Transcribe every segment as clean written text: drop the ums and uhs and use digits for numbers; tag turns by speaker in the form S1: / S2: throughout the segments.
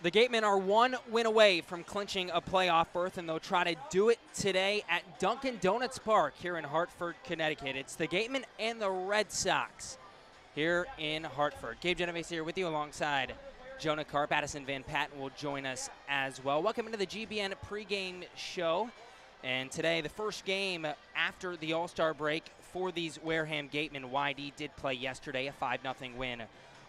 S1: The Gatemen are one win away from clinching a playoff berth, and they'll try to do it today at Dunkin Donuts Park here in Hartford, Connecticut. It's the Gatemen and the Red Sox here in Hartford. Gabe Genovesi here with you alongside Jonah, Karp. Addison Van Patten will join us as well. Welcome into the GBN Pregame Show. And today, the first game after the All-Star break for these Wareham Gatemen. YD did play yesterday, a 5-0 win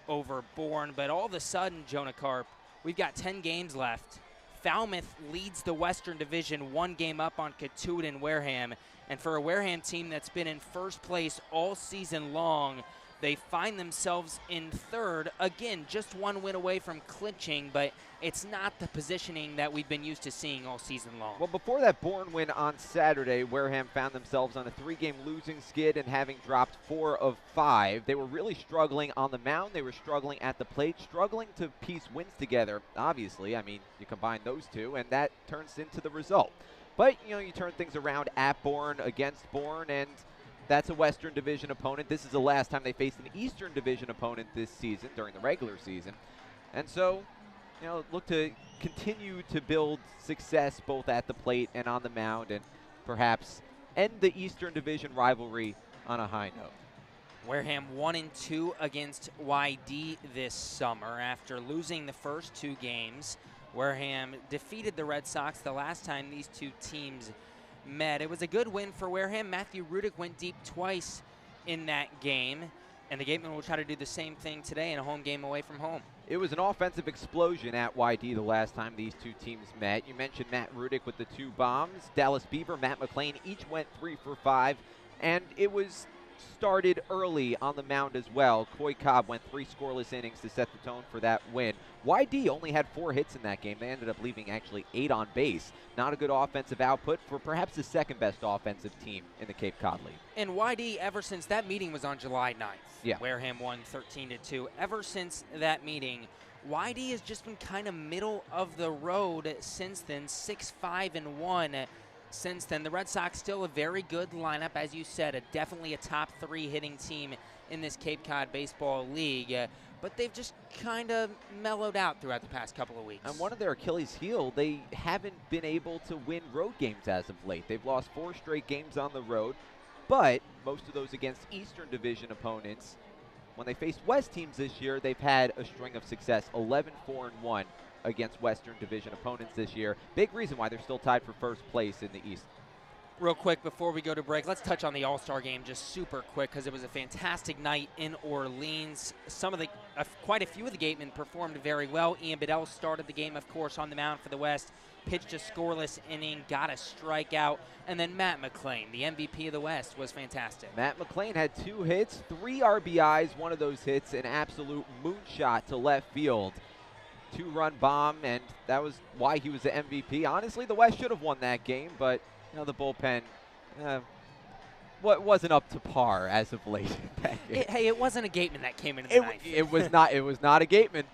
S1: over Bourne. But all of a sudden, Jonah, Karp, we've got 10 games left. Falmouth leads the Western Division, 1 game up on Catuit and Wareham. And for a Wareham team that's been in first place all season long, they find themselves in third. Again, just 1 win away from clinching, but it's not the positioning that we've been used to seeing all season long.
S2: Well, before that Bourne win on Saturday, Wareham found themselves on a 3-game losing skid and having dropped 4 of 5. They were really struggling on the mound. They were struggling at the plate, struggling to piece wins together. Obviously, I mean, you combine those two, and that turns into the result. But, you know, you turn things around at Bourne, against Bourne, and that's a Western Division opponent. This is the last time they faced an Eastern Division opponent this season during the regular season. And so, you know, look to continue to build success both at the plate and on the mound, and perhaps end the Eastern Division rivalry on a high note.
S1: Wareham 1-2 against YD this summer after losing the first 2 games. Wareham defeated the Red Sox the last time these two teams met. It was a good win for Wareham. Matthew Rudick went deep twice in that game, and the Gatemen will try to do the same thing today in a home game away from home.
S2: It was an offensive explosion at YD the last time these two teams met. You mentioned Matt Rudick with the 2 bombs. Dallas Beaver, Matt McClain each went 3 for 5, and it was started early on the mound as well. Coy Cobb went 3 scoreless innings to set the tone for that win. YD only had 4 hits in that game. They ended up leaving actually 8 on base. Not a good offensive output for perhaps the second best offensive team in the Cape Cod League.
S1: And YD, ever since that meeting was on July 9th,
S2: yeah.
S1: Wareham won 13-2. Ever since that meeting, YD has just been kind of middle of the road since then, 6-5-1. Since then, the Red Sox still a very good lineup, as you said, definitely a top 3 hitting team in this Cape Cod Baseball League, but they've just kind of mellowed out throughout the past couple of weeks.
S2: And one of their Achilles heel, they haven't been able to win road games as of late. They've lost 4 straight games on the road, but most of those against Eastern Division opponents. When they faced West teams this year, they've had a string of success, 11-4-1. Against Western Division opponents this year. Big reason why they're still tied for first place in the East.
S1: Real quick before we go to break, let's touch on the All-Star game just super quick because it was a fantastic night in Orleans. Quite a few of the Gatemen performed very well. Ian Bedell started the game, of course, on the mound for the West, pitched a scoreless inning, got a strikeout, and then Matt McClain, the MVP of the West, was fantastic.
S2: Matt McClain had 2 hits, 3 RBIs, one of those hits an absolute moonshot to left field. 2-run bomb, and that was why he was the MVP. Honestly, the West should have won that game, but you know the bullpen wasn't up to par as of late.
S1: Hey, it wasn't a Gateman that came into the ninth.
S2: It was not. It was not a Gateman.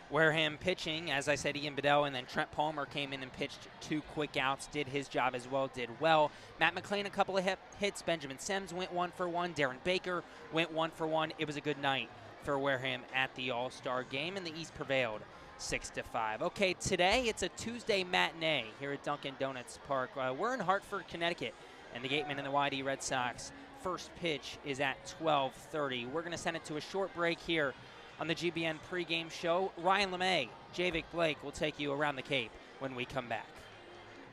S1: Wareham pitching, as I said, Ian Bedell, and then Trent Palmer came in and pitched 2 quick outs, did his job as well, did well. Matt McClain, a couple of hits. Benjamin Sims went 1 for 1. Darren Baker went 1 for 1. It was a good night for Wareham at the All-Star game, and the East prevailed 6-5. Okay, today it's a Tuesday matinee here at Dunkin Donuts Park. We're in Hartford, Connecticut, and the Gatemen and the YD Red Sox first pitch is at 12:30. We're going to send it to a short break here on the GBN Pregame Show. Ryan LeMay, Javik Blake will take you around the Cape when we come back.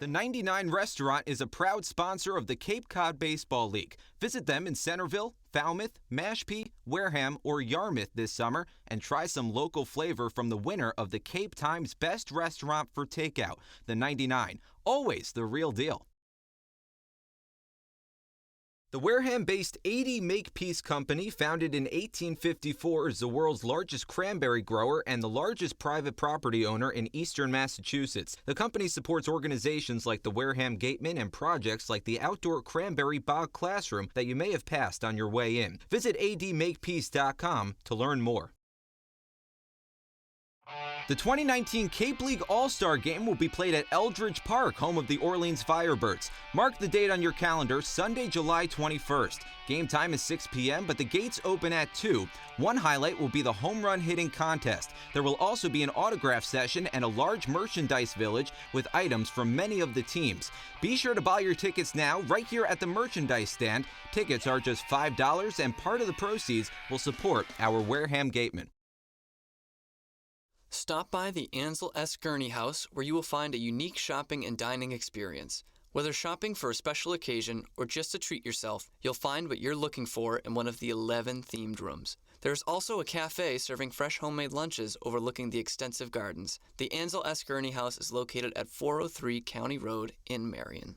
S3: The 99 Restaurant is a proud sponsor of the Cape Cod Baseball League. Visit them in Centerville, Falmouth, Mashpee, Wareham, or Yarmouth this summer and try some local flavor from the winner of the Cape Times Best Restaurant for Takeout, the 99. Always the real deal. The Wareham-based 80 Makepeace Company, founded in 1854, is the world's largest cranberry grower and the largest private property owner in eastern Massachusetts. The company supports organizations like the Wareham Gatemen and projects like the outdoor cranberry bog classroom that you may have passed on your way in. Visit admakepeace.com to learn more. The 2019 Cape League All-Star Game will be played at Eldridge Park, home of the Orleans Firebirds. Mark the date on your calendar, Sunday, July 21st. Game time is 6 p.m., but the gates open at 2. One highlight will be the home run hitting contest. There will also be an autograph session and a large merchandise village with items from many of the teams. Be sure to buy your tickets now right here at the merchandise stand. Tickets are just $5, and part of the proceeds will support our Wareham Gatemen.
S4: Stop by the Ansel S. Gurney House, where you will find a unique shopping and dining experience. Whether shopping for a special occasion or just to treat yourself, you'll find what you're looking for in one of the 11 themed rooms. There's also a cafe serving fresh homemade lunches overlooking the extensive gardens. The Ansel S. Gurney House is located at 403 County Road in Marion.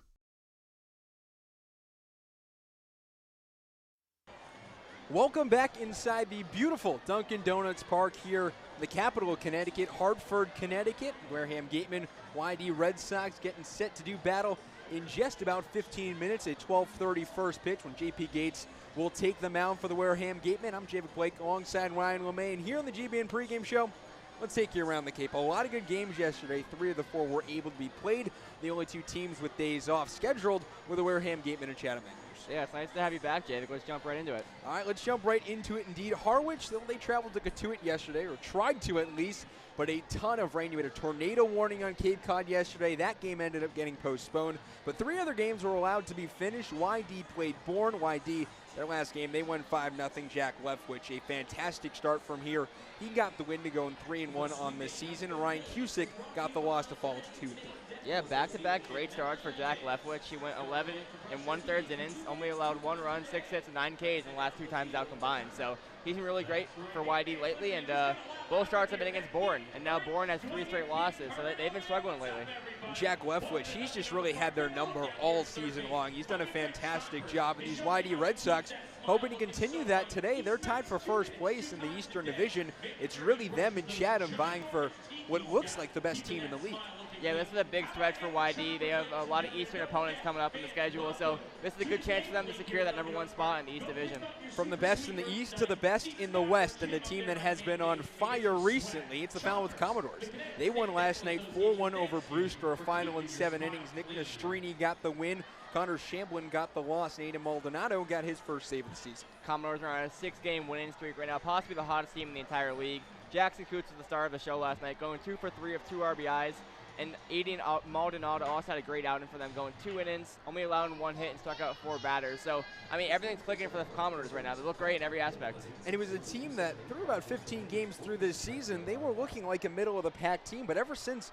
S5: Welcome back inside the beautiful Dunkin' Donuts Park here in the capital of Connecticut, Hartford, Connecticut. Wareham Gatemen, YD Red Sox getting set to do battle in just about 15 minutes. A 12:30 first pitch when J.P. Gates will take the mound for the Wareham Gatemen. I'm Javid Blake alongside Ryan LeMay, and here on the GBN Pregame Show, let's take you around the Cape. A lot of good games yesterday. 3 of the 4 were able to be played. The only 2 teams with days off scheduled were the Wareham Gatemen and Chatham Anglers.
S6: Yeah, it's nice to have you back, Jay. Let's jump right into it.
S5: All right, let's jump right into it indeed. Harwich, they traveled to Cotuit yesterday, or tried to at least, but a ton of rain. You had a tornado warning on Cape Cod yesterday. That game ended up getting postponed, but 3 other games were allowed to be finished. YD played Bourne. YD, their last game, they won 5-0. Jack Leftwich, a fantastic start from here. He got the win to go in 3-1 on the season. Ryan Cusick got the loss to fall to 2-3.
S6: Yeah, back-to-back great starts for Jack Leftwich. He went 11 1/3 innings, only allowed 1 run, 6 hits, and 9 Ks in the last 2 times out combined. So he's been really great for YD lately, and both starts have been against Bourne, and now Bourne has 3 straight losses, so they've been struggling lately.
S5: And Jack Leftwich, he's just really had their number all season long. He's done a fantastic job, and these YD Red Sox hoping to continue that today. They're tied for first place in the Eastern Division. It's really them and Chatham vying for what looks like the best team in the league.
S6: Yeah, this is a big stretch for YD. They have a lot of Eastern opponents coming up in the schedule, so this is a good chance for them to secure that #1 spot in the East Division.
S5: From the best in the East to the best in the West, and the team that has been on fire recently, it's the Falmouth Commodores. They won last night 4-1 over Brewster, a final in 7 innings. Nick Nastrini got the win. Connor Shamblin got the loss. Aidan Maldonado got his first save of the season.
S6: Commodores are on a 6-game winning streak right now, possibly the hottest team in the entire league. Jackson Coots was the star of the show last night, going 2 for 3 of 2 RBIs. And Aidan Maldonado also had a great outing for them, going 2 innings, only allowing 1 hit and struck out 4 batters. So, I mean, everything's clicking for the Commodores right now. They look great in every aspect.
S5: And it was a team that, through about 15 games through this season, they were looking like a middle-of-the-pack team. But ever since,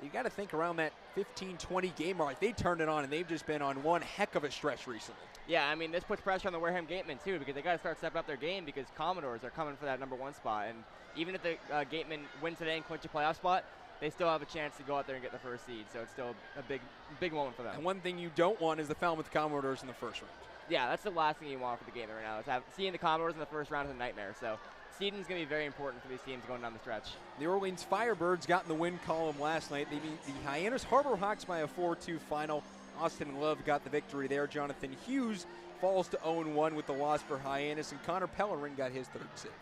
S5: you got to think around that 15-20 game mark, they turned it on, and they've just been on one heck of a stretch recently.
S6: Yeah, I mean, this puts pressure on the Wareham Gatemen, too, because they got to start stepping up their game because Commodores are coming for that #1 spot. And even if the Gatemen win today and clinch a playoff spot, they still have a chance to go out there and get the first seed, so it's still a big moment for them.
S5: And one thing you don't want is the Falmouth Commodores in the first round.
S6: Yeah, that's the last thing you want for the game right now. Is seeing the Commodores in the first round is a nightmare. So seeding's going to be very important for these teams going down the stretch.
S5: The Orleans Firebirds got in the win column last night. They beat the Hyannis Harbor Hawks by a 4-2 final. Austin Love got the victory there. Jonathan Hughes falls to 0-1 with the loss for Hyannis, and Connor Pellerin got his 3rd save.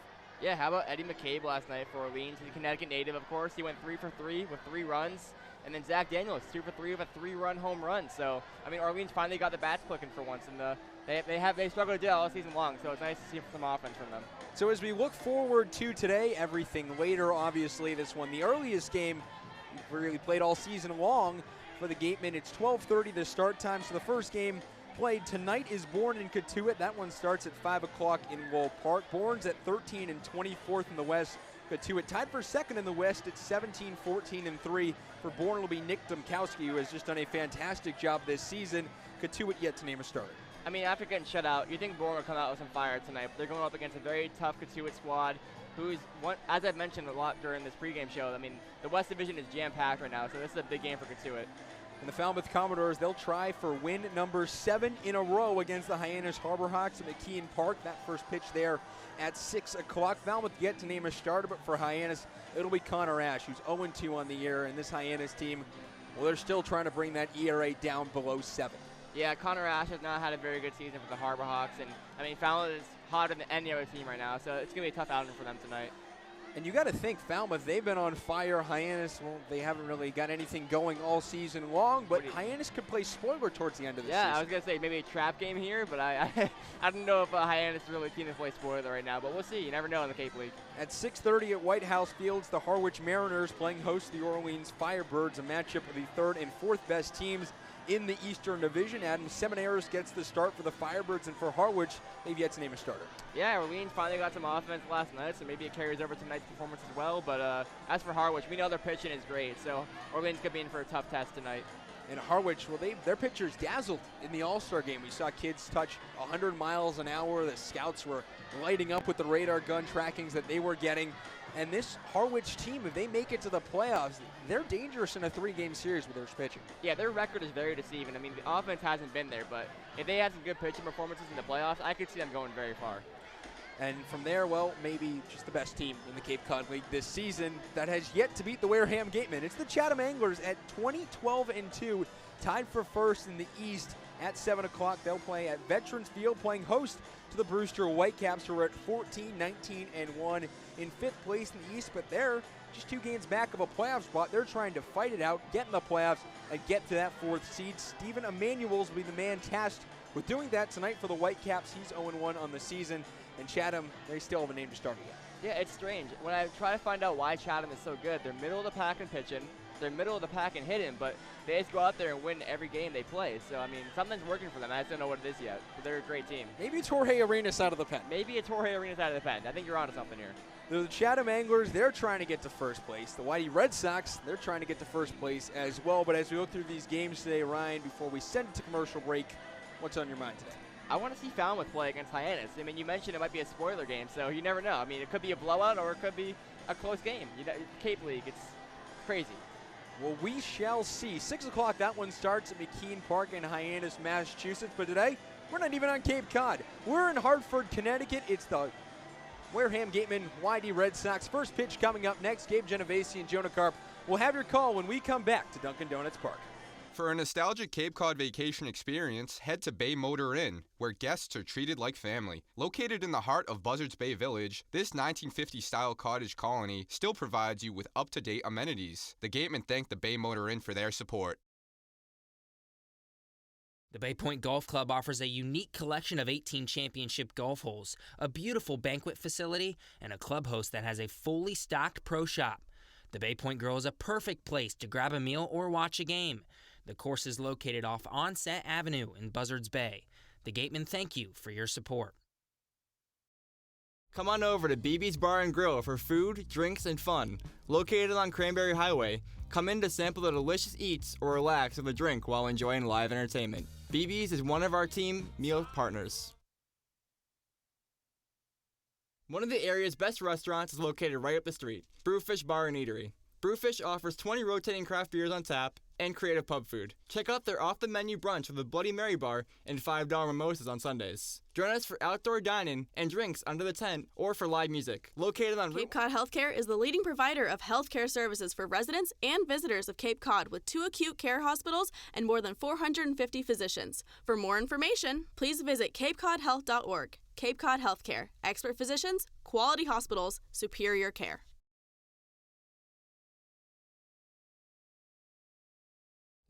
S6: Yeah, how about Eddie McCabe last night for Orleans? He's a Connecticut native, of course. He went 3 for 3 with 3 runs. And then Zach Daniels, 2 for 3 with a 3-run home run. So, I mean, Orleans finally got the bats clicking for once. And they struggled to do that all season long. So it's nice to see some offense from them.
S5: So as we look forward to today, everything later, obviously, this one, the earliest game we really played all season long for the Gatemen. It's 12:30 the start time. So the first game played tonight is Bourne in Cotuit. That one starts at 5 o'clock in Wold Park. Bourne's at 13 and 24th in the West. Cotuit tied for 2nd in the West at 17, 14, and 3. For Bourne, it'll be Nick Domkowski, who has just done a fantastic job this season. Cotuit yet to name a starter.
S6: I mean, after getting shut out, you think Bourne will come out with some fire tonight, but they're going up against a very tough Cotuit squad, who's, as I've mentioned a lot during this pregame show, I mean, the West Division is jam-packed right now, so this is a big game for Cotuit.
S5: And the Falmouth Commodores, they'll try for win number 7 in a row against the Hyannis Harbor Hawks at McKeon Park. That first pitch there at 6 o'clock. Falmouth yet to name a starter, but for Hyannis, it'll be Connor Ash, who's 0-2 on the year. And this Hyannis team, well, they're still trying to bring that ERA down below 7.
S6: Yeah, Connor Ash has not had a very good season for the Harbor Hawks. And, I mean, Falmouth is hotter than any other team right now, so it's going to be a tough outing for them tonight.
S5: And you got to think, Falmouth, they've been on fire. Hyannis, well, they haven't really got anything going all season long, but Hyannis could play spoiler towards the end of the season.
S6: Yeah, I was going to say maybe a trap game here, but I don't know if Hyannis is really keen to play spoiler right now, but we'll see. You never know in the Cape League.
S5: At 6:30 at White House Fields, the Harwich Mariners playing host to the Orleans Firebirds, a matchup of the third and fourth best teams in the Eastern Division. Adam Seminaris gets the start for the Firebirds, and for Harwich, they've yet to name a starter.
S6: Yeah, Orleans finally got some offense last night, so maybe it carries over tonight's performance as well. But as for Harwich, we know their pitching is great, so Orleans could be in for a tough test tonight.
S5: And Harwich, well, their pitchers dazzled in the All-Star game. We saw kids touch 100 miles an hour. The scouts were lighting up with the radar gun trackings that they were getting. And this Harwich team, if they make it to the playoffs, they're dangerous in a 3-game series with their pitching.
S6: Yeah, their record is very deceiving. I mean, the offense hasn't been there, but if they had some good pitching performances in the playoffs, I could see them going very far.
S5: And from there, well, maybe just the best team in the Cape Cod League this season that has yet to beat the Wareham Gatemen. It's the Chatham Anglers at 20-12-2, tied for first in the East at 7 o'clock. They'll play at Veterans Field, playing host to the Brewster Whitecaps, who are at 14-19-1 in 5th place in the East, but they're just 2 games back of a playoff spot. They're trying to fight it out, get in the playoffs, and get to that 4th seed. Stephen Emanuels will be the man tasked with doing that tonight for the Whitecaps. He's 0-1 on the season. And Chatham, they still have a name to start with.
S6: Yeah, it's strange. When I try to find out why Chatham is so good, they're middle of the pack in pitching, they're middle of the pack in hitting, but they just go out there and win every game they play. So, I mean, something's working for them. I just don't know what it is yet, but they're a great team.
S5: Maybe it's Jorge Arenas out of the pen.
S6: Maybe it's Jorge Arenas out of the pen. I think you're onto something here.
S5: The Chatham Anglers, they're trying to get to first place. The Whitey Red Sox, they're trying to get to first place as well. But as we look through these games today, Ryan, before we send it to commercial break, what's on your mind today?
S6: I want to see Falmouth play against Hyannis. I mean, you mentioned it might be a spoiler game, so you never know. I mean, it could be a blowout or it could be a close game. You know, Cape League, it's crazy.
S5: Well, we shall see. 6 o'clock, that one starts at McKean Park in Hyannis, Massachusetts. But today, we're not even on Cape Cod. We're in Hartford, Connecticut. It's the Wareham Gatemen YD Red Sox. First pitch coming up next. Gabe, Genovesi, and Jonah Karp will have your call when we come back to Dunkin' Donuts Park.
S3: For a nostalgic Cape Cod vacation experience, head to Bay Motor Inn, where guests are treated like family. Located in the heart of Buzzards Bay Village, this 1950-style cottage colony still provides you with up-to-date amenities. The Gatemen thank the Bay Motor Inn for their support.
S1: The Bay Point Golf Club offers a unique collection of 18 championship golf holes, a beautiful banquet facility, and a club host that has a fully stocked pro shop. The Bay Point Grill is a perfect place to grab a meal or watch a game. The course is located off Onset Avenue in Buzzards Bay. The Gatemen thank you for your support.
S7: Come on over to BB's Bar and Grill for food, drinks, and fun. Located on Cranberry Highway, come in to sample the delicious eats or relax with a drink while enjoying live entertainment. BB's is one of our team meal partners. One of the area's best restaurants is located right up the street, Brewfish Bar and Eatery. Brewfish offers 20 rotating craft beers on tap and creative pub food. Check out their off-the-menu brunch with a Bloody Mary bar and $5 mimosas on Sundays. Join us for outdoor dining and drinks under the tent or for live music. Located on
S8: Cape Cod Healthcare is the leading provider of healthcare services for residents and visitors of Cape Cod with 2 acute care hospitals and more than 450 physicians. For more information, please visit capecodhealth.org. Cape Cod Healthcare. Expert physicians, quality hospitals, superior care.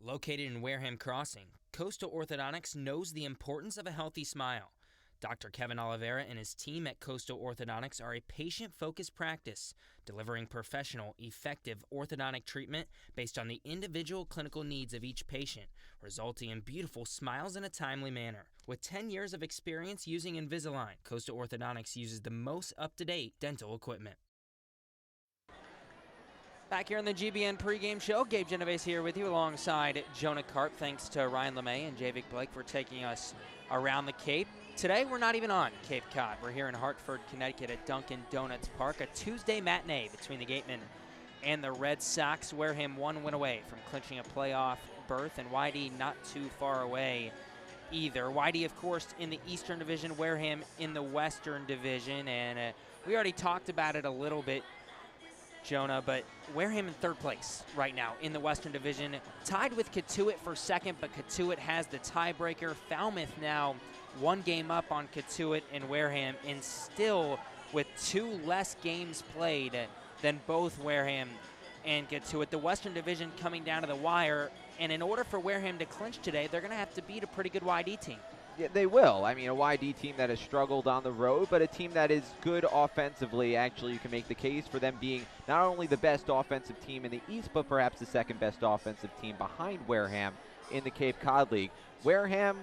S1: Located in Wareham Crossing, Coastal Orthodontics knows the importance of a healthy smile. Dr. Kevin Oliveira and his team at Coastal Orthodontics are a patient-focused practice, delivering professional, effective orthodontic treatment based on the individual clinical needs of each patient, resulting in beautiful smiles in a timely manner. With 10 years of experience using Invisalign, Coastal Orthodontics uses the most up-to-date dental equipment. Back here on the GBN Pregame Show, Gabe Genovesi here with you alongside Jonah Karp. Thanks to Ryan LeMay and Javik Blake for taking us around the Cape. Today, we're not even on Cape Cod. We're here in Hartford, Connecticut at Dunkin' Donuts Park, a Tuesday matinee between the Gatemen and the Red Sox. Wareham 1 win away from clinching a playoff berth, and YD not too far away either. YD, of course, in the Eastern Division, Wareham in the Western Division, and we already talked about it a little bit, Jonah, but Wareham in 3rd place right now in the Western Division, tied with Cotuit for 2nd, but Cotuit has the tiebreaker. Falmouth now 1 game up on Cotuit and Wareham, and still with 2 less games played than both Wareham and Gatuit. The Western Division coming down to the wire, and in order for Wareham to clinch today, they're going to have to beat a pretty good YD team.
S2: Yeah, they will. I mean, a YD team that has struggled on the road, but a team that is good offensively. Actually, you can make the case for them being not only the best offensive team in the East, but perhaps the second best offensive team behind Wareham in the Cape Cod League. Wareham's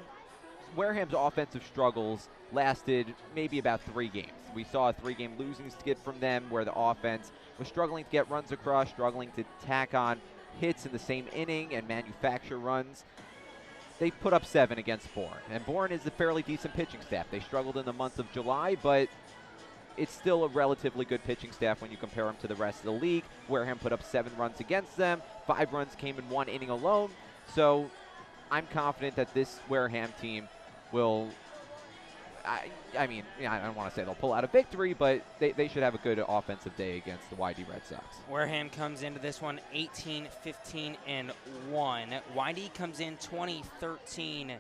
S2: offensive struggles lasted maybe about 3 games. We saw a 3-game losing skid from them where the offense was struggling to get runs across, struggling to tack on hits in the same inning and manufacture runs. They put up 7 against Bourne, and Bourne is a fairly decent pitching staff. They struggled in the month of July, but it's still a relatively good pitching staff when you compare them to the rest of the league. Wareham put up 7 runs against them. 5 runs came in 1 inning alone. So I'm confident that this Wareham team will, I mean, I don't want to say they'll pull out a victory, but they should have a good offensive day against the YD Red Sox.
S1: Wareham comes into this one 18-15-1. YD comes in 20-13-2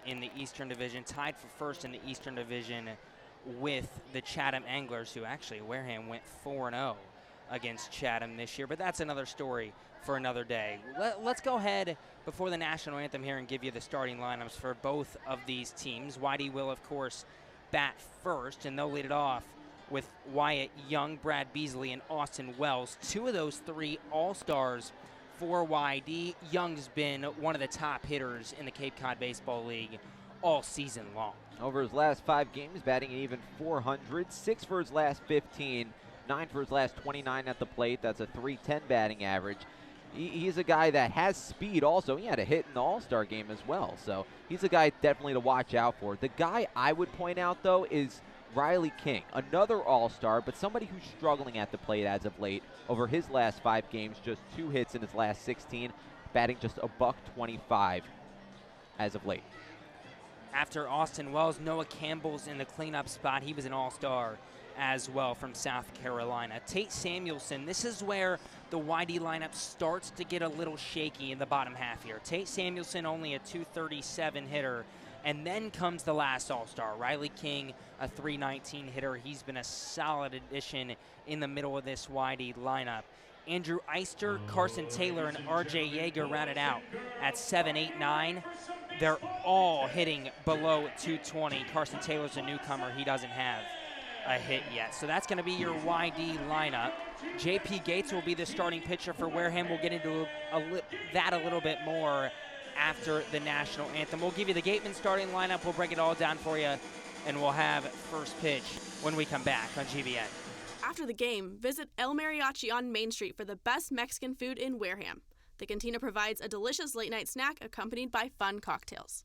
S1: in the Eastern Division, tied for first in the Eastern Division with the Chatham Anglers, who actually Wareham went 4-0 against Chatham this year, but that's another story for another day. Let's go ahead before the national anthem here and give you the starting lineups for both of these teams. YD will, of course, bat first, and they'll lead it off with Wyatt Young, Brad Beasley, and Austin Wells. 2 of those 3 all-stars for YD. Young's been one of the top hitters in the Cape Cod Baseball League all season long.
S2: Over his last 5 games, batting an even .400, 6 for his last 15, 9 for his last 29 at the plate. That's a .310 batting average. He's a guy that has speed also. He had a hit in the All-Star game as well. So he's a guy definitely to watch out for. The guy I would point out, though, is Riley King, another All-Star, but somebody who's struggling at the plate as of late. Over his last 5 games, just 2 hits in his last 16, batting just a .125 as of late.
S1: After Austin Wells, Noah Campbell's in the cleanup spot. He was an All-Star as well from South Carolina. Tate Samuelson, this is where the YD lineup starts to get a little shaky in the bottom half here. Tate Samuelson only a .237 hitter, and then comes the last All-Star, Riley King, a .319 hitter. He's been a solid addition in the middle of this YD lineup. Andrew Eister, Carson Taylor, and RJ Yeager rounded out at 7, 8, 9. They're all hitting below 220. Carson Taylor's a newcomer. He doesn't have a hit yet. So that's going to be your YD lineup. J.P. Gates will be the starting pitcher for Wareham. We'll get into that a little bit more after the national anthem. We'll give you the Gatemen starting lineup. We'll break it all down for you, and we'll have first pitch when we come back on GBN.
S8: After the game, visit El Mariachi on Main Street for the best Mexican food in Wareham. The cantina provides a delicious late-night snack accompanied by fun cocktails.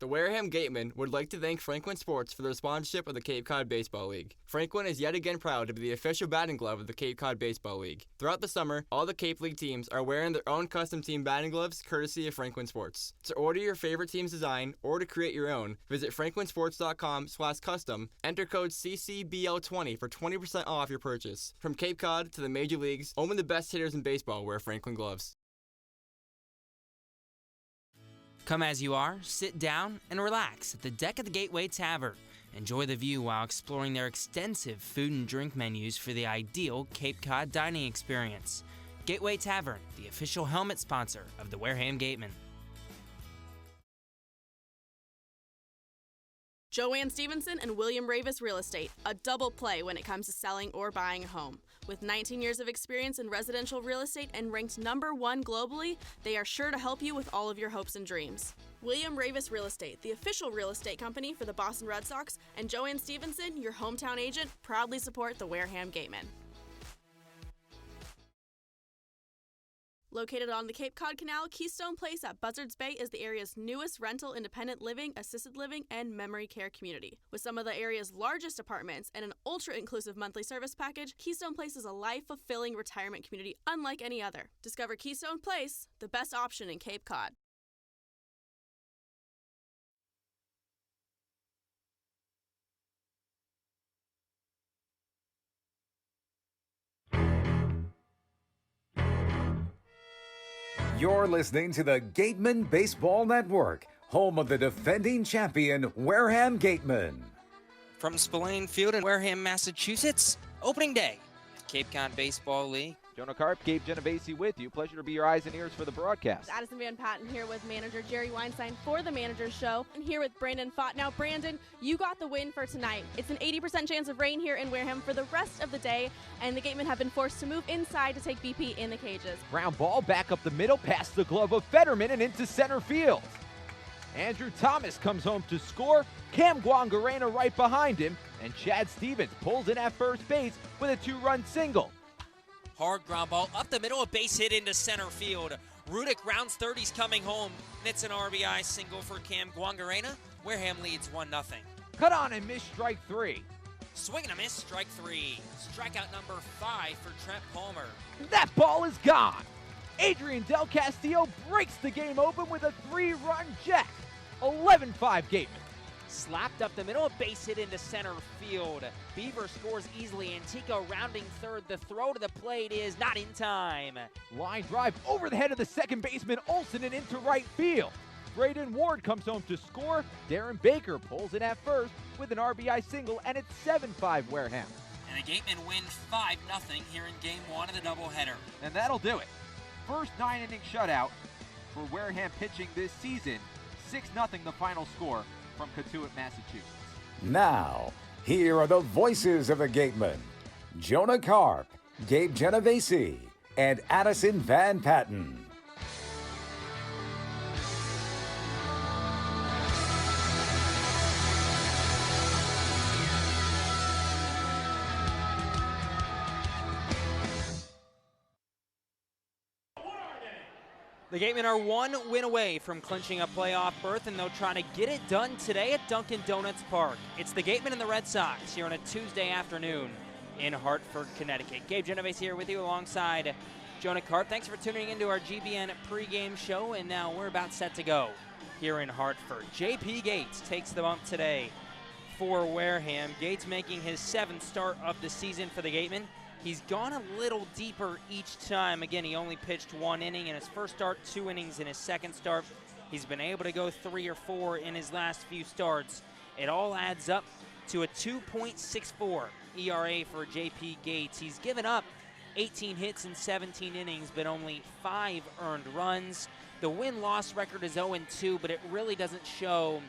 S7: The Wareham Gatemen would like to thank Franklin Sports for their sponsorship of the Cape Cod Baseball League. Franklin is yet again proud to be the official batting glove of the Cape Cod Baseball League. Throughout the summer, all the Cape League teams are wearing their own custom team batting gloves courtesy of Franklin Sports. To order your favorite team's design or to create your own, visit franklinsports.com/custom, enter code CCBL20 for 20% off your purchase. From Cape Cod to the major leagues, only the best hitters in baseball wear Franklin gloves.
S1: Come as you are, sit down, and relax at the deck of the Gateway Tavern. Enjoy the view while exploring their extensive food and drink menus for the ideal Cape Cod dining experience. Gateway Tavern, the official helmet sponsor of the Wareham Gatemen.
S8: Joanne Stevenson and William Ravis Real Estate, a double play when it comes to selling or buying a home. With 19 years of experience in residential real estate and ranked #1 globally, they are sure to help you with all of your hopes and dreams. William Ravis Real Estate, the official real estate company for the Boston Red Sox, and Joanne Stevenson, your hometown agent, proudly support the Wareham Gatemen. Located on the Cape Cod Canal, Keystone Place at Buzzards Bay is the area's newest rental independent living, assisted living, and memory care community. With some of the area's largest apartments and an ultra-inclusive monthly service package, Keystone Place is a life-fulfilling retirement community unlike any other. Discover Keystone Place, the best option in Cape Cod.
S9: You're listening to the Gatemen Baseball Network, home of the defending champion Wareham Gatemen.
S1: From Spillane Field in Wareham, Massachusetts, opening day, Cape Cod Baseball League.
S2: Jonah Karp, Gabe, Genovesi with you. Pleasure to be your eyes and ears for the broadcast.
S8: Addison Van Patten here with manager Jerry Weinstein for the Manager's Show. And here with Brandon Fott. Now, Brandon, you got the win for tonight. It's an 80% chance of rain here in Wareham for the rest of the day, and the Gatemen have been forced to move inside to take BP in the cages.
S2: Ground ball back up the middle, past the glove of Fetterman and into center field. Andrew Thomas comes home to score. Cam Guangarena right behind him, and Chad Stevens pulls in at first base with a 2-run single.
S1: Hard ground ball up the middle, a base hit into center field. Rudick rounds third, he's coming home. It's an RBI single for Cam Guangarena. Wareham leads 1-0.
S2: Cut on and miss, strike 3.
S1: Swing and a miss, strike 3. Strikeout number 5 for Trent Palmer.
S2: That ball is gone. Adrian Del Castillo breaks the game open with a 3-run jack. 11-5 Gatemen.
S1: Slapped up the middle, a base hit into center field. Beaver scores easily. Antico rounding third. The throw to the plate is not in time.
S2: Line drive over the head of the second baseman Olsen and into right field. Braden Ward comes home to score. Darren Baker pulls it at first with an RBI single, and it's 7-5 Wareham.
S1: And the Gatemen win 5-0 here in Game 1 of the doubleheader.
S2: And that'll do it. First 9-inning shutout for Wareham pitching this season. 6-0 the final score from Cotuit, Massachusetts.
S9: Now, here are the voices of the Gatemen: Jonah Karp, Gabe Genovesi, and Addison Van Patten.
S1: The Gatemen are 1 win away from clinching a playoff berth, and they'll try to get it done today at Dunkin Park. It's the Gatemen and the Red Sox here on a Tuesday afternoon in Hartford, Connecticut. Gabe Genovesi here with you alongside Jonah Karp. Thanks for tuning into our GBN Pregame Show, and now we're about set to go here in Hartford. J.P. Gates takes the bump today for Wareham. Gates making his 7th start of the season for the Gatemen. He's gone a little deeper each time. Again, he only pitched 1 inning in his first start, 2 innings in his second start. He's been able to go 3 or 4 in his last few starts. It all adds up to a 2.64 ERA for J.P. Gates. He's given up 18 hits in 17 innings, but only 5 earned runs. The win-loss record is 0-2, but it really doesn't show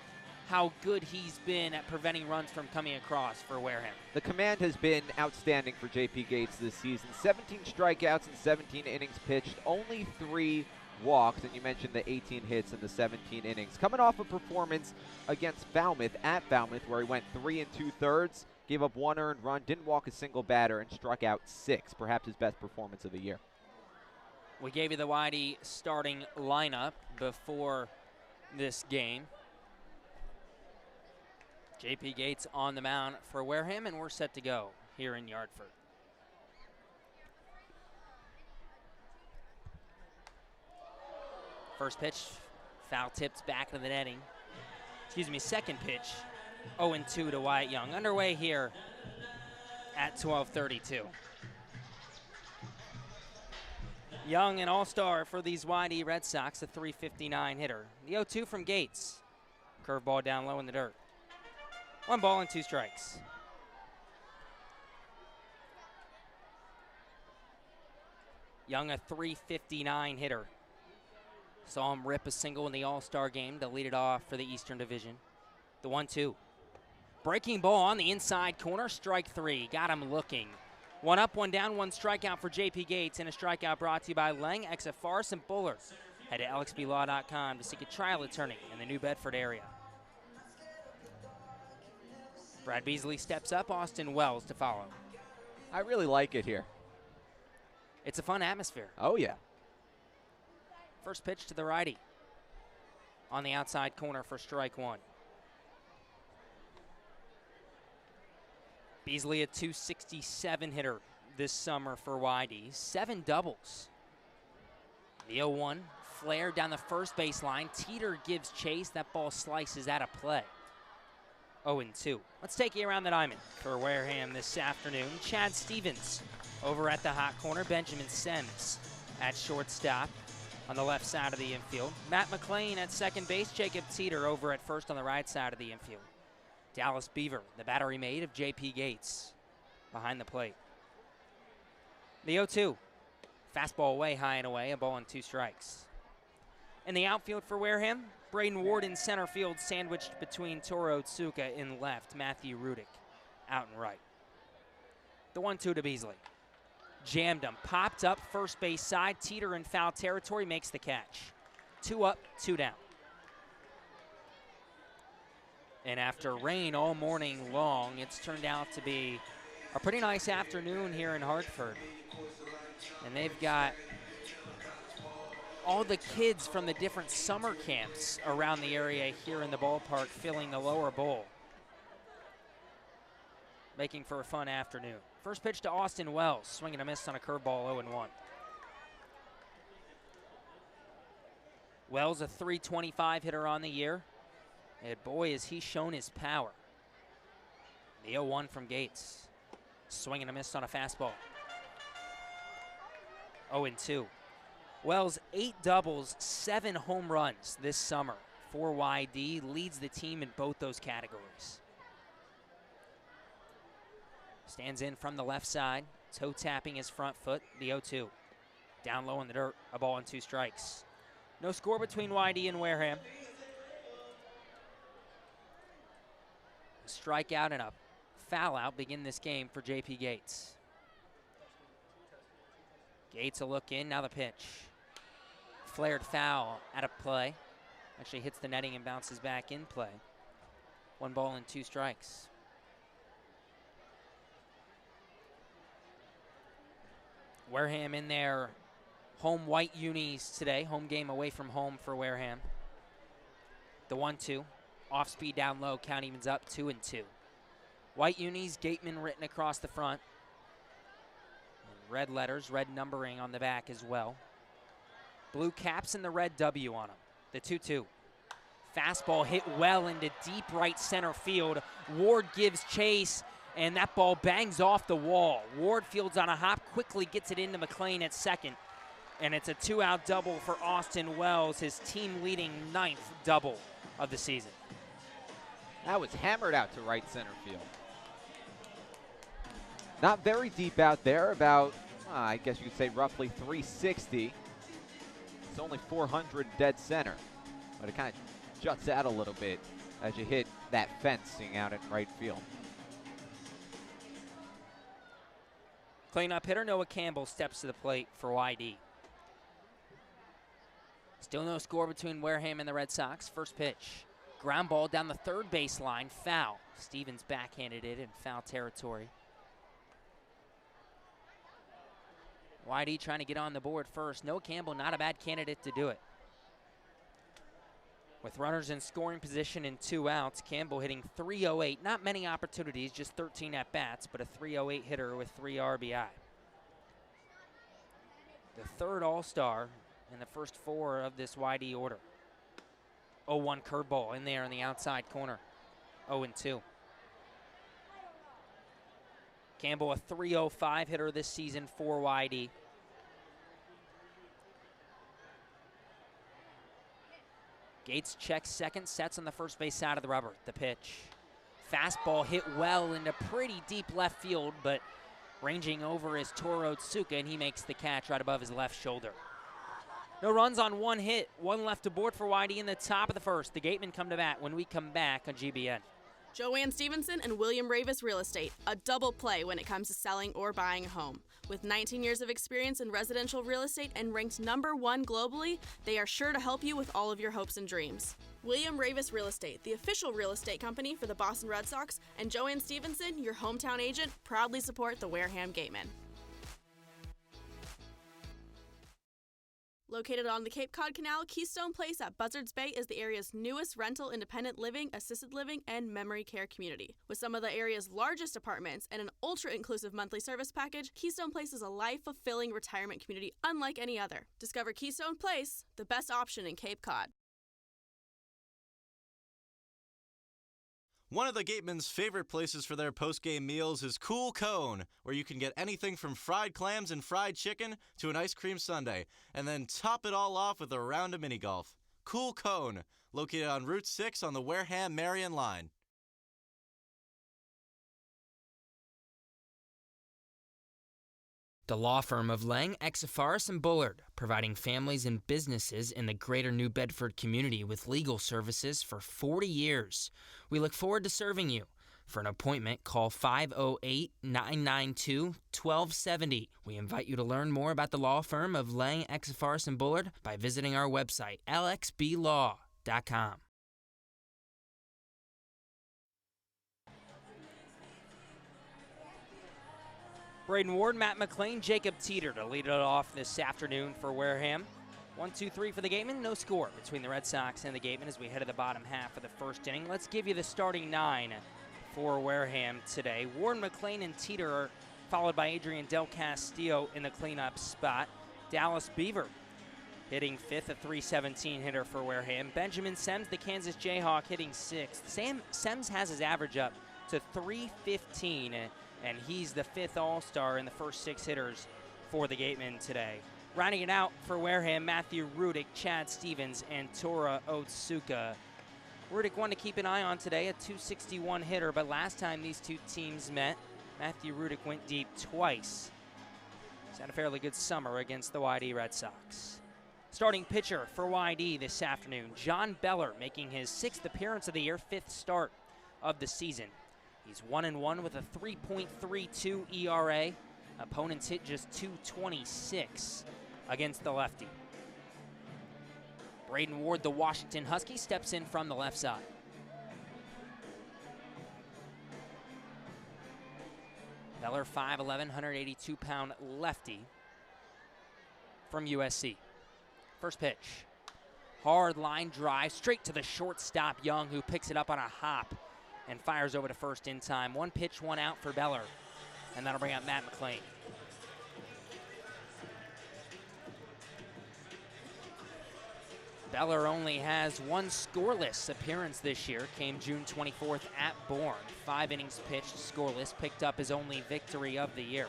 S1: how good he's been at preventing runs from coming across for Wareham.
S2: The command has been outstanding for J.P. Gates this season. 17 strikeouts in 17 innings pitched, only 3 walks, and you mentioned the 18 hits in the 17 innings. Coming off a performance against Falmouth at Falmouth where he went 3 2/3, gave up 1 earned run, didn't walk a single batter, and struck out 6, perhaps his best performance of the year.
S1: We gave you the Whitey starting lineup before this game. J.P. Gates on the mound for Wareham, and we're set to go here in Yardford. First pitch, foul tipped back to the netting. Second pitch, 0-2 to Wyatt Young. Underway here at 12:32. Young, an all-star for these Whitey Red Sox, a .359 hitter. The 0-2 from Gates. Curveball down low in the dirt. 1 ball and 2 strikes. Young, a .359 hitter. Saw him rip a single in the All-Star game to lead it off for the Eastern Division. The 1-2. Breaking ball on the inside corner, strike 3. Got him looking. 1 up, 1 down, 1 strikeout for J.P. Gates, and a strikeout brought to you by Lang, XFR, and Buller. Head to lxblaw.com to seek a trial attorney in the New Bedford area. Brad Beasley steps up, Austin Wells to follow.
S2: I really like it here.
S1: It's a fun atmosphere.
S2: Oh, yeah.
S1: First pitch to the righty. On the outside corner for strike 1. Beasley, a .267 hitter this summer for Whitey. 7 doubles. The 0-1, flare down the first baseline. Teeter gives chase. That ball slices out of play. 0-2. Let's take you around the diamond for Wareham this afternoon. Chad Stevens over at the hot corner. Benjamin Sims at shortstop. on the left side of the infield. Matt McLean at second base. Jacob Teeter over at first on the right side of the infield. Dallas Beaver, the battery mate of J.P. Gates, behind the plate. The 0-2. Fastball way high and away, a ball and 2 strikes. In the outfield for Wareham, Braden Ward in center field, sandwiched between Toro Otsuka in left, Matthew Rudick out and right. The 1-2 to Beasley. Jammed him, popped up first base side. Teeter in foul territory makes the catch. 2 up, 2 down. And after rain all morning long, it's turned out to be a pretty nice afternoon here in Hartford. And they've got all the kids from the different summer camps around the area here in the ballpark filling the lower bowl, making for a fun afternoon. First pitch to Austin Wells, swing and a miss on a curveball, 0-1. Wells, a .325 hitter on the year, and boy, has he shown his power. The 0-1 from Gates, swing and a miss on a fastball. 0-2. Wells, 8 doubles, 7 home runs this summer for YD, leads the team in both those categories. Stands in from the left side, toe tapping his front foot, the 0-2. Down low in the dirt, a ball and 2 strikes. No score between YD and Wareham. A strikeout and a foul out begin this game for J.P. Gates. Gates a look in, now the pitch. Flared foul out of play. Actually hits the netting and bounces back in play. 1 ball and 2 strikes. Wareham in their home white unis today. Home game away from home for Wareham. The 1-2. Off speed down low. Count evens up 2-2. White unis, Gatemen written across the front. And red letters, red numbering on the back as well. Blue caps and the red W on them. The 2-2. Fastball hit well into deep right center field. Ward gives chase, and that ball bangs off the wall. Ward fields on a hop, quickly gets it into McLean at second, and it's a 2-out double for Austin Wells, his team-leading 9th double of the season.
S2: That was hammered out to right center field. Not very deep out there, about, I guess you could say roughly 360. It's only 400 dead center, but it kind of juts out a little bit as you hit that fencing out at right field.
S1: Cleanup hitter Noah Campbell steps to the plate for YD. Still no score between Wareham and the Red Sox. First pitch, ground ball down the third baseline, foul. Stevens backhanded it in foul territory. YD trying to get on the board first. Noah Campbell, not a bad candidate to do it. With runners in scoring position and 2 outs, Campbell hitting .308. Not many opportunities, just 13 at-bats, but a .308 hitter with 3 RBI. The third All-Star in the first 4 of this YD order. 0-1 curveball in there in the outside corner. 0-2. Campbell, a .305 hitter this season for YD. Gates checks second, sets on the first base side of the rubber. The pitch. Fastball hit well into pretty deep left field, but ranging over is Toro Otsuka, and he makes the catch right above his left shoulder. No runs on 1 hit, 1 left aboard for YD in the top of the first. The Gatemen come to bat when we come back on GBN.
S8: Joanne Stevenson and William Ravis Real Estate, a double play when it comes to selling or buying a home. With 19 years of experience in residential real estate and ranked #1 globally, they are sure to help you with all of your hopes and dreams. William Ravis Real Estate, the official real estate company for the Boston Red Sox, and Joanne Stevenson, your hometown agent, proudly support the Wareham Gatemen. Located on the Cape Cod Canal, Keystone Place at Buzzards Bay is the area's newest rental independent living, assisted living, and memory care community. With some of the area's largest apartments and an ultra-inclusive monthly service package, Keystone Place is a life-fulfilling retirement community unlike any other. Discover Keystone Place, the best option in Cape Cod.
S10: One of the Gatemen's favorite places for their post-game meals is Cool Cone, where you can get anything from fried clams and fried chicken to an ice cream sundae, and then top it all off with a round of mini golf. Cool Cone, located on Route 6 on the Wareham-Marion line.
S1: The law firm of Lang, Exafaris, and Bullard, providing families and businesses in the greater New Bedford community with legal services for 40 years. We look forward to serving you. For an appointment, call 508-992-1270. We invite you to learn more about the law firm of Lang, Exafaris, and Bullard by visiting our website, lxblaw.com. Braden Ward, Matt McLean, Jacob Teeter to lead it off this afternoon for Wareham. 1-2-3 for the Gatemen. No score between the Red Sox and the Gatemen as we head to the bottom half of the first inning. Let's give you the starting 9 for Wareham today. Ward, McLean, and Teeter are followed by Adrian Del Castillo in the cleanup spot. Dallas Beaver hitting 5th, a .317 hitter for Wareham. Benjamin Sems, the Kansas Jayhawk, hitting 6th. Sems has his average up to .315, and he's the 5th All-Star in the first 6 hitters for the Gatemen today. Rounding it out for Wareham, Matthew Rudick, Chad Stevens, and Tora Otsuka. Rudick one to keep an eye on today, a .261 hitter, but last time these two teams met, Matthew Rudick went deep twice. He's had a fairly good summer against the YD Red Sox. Starting pitcher for YD this afternoon, John Beller, making his 6th appearance of the year, 5th start of the season. He's 1-1 with a 3.32 ERA. Opponents hit just .226 against the lefty. Braden Ward, the Washington Husky, steps in from the left side. Beller, 5'11", 182-pound lefty from USC. First pitch. Hard line drive straight to the shortstop, Young, who picks it up on a hop and fires over to first in time. 1 pitch, 1 out for Beller, and that'll bring up Matt McLean. Beller only has 1 scoreless appearance this year. Came June 24th at Bourne. 5 innings pitched, scoreless. Picked up his only victory of the year.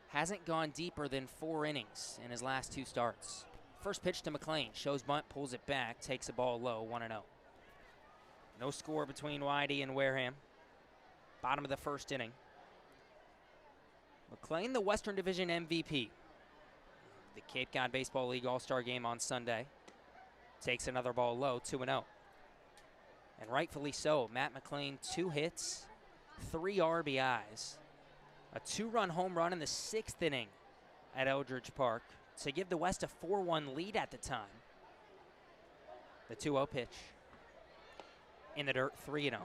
S1: Hasn't gone deeper than 4 innings in his last 2 starts. First pitch to McLean. Shows bunt, pulls it back, takes the ball low, 1-0. No score between YD and Wareham. Bottom of the first inning. McLean, the Western Division MVP. The Cape Cod Baseball League All-Star Game on Sunday. Takes another ball low, 2-0. And rightfully so, Matt McLean, 2 hits, 3 RBIs. A 2-run home run in the 6th inning at Eldridge Park to give the West a 4-1 lead at the time. The 2-0 pitch. In the dirt, 3-0.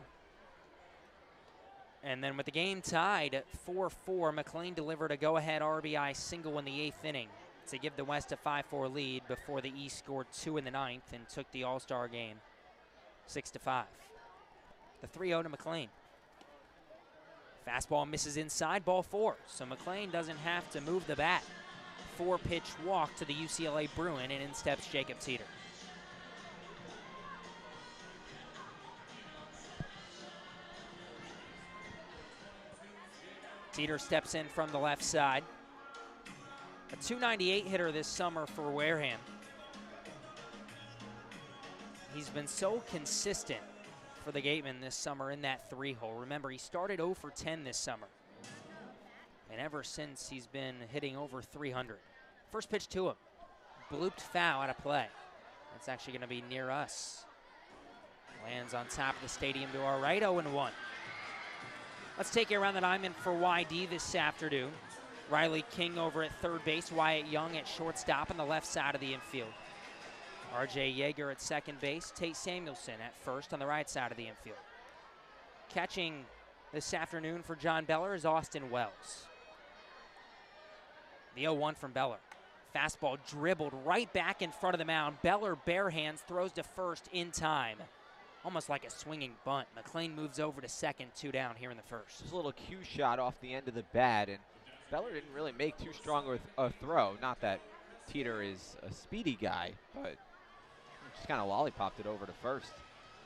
S1: And then with the game tied at 4-4, McLean delivered a go-ahead RBI single in the 8th inning to give the West a 5-4 lead before the East scored 2 in the 9th and took the All-Star game 6-5. The 3-0 to McLean. Fastball misses inside, ball 4. So McLean doesn't have to move the bat. 4-pitch walk to the UCLA Bruin, and in steps Jacob Teeter. Teeter steps in from the left side. A .298 hitter this summer for Wareham. He's been so consistent for the Gatemen this summer in that 3-hole. Remember, he started 0 for 10 this summer. And ever since, he's been hitting over 300. First pitch to him. Blooped foul out of play. That's actually going to be near us. Lands on top of the stadium to our right, 0-1. Let's take you around the diamond for YD this afternoon. Riley King over at third base, Wyatt Young at shortstop on the left side of the infield. RJ Yeager at second base, Tate Samuelson at first on the right side of the infield. Catching this afternoon for John Beller is Austin Wells. The 0-1 from Beller. Fastball dribbled right back in front of the mound. Beller bare hands, throws to first in time. Almost like a swinging bunt. McLean moves over to second, 2 down here in the first.
S2: Just a little cue shot off the end of the bat, and Beller didn't really make too strong with a throw. Not that Teeter is a speedy guy, but just kind of lollipopped it over to first.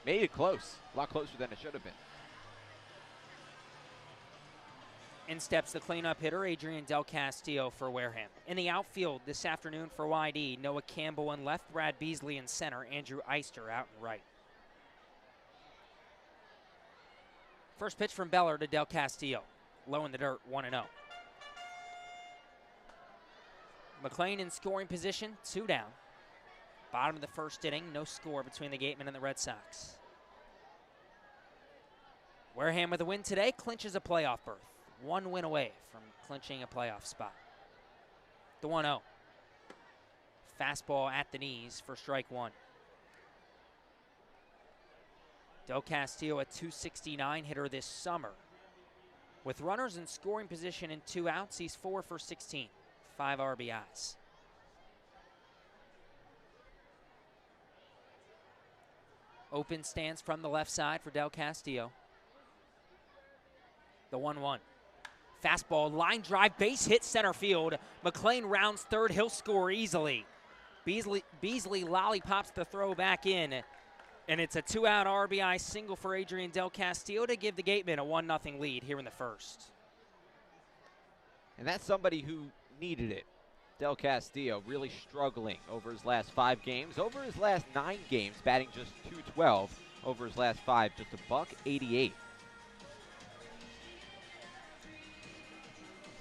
S2: Made it close. A lot closer than it should have been.
S1: In steps the cleanup hitter, Adrian Del Castillo for Wareham. In the outfield this afternoon for YD, Noah Campbell in left, Brad Beasley in center, Andrew Eister out in right. First pitch from Beller to Del Castillo. Low in the dirt, 1-0. McLean in scoring position, 2 down. Bottom of the first inning, no score between the Gatemen and the Red Sox. Wareham with a win today clinches a playoff berth. 1 win away from clinching a playoff spot. The 1-0. Fastball at the knees for strike 1. Del Castillo, a .269 hitter this summer. With runners in scoring position and 2 outs, he's 4 for 16, 5 RBIs. Open stance from the left side for Del Castillo. The 1-1. Fastball, line drive, base hit center field. McLean rounds third, he'll score easily. Beasley lollipops the throw back in, and it's a 2-out RBI single for Adrian Del Castillo to give the Gatemen a 1-0 lead here in the first.
S2: And that's somebody who needed it. Del Castillo really struggling over his last 5 games. Over his last 9 games, batting just .212. Over his last 5, just a .188.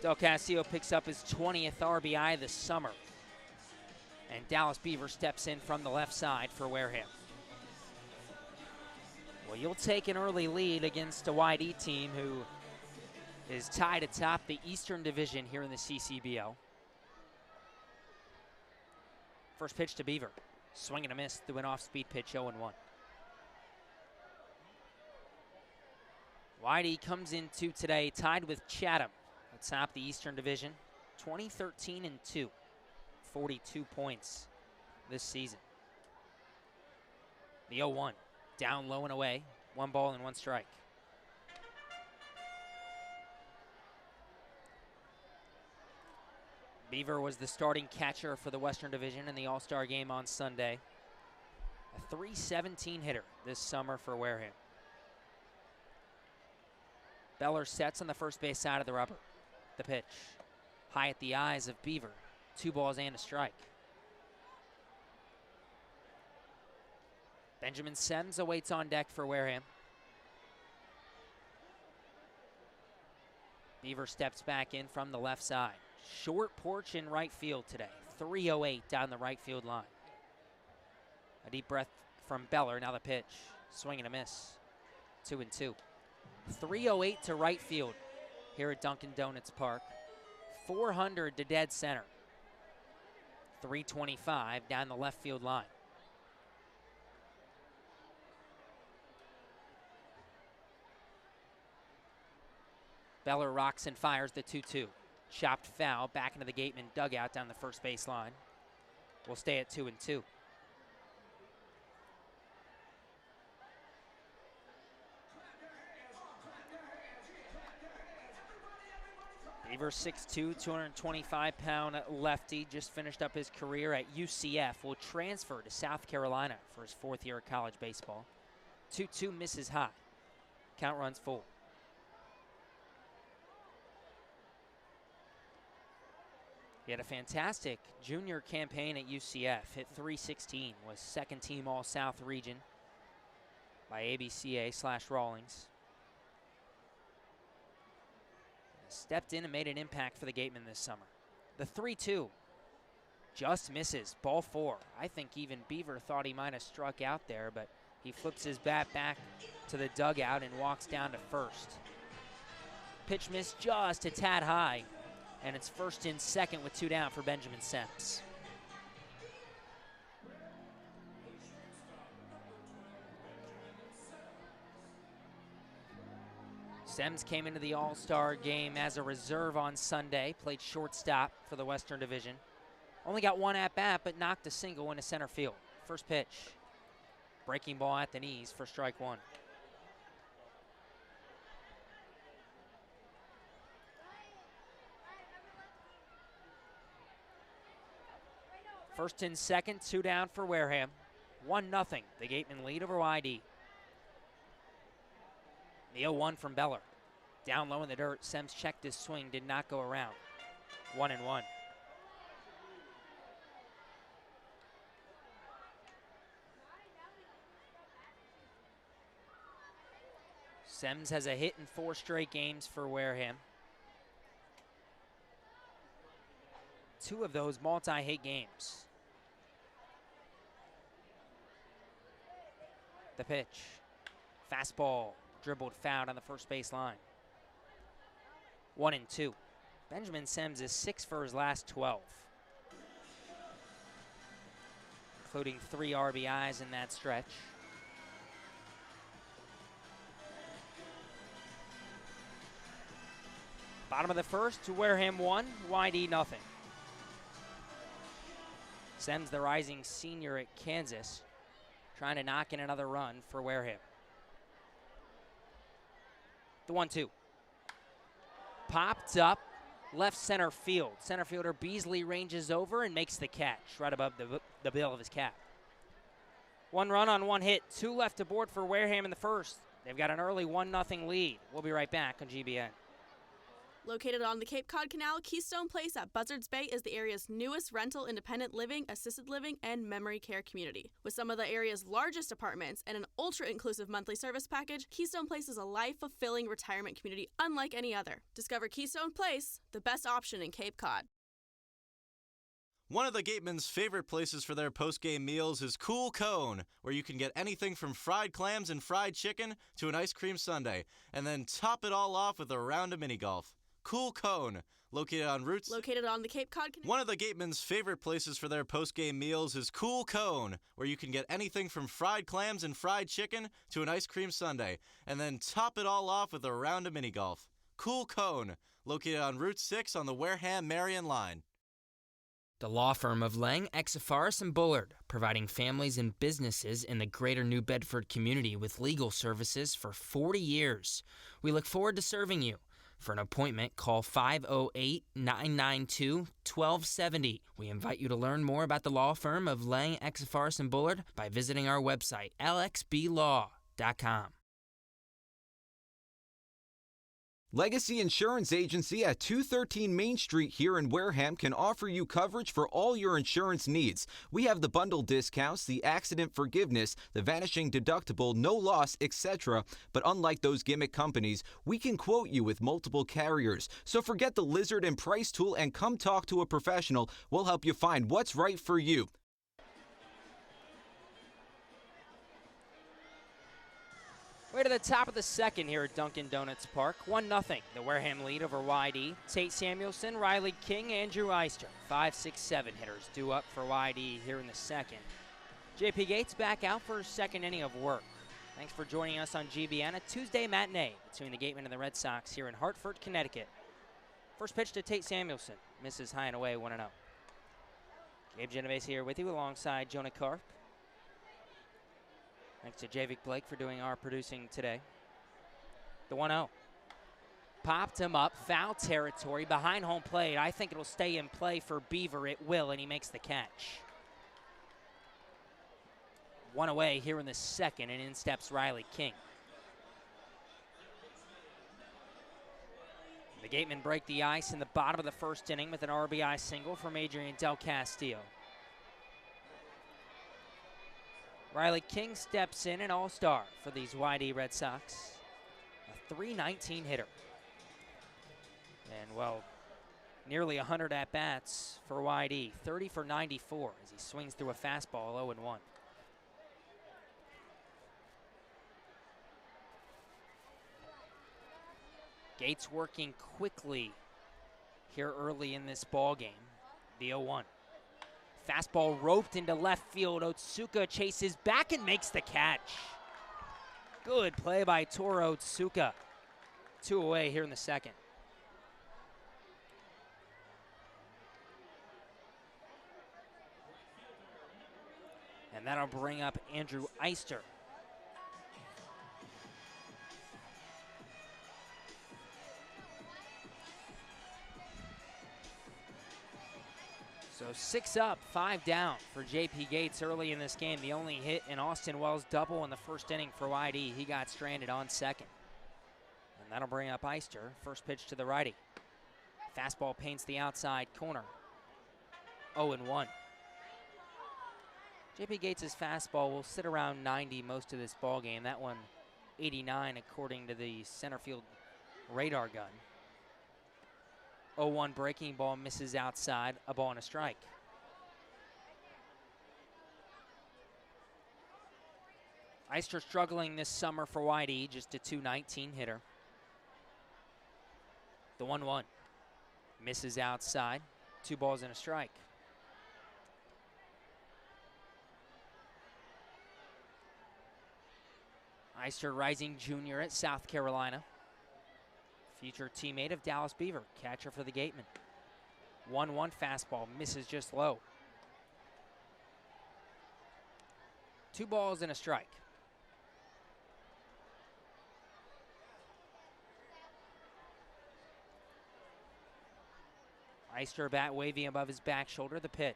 S1: Del Castillo picks up his 20th RBI this summer. And Dallas Beaver steps in from the left side for Wareham. Well, you'll take an early lead against a YD team who is tied atop the Eastern Division here in the CCBL. First pitch to Beaver. Swing and a miss through an off-speed pitch, 0-1. YD comes into today tied with Chatham atop the Eastern Division, 20-13-2, 42 points this season. The 0-1, down low and away, 1 ball and 1 strike. Beaver was the starting catcher for the Western Division in the All-Star game on Sunday. A .317 hitter this summer for Wareham. Beller sets on the first base side of the rubber. The pitch, high at the eyes of Beaver. 2 balls and a strike. Benjamin Semmes awaits on deck for Wareham. Beaver steps back in from the left side. Short porch in right field today. 308 down the right field line. A deep breath from Beller. Now the pitch. Swing and a miss. 2-2. 308 to right field here at Dunkin' Donuts Park. 400 to dead center. 325 down the left field line. Beller rocks and fires the 2-2. Chopped foul back into the Gatemen dugout down the first base line. We'll stay at 2-2. Beaver 6'2", 225-pound lefty, just finished up his career at UCF, will transfer to South Carolina for his 4th year of college baseball. 2-2 misses high. Count runs full. He had a fantastic junior campaign at UCF. Hit .316, was 2nd team All-South region by ABCA/Rawlings. Stepped in and made an impact for the Gatemen this summer. The 3-2 just misses, ball 4. I think even Beaver thought he might have struck out there, but he flips his bat back to the dugout and walks down to first. Pitch missed just a tad high, and it's first and second with 2 down for Benjamin Semmes. Semmes came into the All-Star game as a reserve on Sunday, played shortstop for the Western Division. Only got 1 at-bat, but knocked a single into center field. First pitch, breaking ball at the knees for strike 1. First and second, 2 down for Wareham. 1-0, the Gatemen lead over YD. The 0-1 from Beller. Down low in the dirt, Sems checked his swing, did not go around. 1-1. Sems has a hit in 4 straight games for Wareham. 2 of those multi-hit games. The pitch. Fastball, dribbled, fouled on the first base line. 1-2. Benjamin Sems is 6 for his last 12, including 3 RBIs in that stretch. Bottom of the first, Wareham 1, YD nothing. Sems, the rising senior at Kansas, trying to knock in another run for Wareham. The 1-2. Popped up, left center field. Center fielder Beasley ranges over and makes the catch right above the bill of his cap. 1 run on 1 hit, 2 left aboard for Wareham in the first. They've got an early 1-0 lead. We'll be right back on GBN.
S8: Located on the Cape Cod Canal, Keystone Place at Buzzards Bay is the area's newest rental independent living, assisted living, and memory care community. With some of the area's largest apartments and an ultra-inclusive monthly service package, Keystone Place is a life-fulfilling retirement community unlike any other. Discover Keystone Place, the best option in Cape Cod.
S10: One of the Gatemen's favorite places for their post-game meals is Cool Cone, where you can get anything from fried clams and fried chicken to an ice cream sundae, and then top it all off with a round of mini-golf. Cool Cone, located on
S8: the Cape Cod Canal.
S10: One of the Gatemen's favorite places for their post-game meals is Cool Cone, where you can get anything from fried clams and fried chicken to an ice cream sundae, and then top it all off with a round of mini-golf. Cool Cone, located on Route 6 on the Wareham-Marion line.
S1: The law firm of Lang, Exafaris & Bullard, providing families and businesses in the greater New Bedford community with legal services for 40 years. We look forward to serving you. For an appointment, call 508-992-1270. We invite you to learn more about the law firm of Lang, Exafaris & Bullard by visiting our website, lxblaw.com.
S3: Legacy Insurance Agency at 213 Main Street here in Wareham can offer you coverage for all your insurance needs. We have the bundle discounts, the accident forgiveness, the vanishing deductible, no loss, etc. But unlike those gimmick companies, we can quote you with multiple carriers. So forget the lizard and price tool and come talk to a professional. We'll help you find what's right for you.
S1: We're to the top of the second here at Dunkin' Donuts Park. 1-0, the Wareham lead over YD. Tate Samuelson, Riley King, Andrew Eister. 5, 6, 7 hitters due up for YD here in the second. JP Gates back out for his second inning of work. Thanks for joining us on GBN, a Tuesday matinee between the Gatemen and the Red Sox here in Hartford, Connecticut. First pitch to Tate Samuelson. Misses high and away, 1-0. Gabe Genovesi here with you alongside Jonah Karp. Thanks to Javik Blake for doing our producing today. The 1-0. Popped him up, foul territory, behind home plate. I think it'll stay in play for Beaver. It will, and he makes the catch. 1 away here in the second, and in steps Riley King. The Gatemen break the ice in the bottom of the first inning with an RBI single from Adrian Del Castillo. Riley King steps in, an all-star for these YD Red Sox. A .319 hitter. And, well, nearly 100 at-bats for YD. 30 for 94 as he swings through a fastball 0-1. Gates working quickly here early in this ball game. The 0-1. Fastball roped into left field. Otsuka chases back and makes the catch. Good play by Toro Otsuka. 2 away here in the second. And that'll bring up Andrew Eister. So 6 up, 5 down for JP Gates early in this game. The only hit in Austin Wells' double in the first inning for YD. He got stranded on second. And that'll bring up Eister. First pitch to the righty. Fastball paints the outside corner. 0-1. JP Gates' fastball will sit around 90 most of this ball game. That one 89 according to the center field radar gun. 0-1 breaking ball misses outside, a ball and a strike. Eister struggling this summer for Whitey, just a .219 hitter. The 1-1 misses outside, 2 balls and a strike. Eister rising junior at South Carolina. Future teammate of Dallas Beaver, catcher for the Gatemen. 1-1 fastball, misses just low. 2 balls and a strike. Eister bat waving above his back shoulder, the pitch.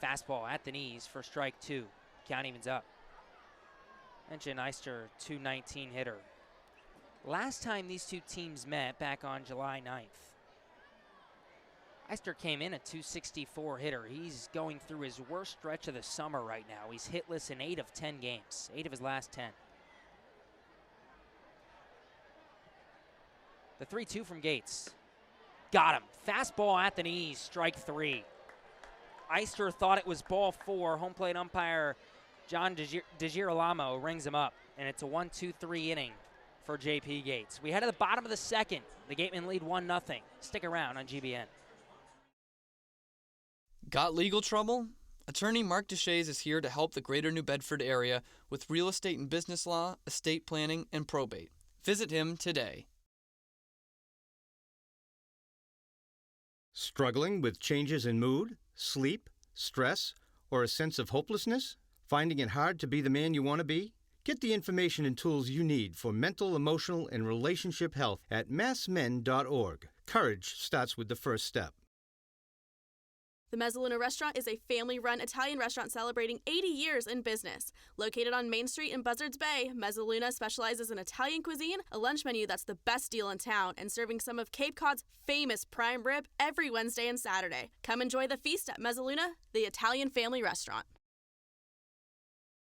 S1: Fastball at the knees for strike 2. Count evens up. Mention Eister, .219 hitter. Last time these two teams met, back on July 9th, Eister came in a .264 hitter. He's going through his worst stretch of the summer right now. He's hitless in 8 of 10 games, 8 of his last 10. The 3-2 from Gates. Got him. Fastball at the knees, strike 3. Eister thought it was ball 4. Home plate umpire John DeGirolamo rings him up, and it's a 1-2-3 inning for JP Gates. We head to the bottom of the second. The Gatemen lead 1-0. Stick around on GBN.
S4: Got legal trouble? Attorney Mark Deshays is here to help the greater New Bedford area with real estate and business law, estate planning, and probate. Visit him today.
S11: Struggling with changes in mood, sleep, stress, or a sense of hopelessness? Finding it hard to be the man you want to be? Get the information and tools you need for mental, emotional, and relationship health at massmen.org. Courage starts with the first step.
S8: The Mezzaluna Restaurant is a family-run Italian restaurant celebrating 80 years in business. Located on Main Street in Buzzards Bay, Mezzaluna specializes in Italian cuisine, a lunch menu that's the best deal in town, and serving some of Cape Cod's famous prime rib every Wednesday and Saturday. Come enjoy the feast at Mezzaluna, the Italian family restaurant.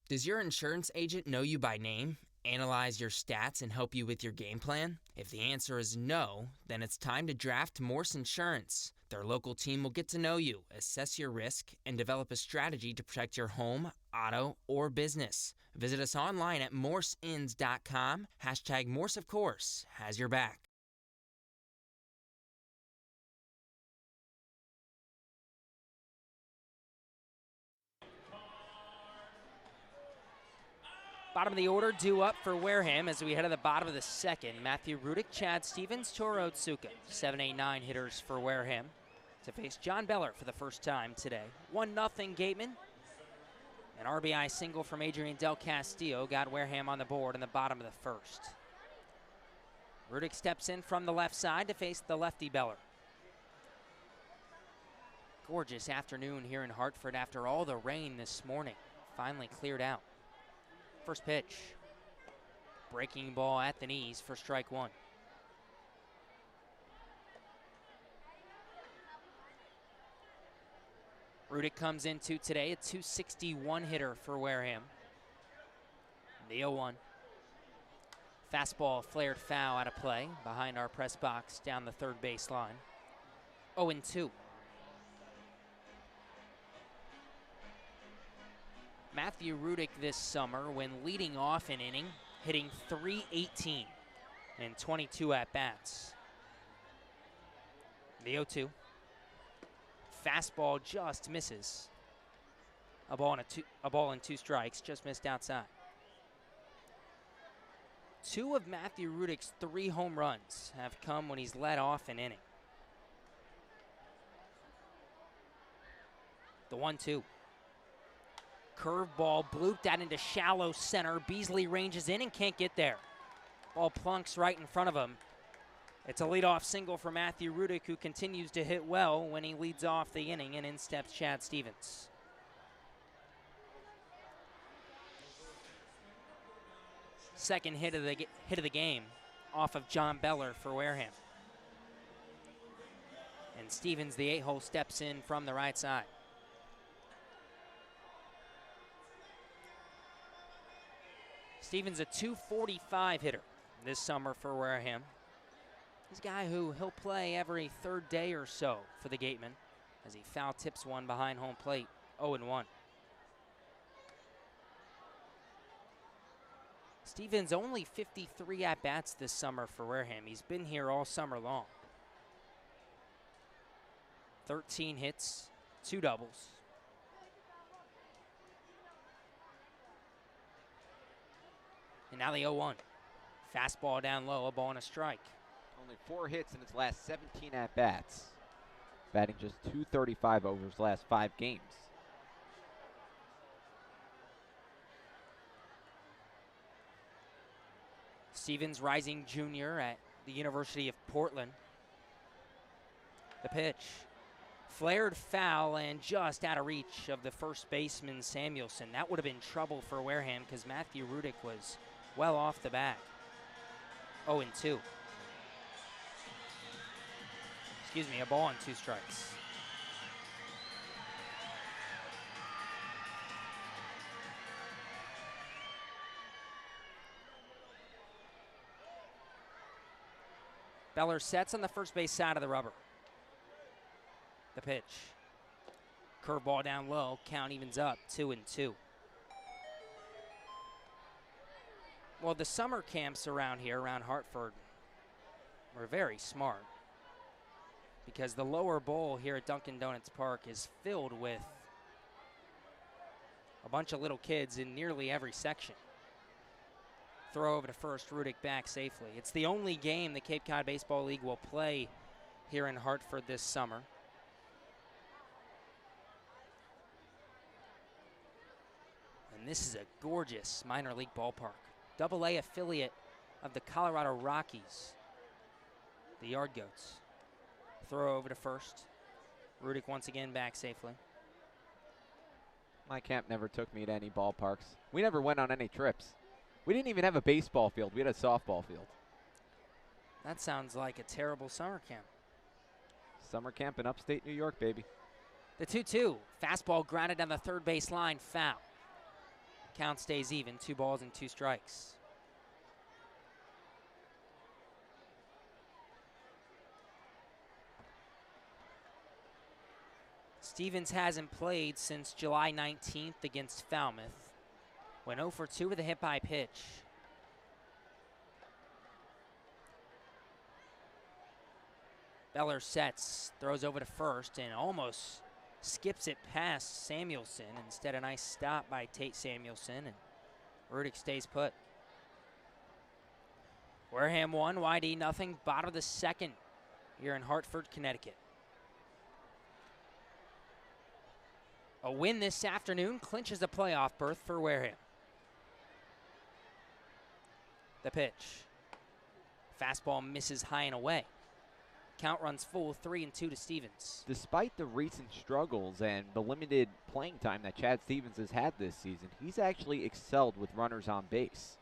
S1: Does your insurance agent know you by name, analyze your stats, and help you with your game plan? If the answer is no, then it's time to draft Morse Insurance. Their local team will get to know you, assess your risk, and develop a strategy to protect your home, auto, or business. Visit us online at morseins.com. Hashtag Morse, of course, has your back. Bottom of the order, due up for Wareham as we head to the bottom of the second. Matthew Rudick, Chad Stevens, Toro Otsuka. 7, 8, 9 hitters for Wareham to face John Beller for the first time today. 1-0 Gatemen. An RBI single from Adrian Del Castillo got Wareham on the board in the bottom of the first. Rudick steps in from the left side to face the lefty Beller. Gorgeous afternoon here in Hartford after all the rain this morning. Finally cleared out. First pitch. Breaking ball at the knees for strike 1. Rudick comes into today a .261 hitter for Wareham. The 0-1. Fastball flared foul out of play behind our press box down the third base line. 0-2. Matthew Rudick this summer, when leading off an inning, hitting .318 in 22 at-bats. The 0-2. Fastball just misses. A ball and 2 strikes, just missed outside. 2 of Matthew Rudick's 3 home runs have come when he's led off an inning. The 1-2. Curveball blooped out into shallow center. Beasley ranges in and can't get there. Ball plunks right in front of him. It's a leadoff single for Matthew Rudick, who continues to hit well when he leads off the inning, and in steps Chad Stevens. Second hit of the game off of John Beller for Wareham. And Stevens, the 8-hole, steps in from the right side. Stevens, a .245 hitter this summer for Wareham. He's a guy who he'll play every third day or so for the Gatemen as he foul tips one behind home plate, 0-1. Stevens only 53 at-bats this summer for Wareham. He's been here all summer long. 13 hits, 2 doubles. And now the 0-1. Fastball down low, a ball and a strike.
S2: Only 4 hits in his last 17 at-bats. Batting just .235 over his last 5 games.
S1: Stevens, rising junior at the University of Portland. The pitch. Flared foul and just out of reach of the first baseman, Samuelson. That would have been trouble for Wareham because Matthew Rudick was well off the bat. 0-2. Excuse me, a ball and 2 strikes. Beller sets on the first base side of the rubber. The pitch. Curveball down low, count evens up, 2-2. Well, the summer camps around here, around Hartford, were very smart because the lower bowl here at Dunkin' Donuts Park is filled with a bunch of little kids in nearly every section. Throw over to first, Rudick back safely. It's the only game the Cape Cod Baseball League will play here in Hartford this summer. And this is a gorgeous minor league ballpark. Double-A affiliate of the Colorado Rockies, the Yard Goats. Throw over to first. Rudick once again back safely.
S2: My camp never took me to any ballparks. We never went on any trips. We didn't even have a baseball field. We had a softball field.
S1: That sounds like a terrible summer camp.
S2: Summer camp in upstate New York, baby.
S1: The 2-2. Fastball grounded down the third base line, foul. Count stays even, 2 balls and 2 strikes. Stevens hasn't played since July 19th against Falmouth. Went 0 for 2 with a hit by pitch. Beller sets, throws over to first, and almost skips it past Samuelson. Instead, a nice stop by Tate Samuelson, and Rudick stays put. Wareham 1, YD nothing, bottom of the second here in Hartford, Connecticut. A win this afternoon clinches a playoff berth for Wareham. The pitch. Fastball misses high and away. Count runs full, 3-2 to Stevens.
S2: Despite the recent struggles and the limited playing time that Chad Stevens has had this season, he's actually excelled with runners on base.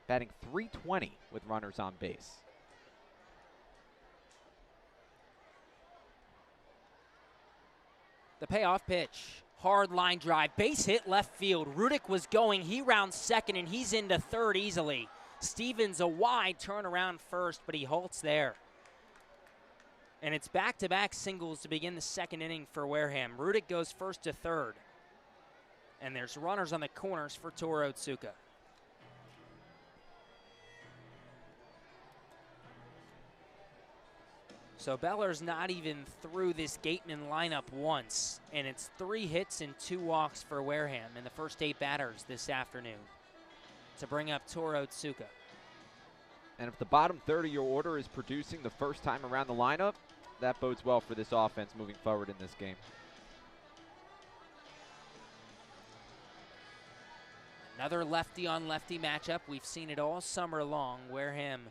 S2: Batting .320 with runners on base.
S1: The payoff pitch. Hard line drive. Base hit left field. Rudick was going. He rounds second, and he's into third easily. Stevens a wide turnaround first, but he halts there. And it's back-to-back singles to begin the second inning for Wareham. Rudick goes first to third. And there's runners on the corners for Toru Otsuka. So Beller's not even through this Gatemen lineup once, and it's 3 hits and 2 walks for Wareham in the first 8 batters this afternoon to bring up Toru Otsuka.
S2: And if the bottom third of your order is producing the first time around the lineup, that bodes well for this offense moving forward in this game.
S1: Another lefty-on-lefty matchup. We've seen it all summer long. Wareham,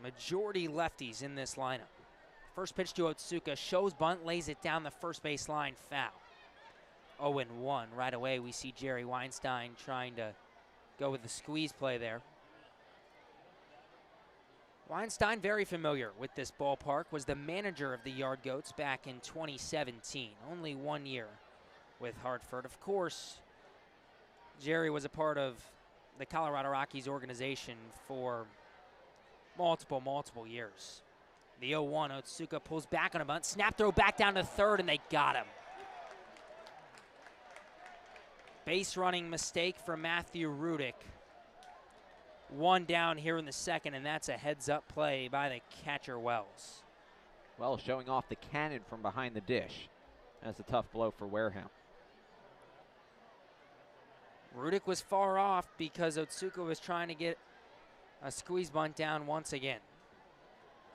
S1: majority lefties in this lineup. First pitch to Otsuka, shows bunt, lays it down the first base line, foul. 0-1. Right away we see Jerry Weinstein trying to go with the squeeze play there. Weinstein, very familiar with this ballpark, was the manager of the Yard Goats back in 2017. Only 1 year with Hartford. Of course, Jerry was a part of the Colorado Rockies organization for multiple years. The 0-1, Otsuka pulls back on a bunt. Snap throw back down to third, and they got him. Base running mistake from Matthew Rudick. One down here in the second, and that's a heads-up play by the catcher, Wells.
S2: Wells showing off the cannon from behind the dish. That's a tough blow for Wareham.
S1: Rudick was far off because Otsuka was trying to get a squeeze bunt down once again.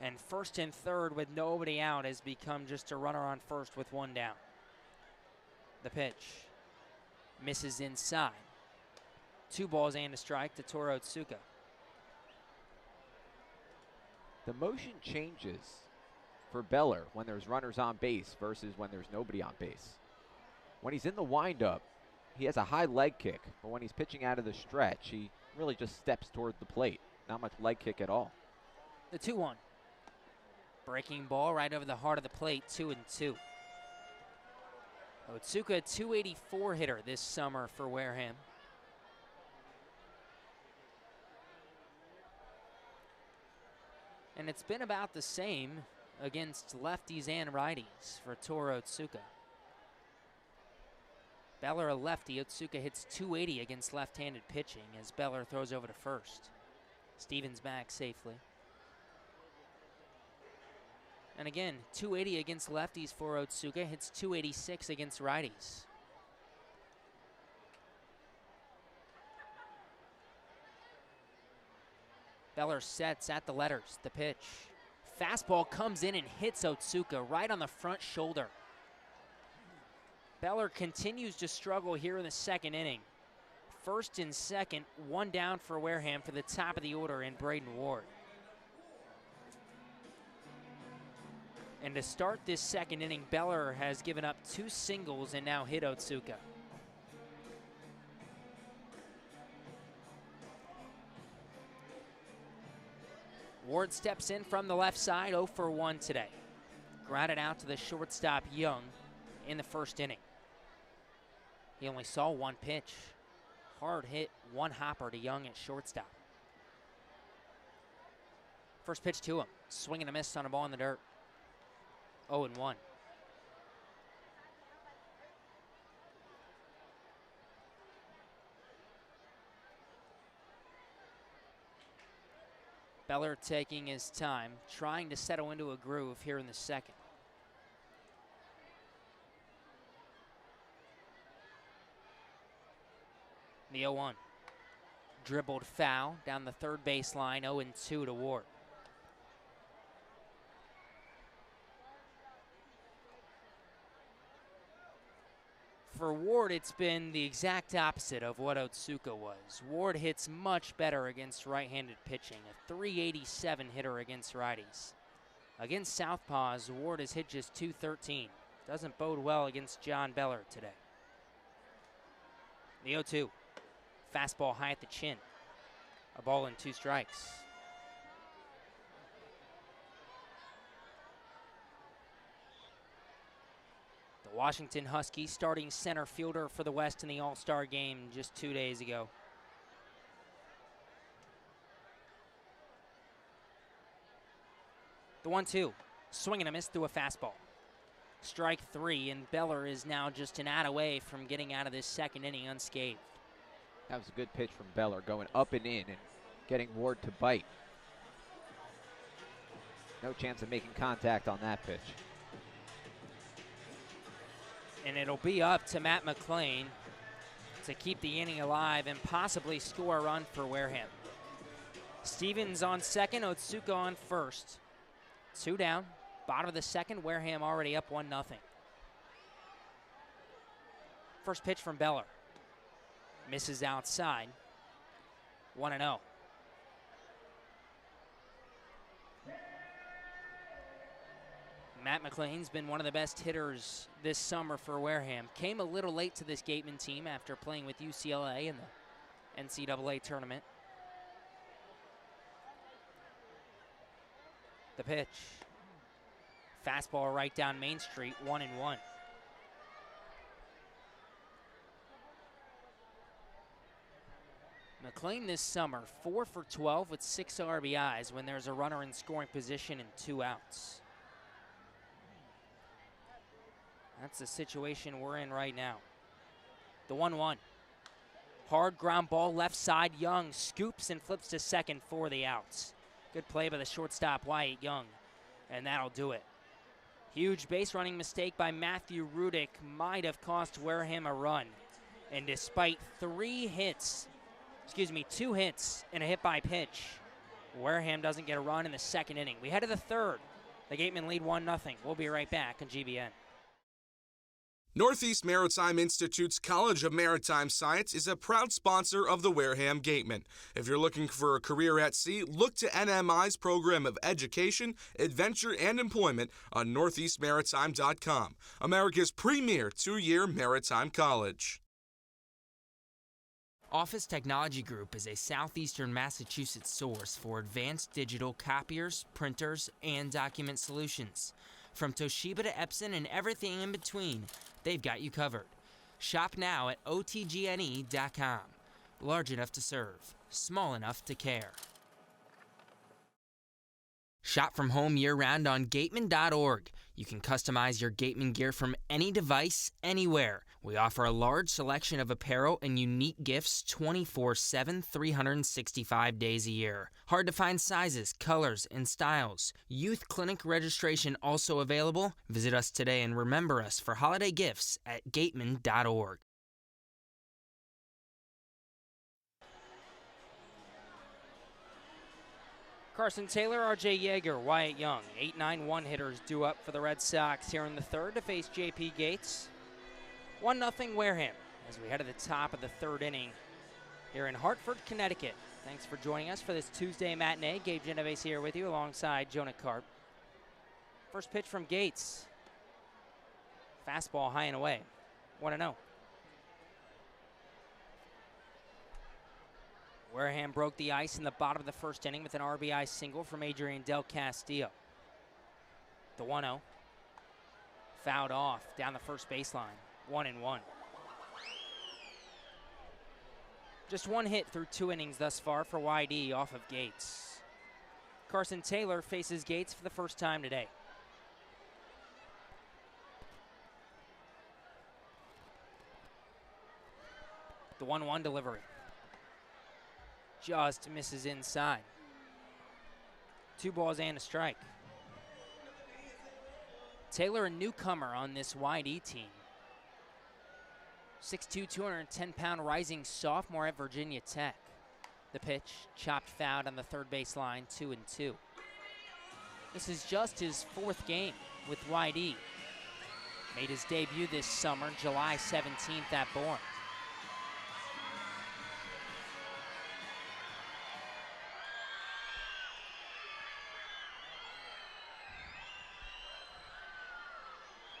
S1: And first and third with nobody out has become just a runner on first with one down. The pitch misses inside. 2 balls and a strike to Toru Otsuka.
S2: The motion changes for Beller when there's runners on base versus when there's nobody on base. When he's in the windup, he has a high leg kick, but when he's pitching out of the stretch, he really just steps toward the plate. Not much leg kick at all.
S1: The 2-1. Breaking ball right over the heart of the plate, 2-2. Otsuka, a .284 hitter this summer for Wareham. And it's been about the same against lefties and righties for Toru Otsuka. Beller a lefty. Otsuka hits .280 against left-handed pitching as Beller throws over to first. Stevens back safely. And again, .280 against lefties for Otsuka. Hits .286 against righties. Beller sets at the letters, the pitch. Fastball comes in and hits Otsuka right on the front shoulder. Beller continues to struggle here in the second inning. First and second, one down for Wareham for the top of the order in Braden Ward. And to start this second inning, Beller has given up 2 singles and now hit Otsuka. Ward steps in from the left side, 0 for 1 today. Grounded out to the shortstop, Young, in the first inning. He only saw 1 pitch. Hard hit, 1 hopper to Young at shortstop. First pitch to him. Swing and a miss on a ball in the dirt. 0-1. Beller taking his time, trying to settle into a groove here in the second. The 0-1. Dribbled foul down the third baseline, 0-2 to Ward. For Ward, it's been the exact opposite of what Otsuka was. Ward hits much better against right-handed pitching, a .387 hitter against righties. Against southpaws, Ward has hit just .213. Doesn't bode well against John Beller today. The 0-2. Fastball high at the chin. A ball and 2 strikes. The Washington Huskies starting center fielder for the West in the All-Star game just 2 days ago. The 1-2. Swing and a miss through a fastball. Strike 3, and Beller is now just an out away from getting out of this second inning unscathed.
S2: That was a good pitch from Beller, going up and in and getting Ward to bite. No chance of making contact on that pitch.
S1: And it'll be up to Matt McLean to keep the inning alive and possibly score a run for Wareham. Stevens on second, Otsuka on first. 2 down, bottom of the second, Wareham already up 1-0. First pitch from Beller. Misses outside. 1-0. Matt McLean's been one of the best hitters this summer for Wareham. Came a little late to this Gatemen team after playing with UCLA in the NCAA tournament. The pitch. Fastball right down Main Street, 1-1. McLean this summer, 4 for 12 with 6 RBIs when there's a runner in scoring position and 2 outs. That's the situation we're in right now. The 1-1. Hard ground ball left side. Young scoops and flips to second for the outs. Good play by the shortstop, Wyatt Young, and that'll do it. Huge base running mistake by Matthew Rudick might have cost Wareham a run. And despite 2 hits and a hit by pitch, Wareham doesn't get a run in the second inning. We head to the third. The Gatemen lead 1-0. We'll be right back on GBN.
S12: Northeast Maritime Institute's College of Maritime Science is a proud sponsor of the Wareham Gatemen. If you're looking for a career at sea, look to NMI's program of education, adventure, and employment on northeastmaritime.com, America's premier 2-year maritime college.
S1: Office Technology Group is a southeastern Massachusetts source for advanced digital copiers, printers, and document solutions. From Toshiba to Epson and everything in between, they've got you covered. Shop now at otgne.com. Large enough to serve, small enough to care. Shop from home year-round on gatemen.org. You can customize your Gatemen gear from any device, anywhere. We offer a large selection of apparel and unique gifts 24/7, 365 days a year. Hard to find sizes, colors, and styles. Youth clinic registration also available. Visit us today and remember us for holiday gifts at gatemen.org. Carson Taylor, R.J. Yeager, Wyatt Young, 8-9-1 hitters due up for the Red Sox here in the third to face J.P. Gates. 1-0 Wareham as we head to the top of the third inning here in Hartford, Connecticut. Thanks for joining us for this Tuesday matinee. Gabe Genovesi here with you alongside Jonah Karp. First pitch from Gates. Fastball high and away. 1-0. Wareham broke the ice in the bottom of the first inning with an RBI single from Adrian Del Castillo. The 1-0. Fouled off down the first baseline. 1-1. Just 1 hit through 2 innings thus far for YD off of Gates. Carson Taylor faces Gates for the first time today. The 1-1 delivery. Just misses inside. 2 balls and a strike. Taylor, a newcomer on this YD team. 6'2", 210-pound rising sophomore at Virginia Tech. The pitch, chopped fouled on the third baseline, 2-2. This is just his 4th game with YD. Made his debut this summer, July 17th at Bourne.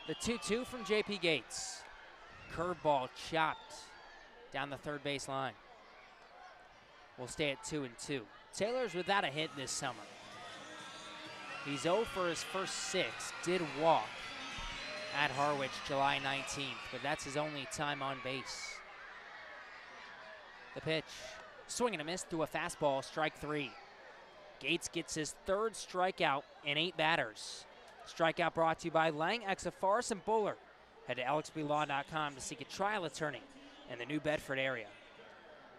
S1: The 2-2 from J.P. Gates. Curveball chopped down the third baseline. We'll stay at 2-2. Taylor's without a hit this summer. He's 0 for his first 6. Did walk at Harwich July 19th, but that's his only time on base. The pitch. Swing and a miss through a fastball, strike 3. Gates gets his 3rd strikeout in 8 batters. Strikeout brought to you by Lang, Exafaris, and Bullard. Head to lxblaw.com to seek a trial attorney in the New Bedford area.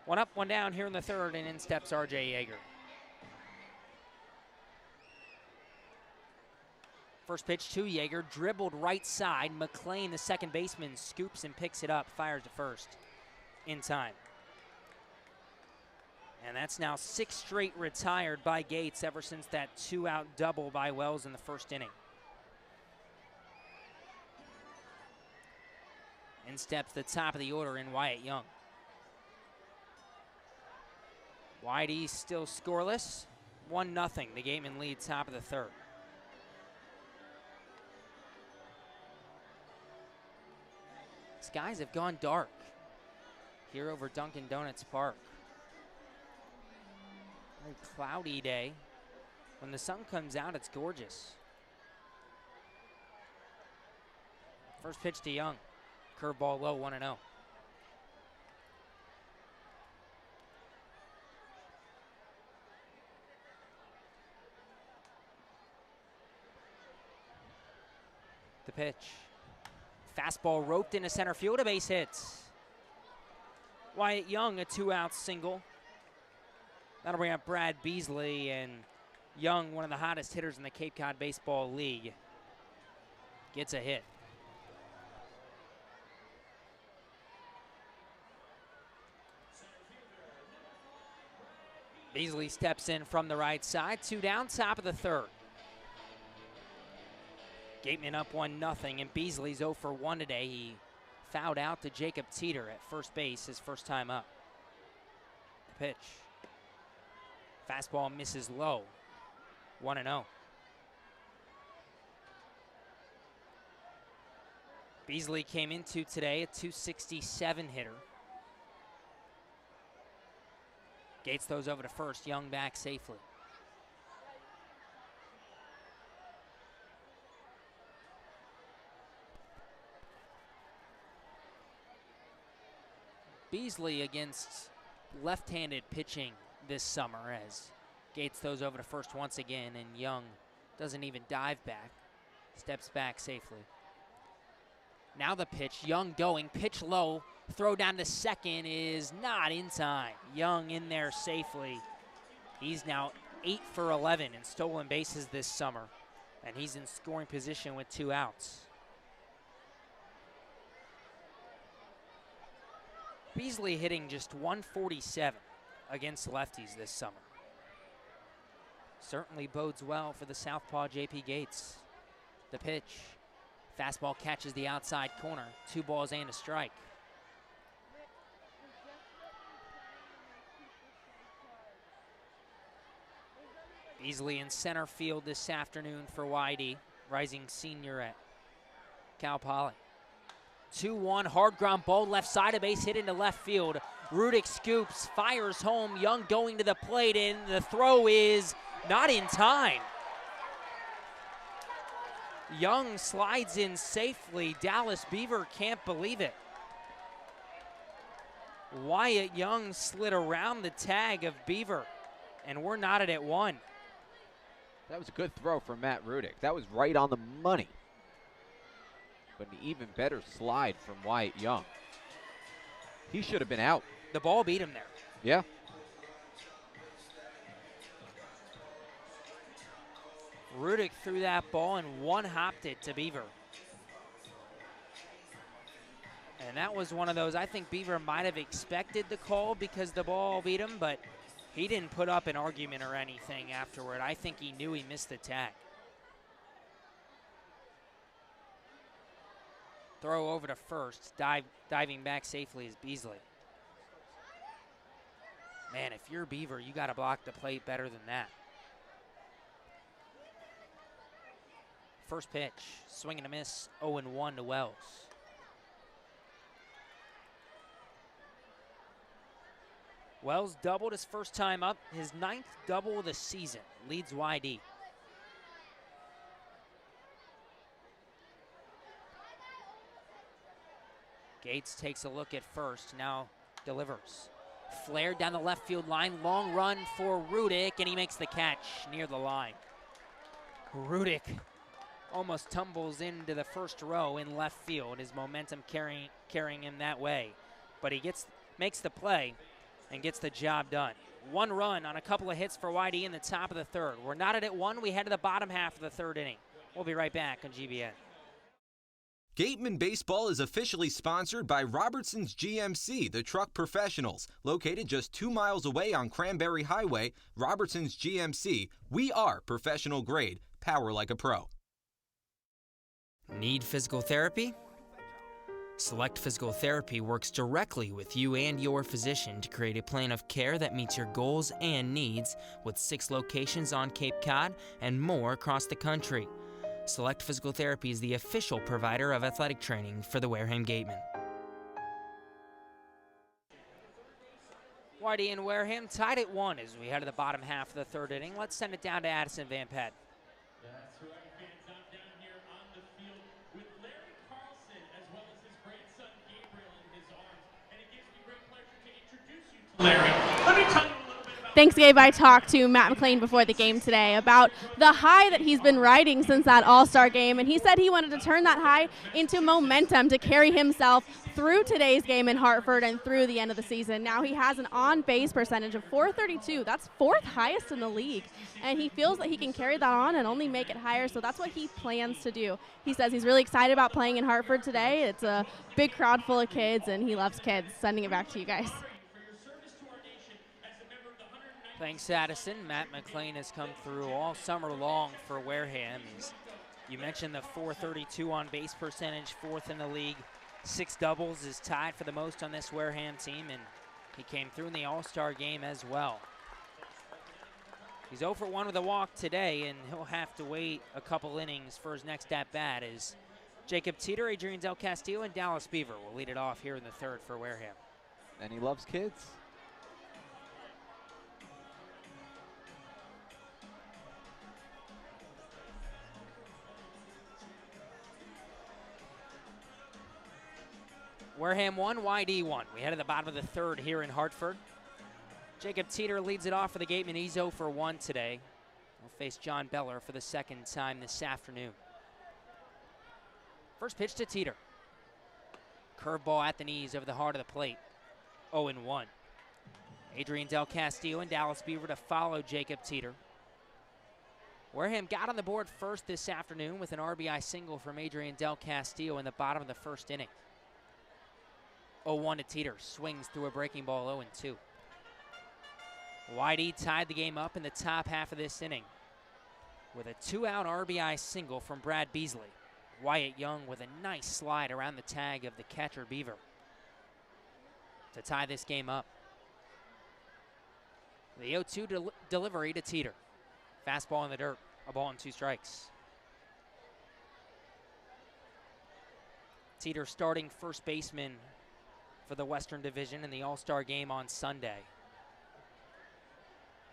S1: 1 up, 1 down here in the third, and in steps R.J. Yeager. First pitch to Yeager, dribbled right side. McLean, the second baseman, scoops and picks it up, fires to first in time. And that's now 6 straight retired by Gates ever since that 2-out double by Wells in the first inning. In steps the top of the order in Wyatt Young. YD still scoreless. 1-0. The Gatemen lead top of the third. Skies have gone dark here over Dunkin' Donuts Park. Very cloudy day. When the sun comes out, it's gorgeous. First pitch to Young. Curveball low, 1-0. The pitch. Fastball roped into center field, a base hit. Wyatt Young, a 2-out single. That'll bring up Brad Beasley, and Young, one of the hottest hitters in the Cape Cod Baseball League, gets a hit. Beasley steps in from the right side, 2 down, top of the third. Gatemen up 1-0, and Beasley's 0 for 1 today. He fouled out to Jacob Teeter at first base his first time up. The pitch. Fastball misses low, 1-0. Beasley came into today a .267 hitter. Gates throws over to first, Young back safely. Beasley against left-handed pitching this summer as Gates throws over to first once again, and Young doesn't even dive back, steps back safely. Now the pitch, Young going, pitch low, throw down to second is not in time. Young in there safely. He's now 8 for 11 in stolen bases this summer, and he's in scoring position with 2 outs. Beasley hitting just .147 against lefties this summer. Certainly bodes well for the southpaw J.P. Gates. The pitch. Fastball catches the outside corner. 2 balls and a strike. Beasley in center field this afternoon for YD. Rising senior at Cal Poly. 2-1, hard ground ball, left side of base hit into left field. Rudick scoops, fires home. Young going to the plate, and the throw is not in time. Young slides in safely. Dallas Beaver can't believe it. Wyatt Young slid around the tag of Beaver, and we're knotted at 1.
S2: That was a good throw from Matt Rudick. That was right on the money. But an even better slide from Wyatt Young. He should have been out.
S1: The ball beat him there.
S2: Yeah.
S1: Rudick threw that ball and one-hopped it to Beaver. And that was one of those, I think Beaver might have expected the call because the ball beat him, but he didn't put up an argument or anything afterward. I think he knew he missed the tag. Throw over to first, diving back safely is Beasley. Man, if you're Beaver, you got to block the plate better than that. First pitch, swing and a miss, 0-1 to Wells. Wells doubled his first time up, his 9th double of the season, leads YD. Gates takes a look at first, now delivers. Flared down the left field line, long run for Rudick, and he makes the catch near the line. Rudick almost tumbles into the first row in left field, his momentum carrying him that way. But he makes the play and gets the job done. 1 run on a couple of hits for YD in the top of the third. We're knotted at 1, we head to the bottom half of the third inning. We'll be right back on GBN.
S3: Gatemen Baseball is officially sponsored by Robertson's GMC, the truck professionals. Located just 2 miles away on Cranberry Highway, Robertson's GMC, we are professional grade, power like a pro.
S1: Need physical therapy? Select Physical Therapy works directly with you and your physician to create a plan of care that meets your goals and needs with 6 locations on Cape Cod and more across the country. Select Physical Therapy is the official provider of athletic training for the Wareham Gatemen. Whitey and Wareham tied at 1 as we head to the bottom half of the third inning. Let's send it down to Addison Van Patten.
S13: That's right, fans. I'm down here on the field with Larry Carlson as well as his grandson Gabriel in his arms. And it gives me great pleasure to introduce you to Larry. Let me tell you a little bit about...
S8: Thanks, Gabe. I talked to Matt McLean before the game today about the high that he's been riding since that All-Star game, and he said he wanted to turn that high into momentum to carry himself through today's game in Hartford and through the end of the season. Now he has an on-base percentage of .432. That's 4th highest in the league, and he feels that he can carry that on and only make it higher, so that's what he plans to do. He says he's really excited about playing in Hartford today. It's a big crowd full of kids, and he loves kids. Sending it back to you guys.
S1: Thanks, Addison. Matt McLean has come through all summer long for Wareham. You mentioned the .432 on base percentage, 4th in the league. 6 doubles is tied for the most on this Wareham team, and he came through in the All-Star game as well. He's 0 for 1 with a walk today, and he'll have to wait a couple innings for his next at-bat as Jacob Teeter, Adrian Del Castillo, and Dallas Beaver will lead it off here in the third for Wareham.
S2: And he loves kids.
S1: Wareham 1, YD 1. We head to the bottom of the third here in Hartford. Jacob Teeter leads it off for the Gatemen. He's 0 for 1 today. He'll face John Beller for the second time this afternoon. First pitch to Teeter. Curveball at the knees over the heart of the plate. 0-1. Adrian Del Castillo and Dallas Beaver to follow Jacob Teeter. Wareham got on the board first this afternoon with an RBI single from Adrian Del Castillo in the bottom of the first inning. 0-1 to Teeter, swings through a breaking ball, 0-2. YD tied the game up in the top half of this inning with a 2-out RBI single from Brad Beasley. Wyatt Young with a nice slide around the tag of the catcher Beaver to tie this game up. The 0-2 delivery to Teeter. Fastball in the dirt, a ball and 2 strikes. Teeter starting first baseman for the Western Division in the All-Star game on Sunday.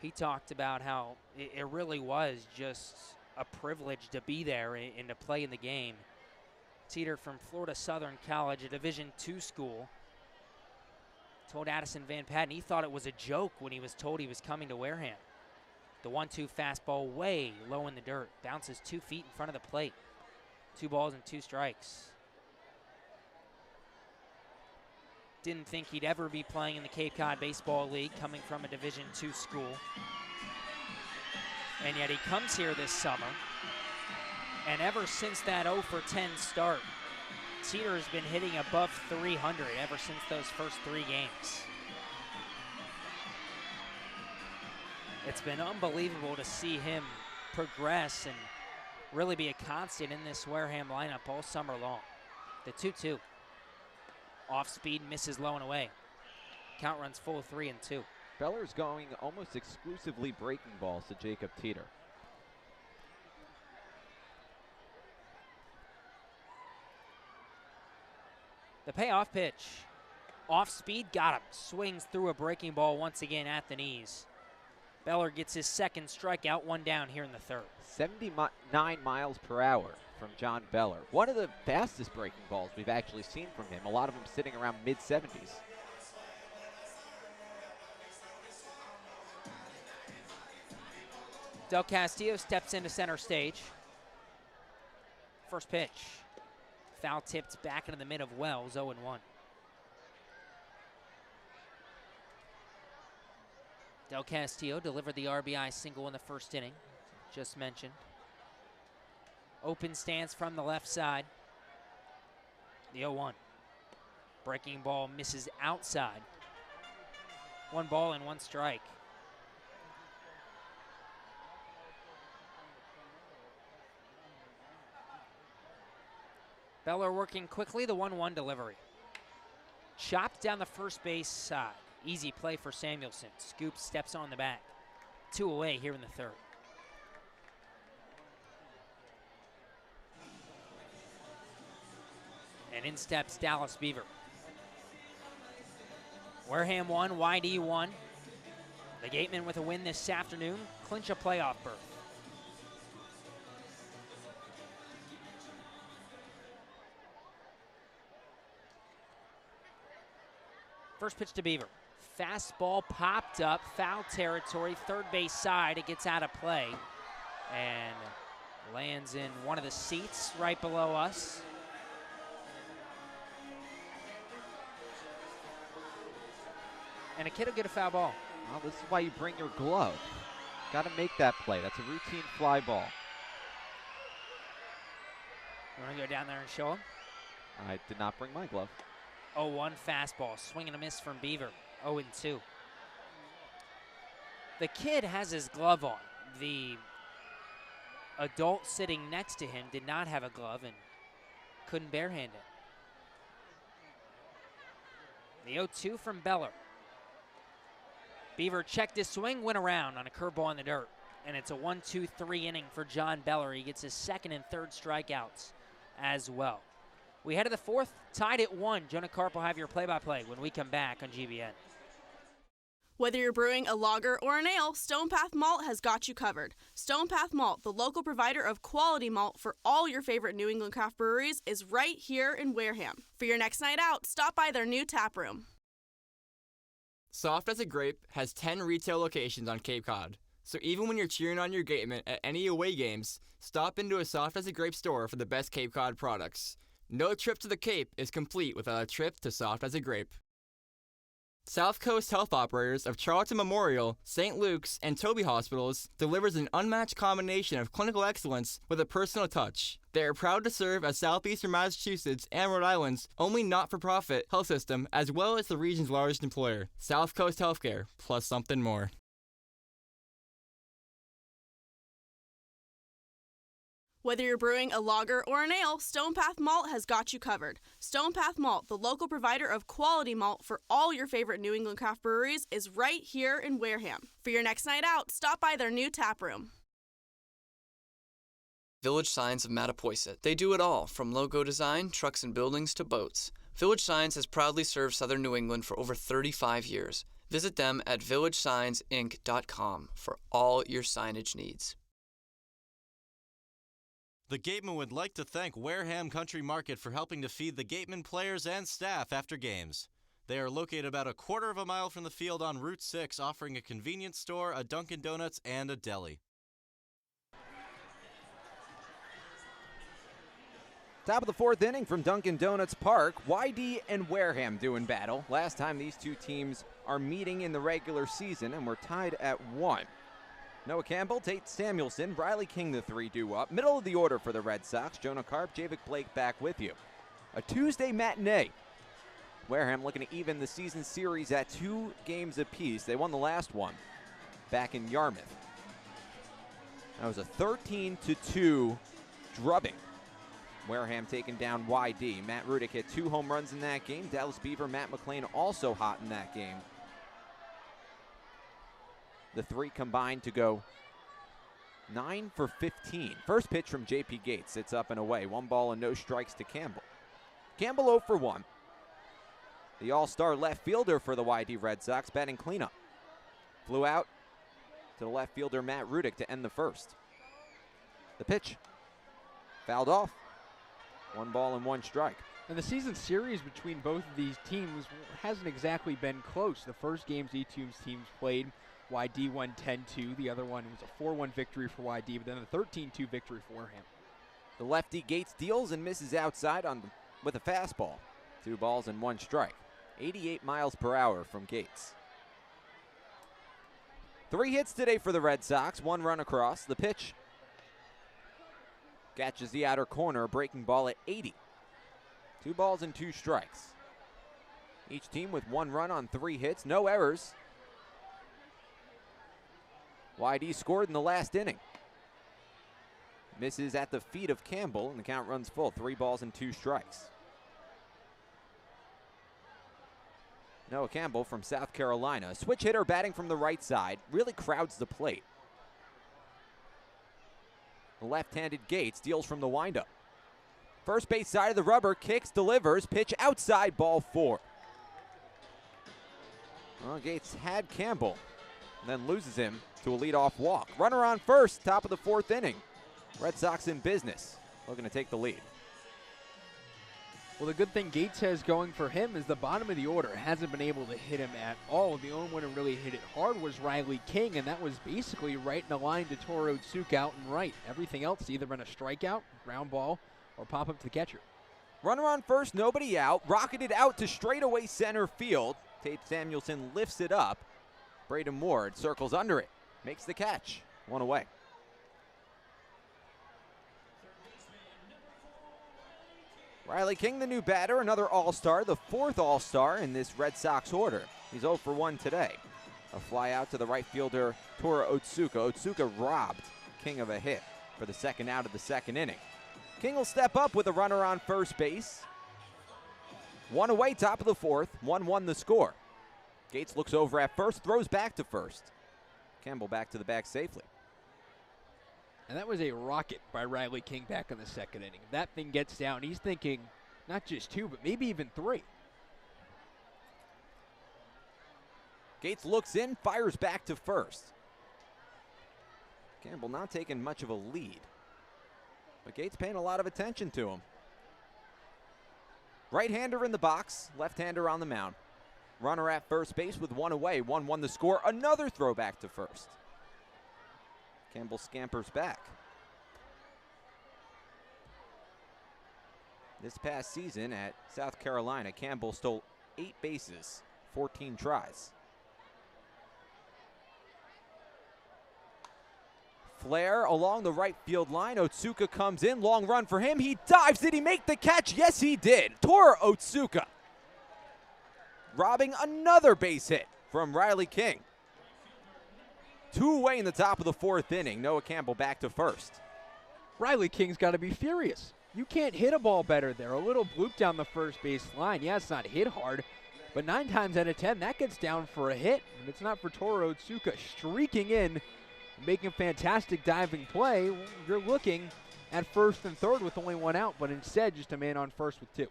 S1: He talked about how it really was just a privilege to be there and to play in the game. Teeter from Florida Southern College, a Division II school, told Addison Van Patten he thought it was a joke when he was told he was coming to Wareham. The 1-2 fastball way low in the dirt, bounces 2 feet in front of the plate. 2 balls and 2 strikes. Didn't think he'd ever be playing in the Cape Cod Baseball League, coming from a Division II school. And yet he comes here this summer, and ever since that 0 for 10 start, Teeter has been hitting above 300 ever since those first 3 games. It's been unbelievable to see him progress and really be a constant in this Wareham lineup all summer long. The 2-2. Off speed, misses low and away. Count runs full of 3-2.
S2: Beller's going almost exclusively breaking balls to Jacob Teeter.
S1: The payoff pitch. Off speed, got him. Swings through a breaking ball once again at the knees. Beller gets his second strikeout, 1 down here in the third.
S2: 79 miles per hour from John Beller. One of the fastest breaking balls we've actually seen from him. A lot of them sitting around mid-70s.
S1: Del Castillo steps into center stage. First pitch. Foul tipped back into the mid of Wells, 0-1. Del Castillo delivered the RBI single in the first inning, just mentioned. Open stance from the left side. The 0-1. Breaking ball misses outside. 1 ball and 1 strike. Beller working quickly, the 1-1 delivery. Chopped down the first base side. Easy play for Samuelson. Scoop steps on the back. 2 away here in the third. And in steps Dallas Beaver. Wareham 1, YD 1. The Gatemen with a win this afternoon clinch a playoff berth. First pitch to Beaver. Fastball popped up, foul territory, third base side. It gets out of play and lands in one of the seats right below us. And a kid will get a foul ball.
S2: Well, this is why you bring your glove. Got to make that play. That's a routine fly ball.
S1: You want to go down there and show him?
S2: I did not bring my glove.
S1: 0-1 fastball, swing and a miss from Beaver, 0-2. The kid has his glove on. The adult sitting next to him did not have a glove and couldn't barehand it. The 0-2 from Beller. Beaver checked his swing, went around on a curveball in the dirt. And it's a 1-2-3 inning for John Beller. He gets his second and third strikeouts as well. We head to the fourth, tied at 1. Jonah Karp will have your play-by-play when we come back on GBN.
S8: Whether you're brewing a lager or an ale, Stone Path Malt has got you covered. Stone Path Malt, the local provider of quality malt for all your favorite New England craft breweries, is right here in Wareham. For your next night out, stop by their new tap room.
S7: Soft as a Grape has 10 retail locations on Cape Cod. So even when you're cheering on your Gatemen at any away games, stop into a Soft as a Grape store for the best Cape Cod products. No trip to the Cape is complete without a trip to Soft as a Grape. South Coast Health Operators of Charlton Memorial, St. Luke's, and Toby Hospitals delivers an unmatched combination of clinical excellence with a personal touch. They are proud to serve as Southeastern Massachusetts and Rhode Island's only not-for-profit health system, as well as the region's largest employer. South Coast Healthcare, plus something more.
S8: Whether you're brewing a lager or an ale, Stone Path Malt has got you covered. Stone Path Malt, the local provider of quality malt for all your favorite New England craft breweries, is right here in Wareham. For your next night out, stop by their new tap room.
S4: Village Signs of Mattapoisett. They do it all, from logo design, trucks and buildings, to boats. Village Signs has proudly served southern New England for over 35 years. Visit them at villagesigns.inc.com for all your signage needs.
S10: The Gatemen would like to thank Wareham Country Market for helping to feed the Gatemen players and staff after games. They are located about a quarter of a mile from the field on Route 6, offering a convenience store, a Dunkin' Donuts, and a deli.
S2: Top of the fourth inning from Dunkin' Donuts Park. YD and Wareham doing battle. Last time these two teams are meeting in the regular season, and we're tied at 1. Noah Campbell, Tate Samuelson, Riley King, the three due up. Middle of the order for the Red Sox. Jonah Karp, Javik Blake back with you. A Tuesday matinee. Wareham looking to even the season series at 2 games apiece. They won the last one back in Yarmouth. That was a 13-2 drubbing. Wareham taking down YD. Matt Rudick hit 2 home runs in that game. Dallas Beaver, Matt McLean also hot in that game. The three combined to go 9 for 15. First pitch from J.P. Gates. It's up and away. 1 ball and no strikes to Campbell. Campbell 0 for 1. The all-star left fielder for the YD Red Sox batting cleanup. Flew out to the left fielder Matt Rudick to end the first. The pitch. Fouled off. 1 ball and 1 strike.
S5: And the season series between both of these teams hasn't exactly been close. The first games each teams played, YD won 10-2. The other one was a 4-1 victory for YD, but then a 13-2 victory for Wareham.
S2: The lefty Gates deals and misses outside with a fastball. 2 balls and 1 strike. 88 miles per hour from Gates. 3 hits today for the Red Sox. 1 run across. The pitch catches the outer corner, breaking ball at 80. 2 balls and 2 strikes. Each team with 1 run on 3 hits. No errors. YD scored in the last inning. Misses at the feet of Campbell, and the count runs full. 3 balls and 2 strikes. Noah Campbell from South Carolina. Switch hitter batting from the right side. Really crowds the plate. The left-handed Gates deals from the windup. First base side of the rubber, kicks, delivers, pitch outside, ball 4. Well, Gates had Campbell, and then loses him to a leadoff walk. Runner on first, top of the 4th inning. Red Sox in business, looking to take the lead.
S5: Well, the good thing Gates has going for him is the bottom of the order hasn't been able to hit him at all. The only one who really hit it hard was Riley King, and that was basically right in the line to Toro Otsuka out and right. Everything else either been a strikeout, ground ball, or pop up to the catcher.
S2: Runner on first, nobody out. Rocketed out to straightaway center field. Tate Samuelson lifts it up. Braden Ward circles under it, makes the catch. 1 away. Riley King, the new batter, another All-Star, the 4th All-Star in this Red Sox order. He's 0 for 1 today. A fly out to the right fielder, Toro Otsuka. Otsuka robbed King of a hit for the 2nd out of the 2nd inning. King will step up with a runner on first base. 1 away, top of the 4th, 1-1 the score. Gates looks over at first, throws back to first. Campbell back to the bag safely.
S5: And that was a rocket by Riley King back in the 2nd inning. If that thing gets down, he's thinking not just 2, but maybe even 3.
S2: Gates looks in, fires back to first. Campbell not taking much of a lead, but Gates paying a lot of attention to him. Right-hander in the box, left-hander on the mound. Runner at first base with 1 away, 1-1 the score. Another throw back to first. Campbell scampers back. This past season at South Carolina, Campbell stole 8 bases, 14 tries. Flare along the right field line. Otsuka comes in, long run for him. He dives. Did he make the catch? Yes, he did. Toro Otsuka robbing another base hit from Riley King. 2 away in the top of the 4th inning. Noah Campbell back to first.
S5: Riley King's got to be furious. You can't hit a ball better there. A little bloop down the first base line. Yeah, it's not hit hard, but 9 times out of 10, that gets down for a hit. And it's not for Toro Otsuka streaking in, making a fantastic diving play. You're looking at first and third with only 1 out, but instead just a man on first with 2.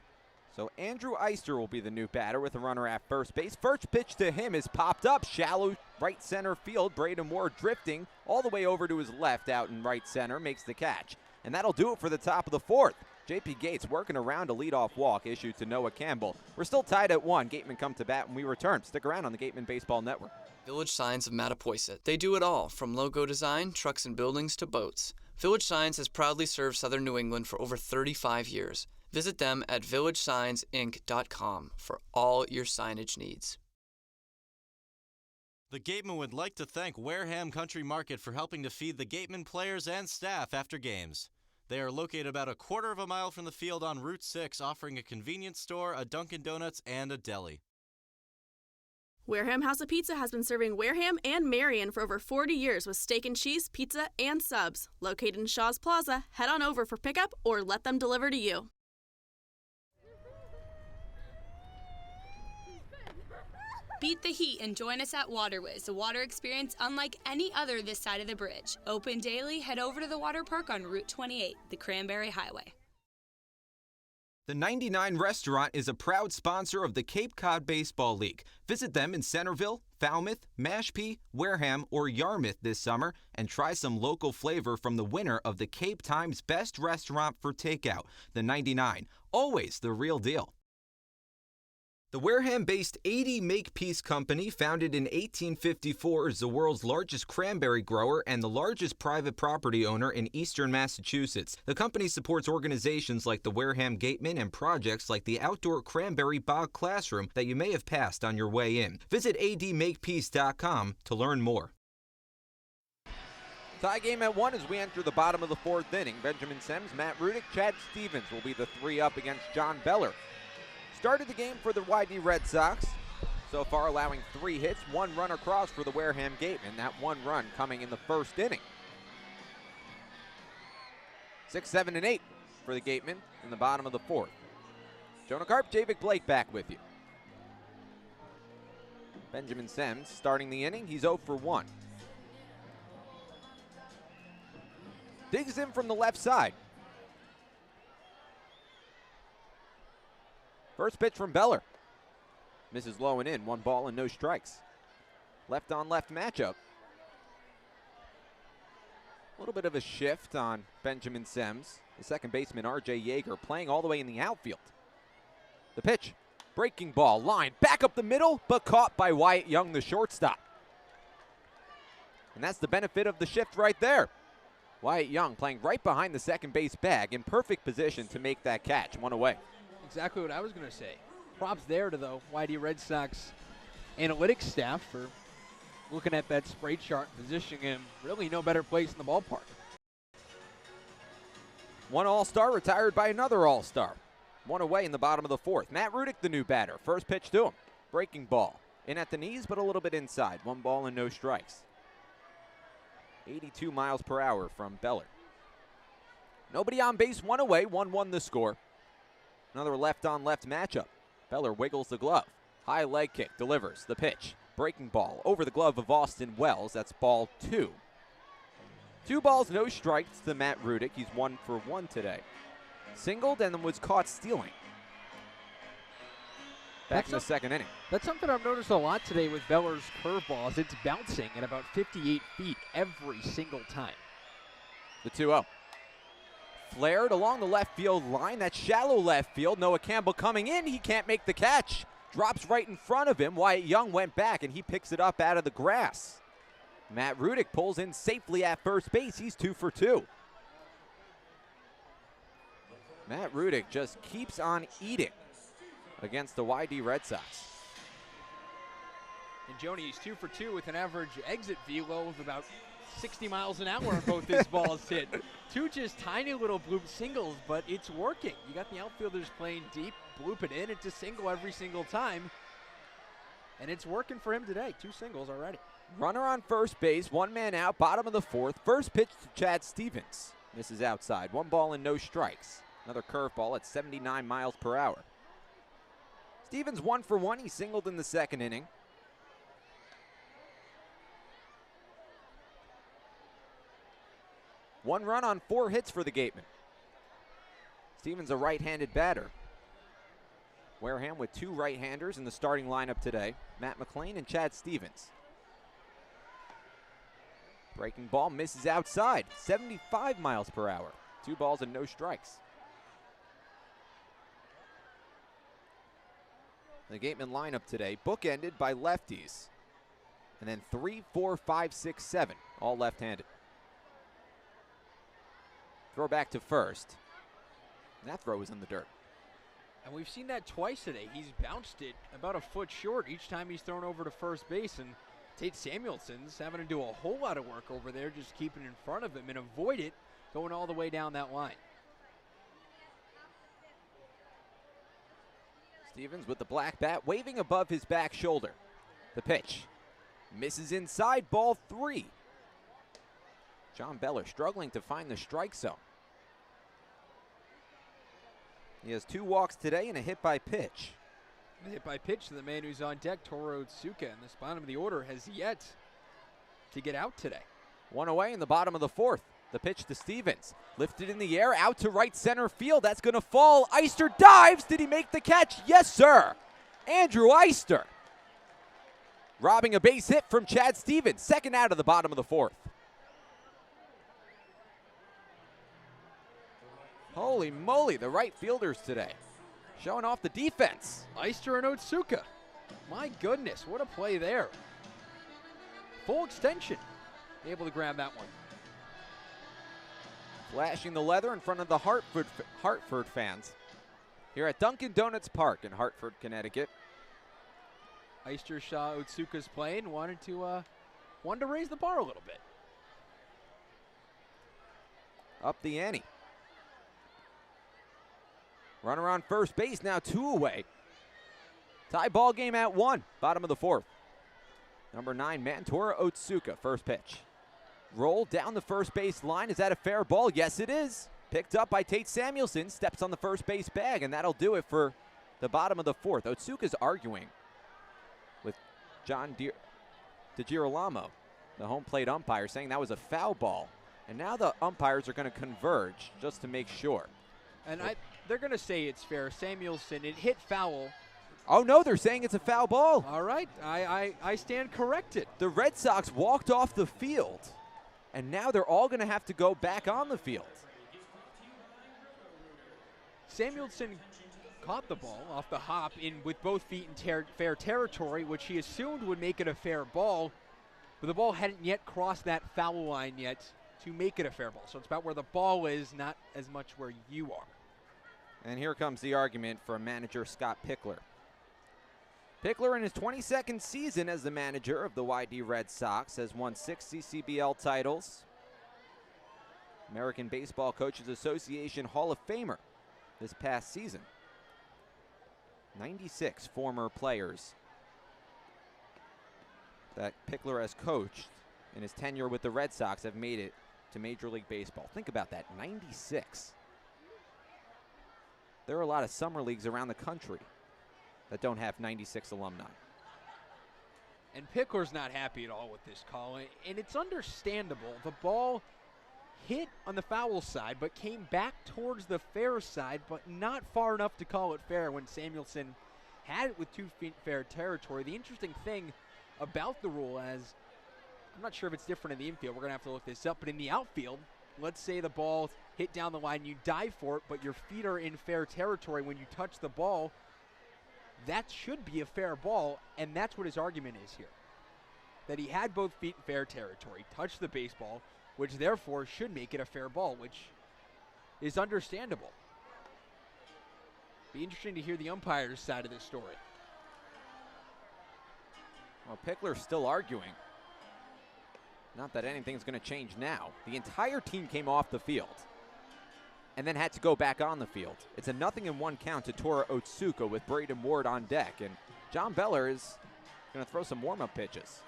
S2: So Andrew Eister will be the new batter with a runner at first base. First pitch to him is popped up. Shallow right center field. Braden Ward drifting all the way over to his left out in right center. Makes the catch. And that'll do it for the top of the 4th. J.P. Gates working around a leadoff walk issued to Noah Campbell. We're still tied at 1. Gatemen come to bat when we return. Stick around on the Gatemen Baseball Network.
S4: Village Signs of Mattapoisett. They do it all, from logo design, trucks and buildings, to boats. Village Signs has proudly served Southern New England for over 35 years. Visit them at villagesigns.inc.com for all your signage needs.
S10: The Gatemen would like to thank Wareham Country Market for helping to feed the Gatemen players and staff after games. They are located about a quarter of a mile from the field on Route 6, offering a convenience store, a Dunkin' Donuts, and a deli.
S8: Wareham House of Pizza has been serving Wareham and Marion for over 40 years with steak and cheese, pizza, and subs. Located in Shaw's Plaza, head on over for pickup or let them deliver to you.
S14: Beat the heat and join us at Waterways, a water experience unlike any other this side of the bridge. Open daily, head over to the water park on Route 28, the Cranberry Highway.
S3: The 99 Restaurant is a proud sponsor of the Cape Cod Baseball League. Visit them in Centerville, Falmouth, Mashpee, Wareham, or Yarmouth this summer and try some local flavor from the winner of the Cape Times Best Restaurant for Takeout, the 99. Always the real deal. The Wareham-based 80 Makepeace Company, founded in 1854, is the world's largest cranberry grower and the largest private property owner in eastern Massachusetts. The company supports organizations like the Wareham Gatemen and projects like the outdoor cranberry bog classroom that you may have passed on your way in. Visit admakepeace.com to learn more.
S2: Tie game at 1 as we enter the bottom of the 4th inning. Benjamin Sims, Matt Rudick, Chad Stevens will be the 3 up against John Beller. Started the game for the YD Red Sox, so far allowing 3 hits, 1 run across for the Wareham Gatemen. That 1 run coming in the 1st inning. 6, 7, and 8 for the Gatemen in the bottom of the 4th. Jonah Karp, Javic Blake back with you. Benjamin Sims starting the inning. He's 0 for 1. Digs in from the left side. First pitch from Beller. Misses low and in, 1 ball and no strikes. Left on left matchup. A little bit of a shift on Benjamin Sims. The second baseman, R.J. Yeager, playing all the way in the outfield. The pitch, breaking ball, line, back up the middle, but caught by Wyatt Young, the shortstop. And that's the benefit of the shift right there. Wyatt Young playing right behind the second base bag in perfect position to make that catch, 1 away.
S5: Exactly what I was going to say. Props there to the YD Red Sox analytics staff for looking at that spray chart and positioning him really no better place in the ballpark.
S2: 1 all-star retired by another all-star. 1 away in the bottom of the 4th. Matt Rudick, the new batter. First pitch to him. Breaking ball. In at the knees, but a little bit inside. 1 ball and no strikes. 82 miles per hour from Beller. Nobody on base, 1 away. 1-1 the score. Another left-on-left matchup. Beller wiggles the glove. High leg kick. Delivers. The pitch. Breaking ball over the glove of Austin Wells. That's ball 2. 2 balls, no strikes to Matt Rudick. He's 1 for 1 today. Singled and was caught stealing. Back in the second inning.
S5: That's something I've noticed a lot today with Beller's curveballs. It's bouncing at about 58 feet every single time.
S2: The 2-0. Flared along the left field line. That's shallow left field. Noah Campbell coming in. He can't make the catch. Drops right in front of him. Wyatt Young went back, and he picks it up out of the grass. Matt Rudick pulls in safely at first base. He's 2 for 2. Matt Rudick just keeps on eating against the YD Red Sox.
S5: And Jonah, he's 2 for 2 with an average exit velo of about 60 miles an hour on both his balls hit. 2 just tiny little bloop singles, but it's working. You got the outfielders playing deep, bloop it in. It's a single every single time. And it's working for him today. 2 singles already.
S2: Runner on first base, 1 man out, bottom of the 4th. First pitch to Chad Stevens. This is outside. 1 ball and no strikes. Another curveball at 79 miles per hour. Stevens 1 for 1. He singled in the second inning. One run on 4 hits for the Gatemen. Stevens a right-handed batter. Wareham with 2 right-handers in the starting lineup today. Matt McLean and Chad Stevens. Breaking ball misses outside, 75 miles per hour. 2 balls and no strikes. The Gatemen lineup today, bookended by lefties. And then 3, 4, 5, 6, 7, all left-handed. Throw back to first. And that throw was in the dirt.
S5: And we've seen that twice today. He's bounced it about a foot short each time he's thrown over to first base. And Tate Samuelson's having to do a whole lot of work over there, just keeping it in front of him and avoid it going all the way down that line.
S2: Stevens with the black bat waving above his back shoulder. The pitch misses inside, ball 3. John Beller struggling to find the strike zone. He has 2 walks today and a hit by pitch.
S5: The hit by pitch to the man who's on deck, Toro Otsuka, in this bottom of the order, has yet to get out today.
S2: 1 away in the bottom of the 4th. The pitch to Stevens. Lifted in the air, out to right center field. That's going to fall. Eister dives. Did he make the catch? Yes, sir. Andrew Eister. Robbing a base hit from Chad Stevens. Second out of the bottom of the 4th. Holy moly, the right fielders today. Showing off the defense.
S5: Eister and Otsuka. My goodness, what a play there. Full extension. Able to grab that one.
S2: Flashing the leather in front of the Hartford fans here at Dunkin' Donuts Park in Hartford, Connecticut.
S5: Eister saw Otsuka's play and wanted to raise the bar a little bit.
S2: Up the ante. Runner on first base, now 2 away. Tie ball game at 1, bottom of the 4th. Number 9, Mantora Otsuka, first pitch. Roll down the first base line. Is that a fair ball? Yes, it is. Picked up by Tate Samuelson, steps on the first base bag, and that'll do it for the bottom of the 4th. Otsuka's arguing with John DiGirolamo, the home plate umpire, saying that was a foul ball. And now the umpires are going to converge just to make sure.
S5: And they're going to say it's fair. Samuelson, it hit foul
S2: Oh, no, they're saying it's a foul ball.
S5: All right, I stand corrected.
S2: The Red Sox walked off the field, and now they're all going to have to go back on the field.
S5: Samuelson caught the ball off the hop with both feet in fair territory, which he assumed would make it a fair ball, but the ball hadn't yet crossed that foul line yet to make it a fair ball. So it's about where the ball is, not as much where you are.
S2: And here comes the argument from manager Scott Pickler. Pickler, in his 22nd season as the manager of the YD Red Sox, has won 6 CCBL titles. American Baseball Coaches Association Hall of Famer this past season. 96 former players that Pickler has coached in his tenure with the Red Sox have made it to Major League Baseball. Think about that, 96. There are a lot of summer leagues around the country that don't have 96 alumni.
S5: And Pickler's not happy at all with this call, and it's understandable. The ball hit on the foul side, but came back towards the fair side, but not far enough to call it fair when Samuelson had it with 2 feet fair territory. The interesting thing about the rule, as I'm not sure if it's different in the infield, we're going to have to look this up, but in the outfield, let's say the ball hit down the line, you dive for it, but your feet are in fair territory when you touch the ball, that should be a fair ball, and that's what his argument is here. That he had both feet in fair territory, touched the baseball, which therefore should make it a fair ball, which is understandable. Be interesting to hear the umpire's side of this story.
S2: Well, Pickler's still arguing. Not that anything's going to change now. The entire team came off the field and then had to go back on the field. It's a 0-1 count to Tora Otsuka with Braden Ward on deck, and John Beller is going to throw some warm-up pitches.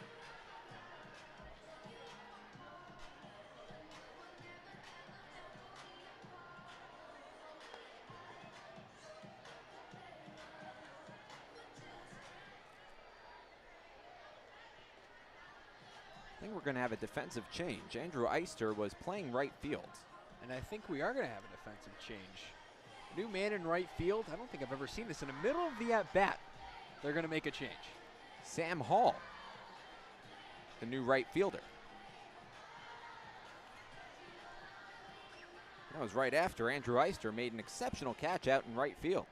S2: I think we're going to have a defensive change. Andrew Eister was playing right field.
S5: And I think we are going to have a defensive change. New man in right field. I don't think I've ever seen this. In the middle of the at-bat, they're going to make a change.
S2: Sam Hall, the new right fielder. That was right after Andrew Eister made an exceptional catch out in right field.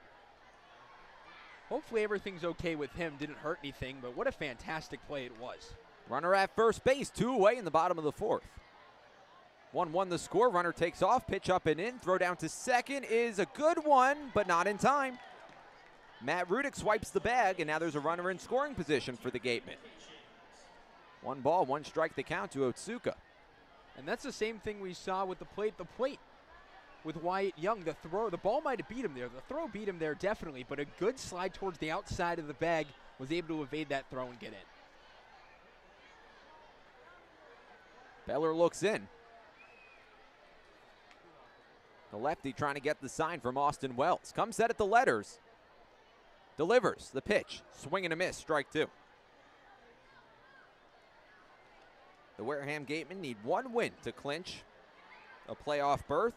S5: Hopefully everything's okay with him. Didn't hurt anything, but what a fantastic play it was.
S2: Runner at first base, 2 away in the bottom of the 4th. 1-1 the score. Runner takes off, pitch up and in. Throw down to second is a good one, but not in time. Matt Rudick swipes the bag, and now there's a runner in scoring position for the Gatemen. 1 ball, 1 strike the count to Otsuka.
S5: And that's the same thing we saw with the plate with Wyatt Young. The ball might have beat him there. The throw beat him there definitely, but a good slide towards the outside of the bag was able to evade that throw and get in.
S2: Beller looks in. The lefty trying to get the sign from Austin Wells. Comes set at the letters. Delivers the pitch. Swing and a miss. Strike 2. The Wareham Gatemen need 1 win to clinch a playoff berth.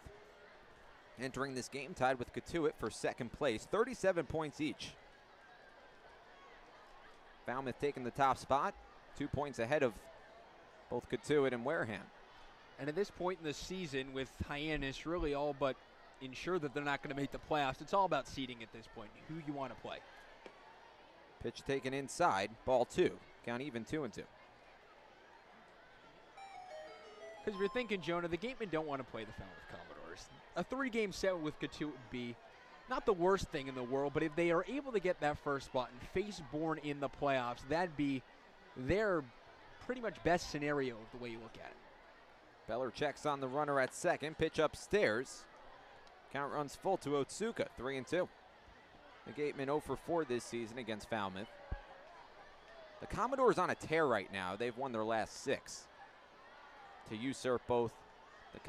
S2: Entering this game tied with Katuitt for 2nd place. 37 points each. Falmouth taking the top spot. 2 points ahead of both Katuitt and Wareham.
S5: And at this point in the season, with Hyannis really all but ensure that they're not going to make the playoffs, it's all about seeding at this point, who you want to play.
S2: Pitch taken inside, ball 2. Count even 2-2.
S5: Because if you're thinking, Jonah, the Gatemen don't want to play the Falmouth Commodores. A 3-game set with Katuitt would be not the worst thing in the world, but if they are able to get that first spot and face Bourne in the playoffs, that'd be their pretty much best scenario of the way you look at it.
S2: Beller checks on the runner at second. Pitch upstairs. Count runs full to Otsuka, 3-2. The Gatemen 0 for 4 this season against Falmouth. The Commodores on a tear right now. They've won their last 6 to usurp both the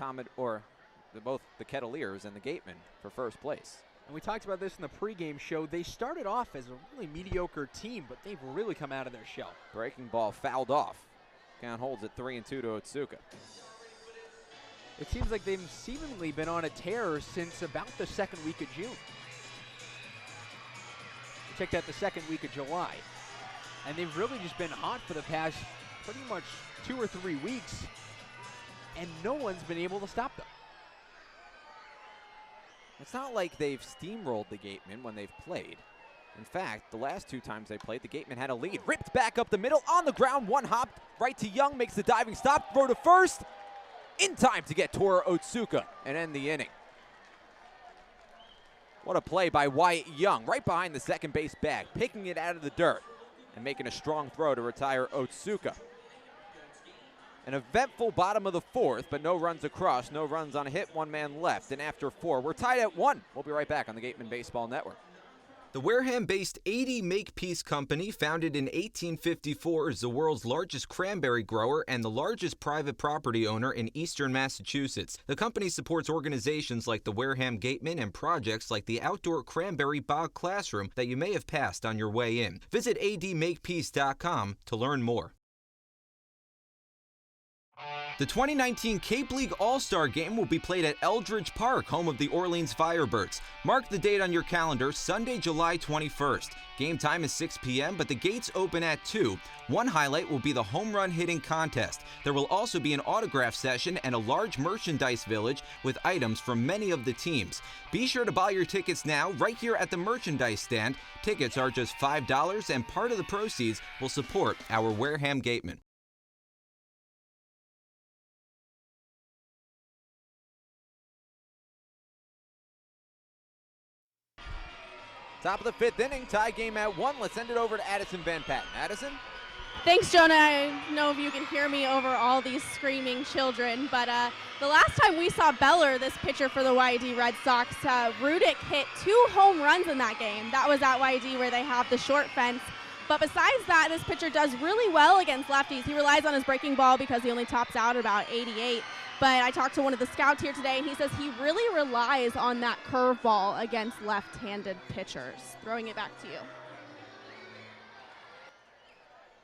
S2: Kettleers and the Gatemen for first place.
S5: And we talked about this in the pregame show. They started off as a really mediocre team, but they've really come out of their shell.
S2: Breaking ball fouled off. Count holds it 3-2 to Otsuka.
S5: It seems like they've seemingly been on a tear since about the 2nd week of June. checked out the second week of July. And they've really just been hot for the past pretty much 2 or 3 weeks, and no one's been able to stop them.
S2: It's not like they've steamrolled the Gatemen when they've played. In fact, the last 2 times they played, the Gatemen had a lead. Ripped back up the middle, on the ground, one hop, right to Young, makes the diving stop, throw to first, in time to get Tora Otsuka and end the inning. What a play by Wyatt Young, right behind the second base bag, picking it out of the dirt and making a strong throw to retire Otsuka. An eventful bottom of the 4th, but no runs across, no runs on a hit, 1 man left. And after 4, we're tied at 1. We'll be right back on the Gatemen Baseball Network.
S3: The Wareham-based 80 Makepeace Company, founded in 1854, is the world's largest cranberry grower and the largest private property owner in eastern Massachusetts. The company supports organizations like the Wareham Gatemen and projects like the outdoor cranberry bog classroom that you may have passed on your way in. Visit admakepeace.com to learn more. The 2019 Cape League All-Star Game will be played at Eldridge Park, home of the Orleans Firebirds. Mark the date on your calendar, Sunday, July 21st. Game time is 6 p.m., but the gates open at 2. One highlight will be the home run hitting contest. There will also be an autograph session and a large merchandise village with items from many of the teams. Be sure to buy your tickets now right here at the merchandise stand. Tickets are just $5, and part of the proceeds will support our Wareham Gatemen.
S2: Top of the 5th inning, tie game at 1. Let's send it over to Addison Van Patten. Addison?
S8: Thanks, Jonah. I don't know if you can hear me over all these screaming children, but the last time we saw Beller, this pitcher for the YD Red Sox, Rudick hit 2 home runs in that game. That was at YD where they have the short fence. But besides that, this pitcher does really well against lefties. He relies on his breaking ball because he only tops out at about 88. But I talked to one of the scouts here today, and he says he really relies on that curveball against left-handed pitchers. Throwing it back to you.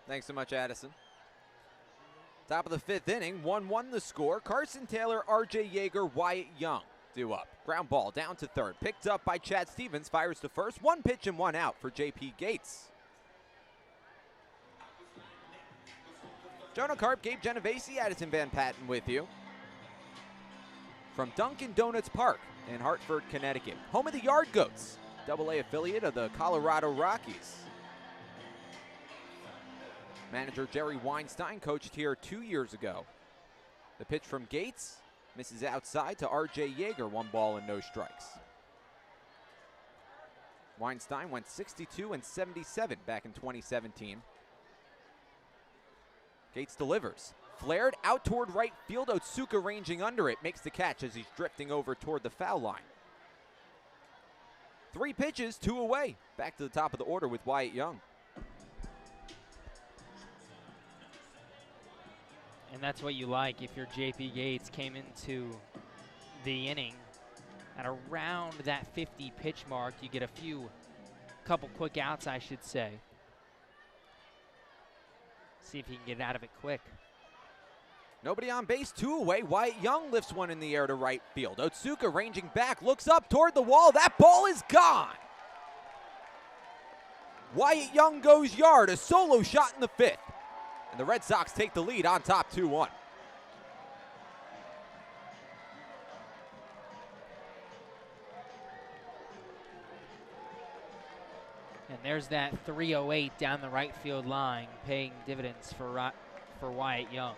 S2: Thanks so much, Addison. Top of the 5th inning, 1-1 the score. Carson Taylor, R.J. Yeager, Wyatt Young due up. Ground ball down to third. Picked up by Chad Stevens, fires to first. 1 pitch and 1 out for J.P. Gates. Jonah, Karp, Gabe, Genovesi, Addison Van Patten with you. From Dunkin Donuts Park in Hartford, Connecticut. Home of the Yard Goats, AA affiliate of the Colorado Rockies. Manager Jerry Weinstein coached here 2 years ago. The pitch from Gates misses outside to R.J. Yeager, 1 ball and no strikes. Weinstein went 62 and 77 back in 2017. Gates delivers. Flared out toward right field. Otsuka ranging under it. Makes the catch as he's drifting over toward the foul line. 3 pitches, 2 away. Back to the top of the order with Wyatt Young.
S1: And that's what you like if you're J.P. Gates. Came into the inning at around that 50 pitch mark. You get couple quick outs, I should say. See if he can get out of it quick.
S2: Nobody on base, 2 away. Wyatt Young lifts one in the air to right field. Otsuka ranging back, looks up toward the wall. That ball is gone. Wyatt Young goes yard, a solo shot in the 5th. And the Red Sox take the lead on top 2-1.
S1: And there's that 308 down the right field line, paying dividends for Wyatt Young.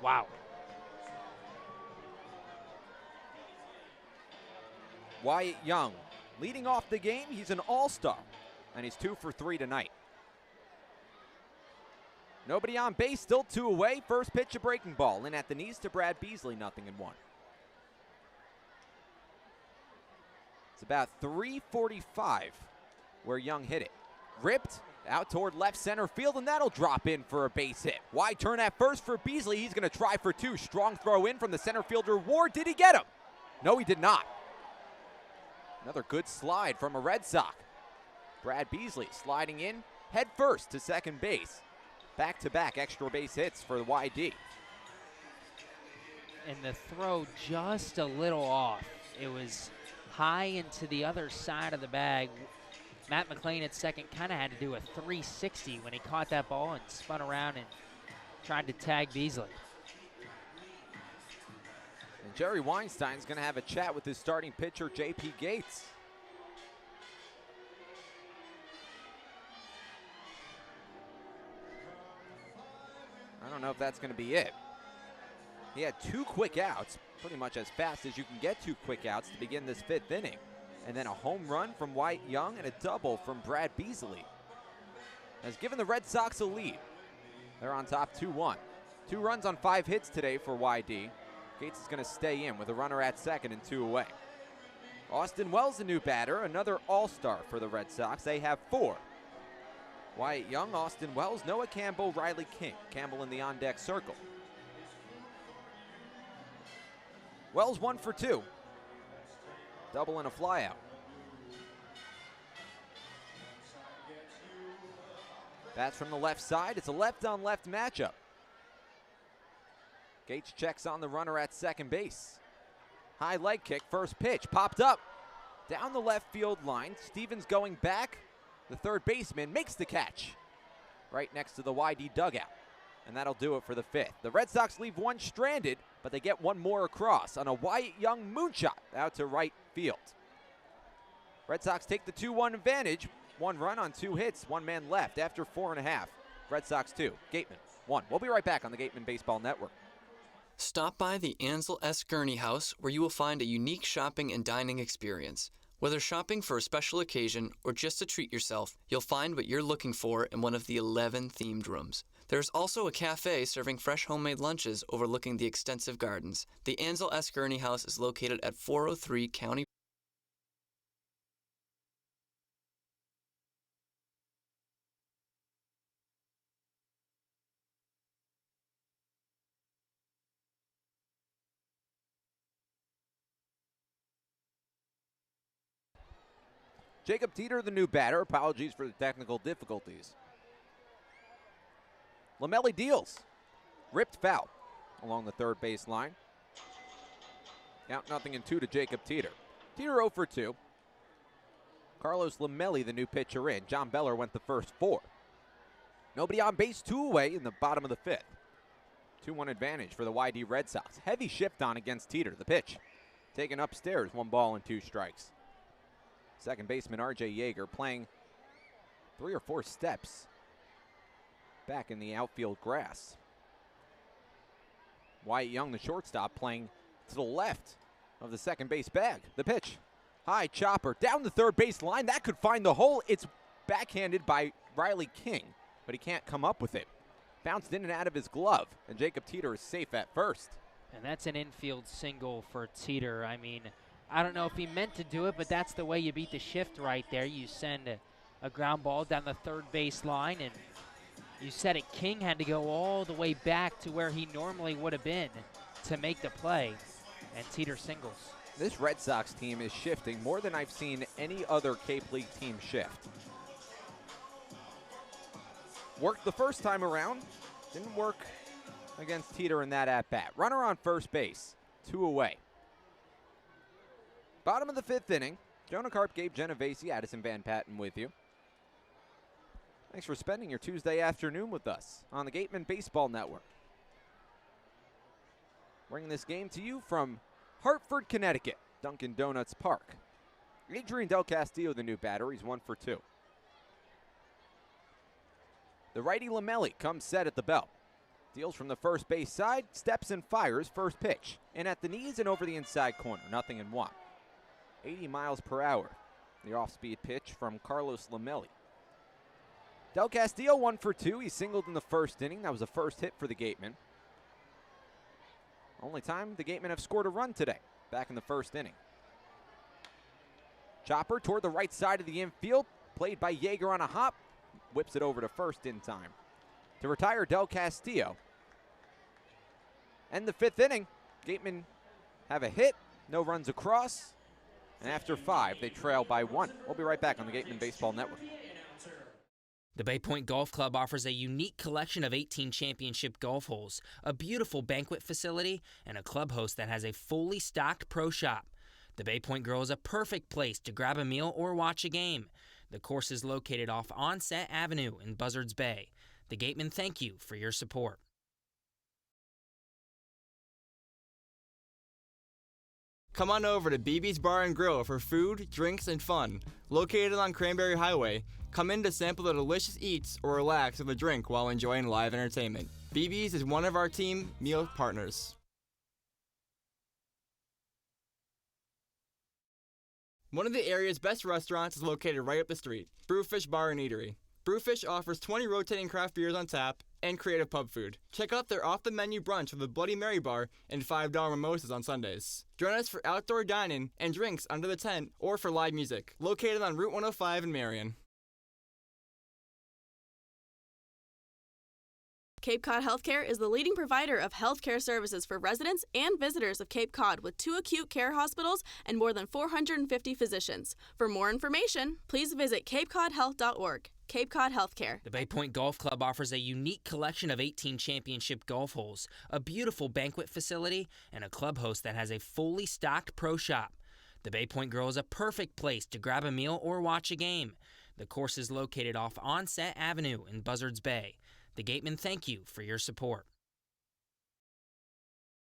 S1: Wow.
S2: Wyatt Young leading off the game. He's an all-star, and he's 2 for 3 tonight. Nobody on base, still 2 away. First pitch, a breaking ball. In at the knees to Brad Beasley, 0-1. It's about 3:45 where Young hit it. Ripped out toward left center field, and that'll drop in for a base hit. Wide turn at first for Beasley. He's going to try for 2. Strong throw in from the center fielder Ward. Did he get him? No, he did not. Another good slide from a Red Sox. Brad Beasley sliding in head first to second base. Back-to-back extra base hits for the YD.
S1: And the throw just a little off. It was high into the other side of the bag. Matt McLean at second kind of had to do a 360 when he caught that ball and spun around and tried to tag Beasley.
S2: And Jerry Weinstein's going to have a chat with his starting pitcher, J.P. Gates. I don't know if that's going to be it. He had 2 quick outs, pretty much as fast as you can get 2 quick outs to begin this 5th inning. And then a home run from Wyatt Young and a double from Brad Beasley has given the Red Sox a lead. They're on top 2-1. 2 runs on 5 hits today for YD. Gates is going to stay in with a runner at second and 2 away. Austin Wells, the new batter, another all-star for the Red Sox. They have 4. Wyatt Young, Austin Wells, Noah Campbell, Riley King. Campbell in the on-deck circle. Wells 1 for 2. Double and a flyout. Bats from the left side. It's a left-on-left matchup. Gates checks on the runner at second base. High leg kick, first pitch, popped up. Down the left field line. Stevens going back. The third baseman makes the catch right next to the YD dugout. And that'll do it for the 5th. The Red Sox leave 1 stranded, but they get 1 more across on a Wyatt Young moonshot out to right field. Red Sox take the 2-1 advantage. 1 run on 2 hits, 1 man left after 4.5. Red Sox 2, Gatemen 1. We'll be right back on the Gatemen Baseball Network.
S4: Stop by the Ansel S. Gurney House, where you will find a unique shopping and dining experience. Whether shopping for a special occasion or just to treat yourself, you'll find what you're looking for in one of the 11 themed rooms. There's also a cafe serving fresh homemade lunches overlooking the extensive gardens. The Ansel S. Gurney House is located at 403 County.
S2: Jacob Teeter, the new batter. Apologies for the technical difficulties. Lamelli deals. Ripped foul along the third base line. Count 0-2 to Jacob Teeter. Teeter 0 for 2. Carlos Lamelli, the new pitcher in. John Beller went the first 4. Nobody on base, 2 away in the bottom of the 5th. 2-1 advantage for the YD Red Sox. Heavy shift on against Teeter. The pitch taken upstairs. 1 ball and 2 strikes. Second baseman R.J. Yeager playing 3 or 4 steps back in the outfield grass. Wyatt Young, the shortstop, playing to the left of the second base bag. The pitch, high chopper down the third base line. That could find the hole. It's backhanded by Riley King, but he can't come up with it. Bounced in and out of his glove, and Jacob Teeter is safe at first.
S1: And that's an infield single for Teeter. I mean, I don't know if he meant to do it, but that's the way you beat the shift right there. You send a ground ball down the third base line, and you said it, King had to go all the way back to where he normally would have been to make the play, and Teeter singles.
S2: This Red Sox team is shifting more than I've seen any other Cape League team shift. Worked the first time around, didn't work against Teeter in that at-bat. Runner on first base, 2 away. Bottom of the 5th inning, Jonah, Karp, Gabe, Genovesi, Addison Van Patten with you. Thanks for spending your Tuesday afternoon with us on the Gatemen Baseball Network. Bringing this game to you from Hartford, Connecticut, Dunkin' Donuts Park. Adrian Del Castillo, the new batter, he's 1 for 2. The righty Lamelli comes set at the belt. Deals from the first base side, steps and fires first pitch. In at the knees and over the inside corner, 0-1. 80 miles per hour. The off-speed pitch from Carlos Lamelli. Del Castillo 1 for 2. He singled in the first inning. That was the first hit for the Gatemen. Only time the Gatemen have scored a run today, back in the first inning. Chopper toward the right side of the infield. Played by Yeager on a hop. Whips it over to first in time to retire Del Castillo. And the 5th inning, Gatemen have a hit. No runs across. And after 5, they trail by 1. We'll be right back on the Gatemen Baseball Network.
S15: The Bay Point Golf Club offers a unique collection of 18 championship golf holes, a beautiful banquet facility, and a clubhouse that has a fully stocked pro shop. The Bay Point Grill is a perfect place to grab a meal or watch a game. The course is located off Onset Avenue in Buzzards Bay. The Gatemen thank you for your support.
S7: Come on over to BB's Bar and Grill for food, drinks, and fun. Located on Cranberry Highway, come in to sample the delicious eats or relax with a drink while enjoying live entertainment. BB's is one of our team meal partners. One of the area's best restaurants is located right up the street, Brewfish Bar and Eatery. Brewfish offers 20 rotating craft beers on tap and creative pub food. Check out their off-the-menu brunch with a Bloody Mary bar and $5 mimosas on Sundays. Join us for outdoor dining and drinks under the tent or for live music. Located on Route 105 in Marion.
S8: Cape Cod Healthcare is the leading provider of healthcare services for residents and visitors of Cape Cod with 2 acute care hospitals and more than 450 physicians. For more information, please visit capecodhealth.org. Cape Cod Healthcare.
S15: The Bay Point Golf Club offers a unique collection of 18 championship golf holes, a beautiful banquet facility, and a club host that has a fully stocked pro shop. The Bay Point Grill is a perfect place to grab a meal or watch a game. The course is located off Onset Avenue in Buzzards Bay. The Gatemen thank you for your support.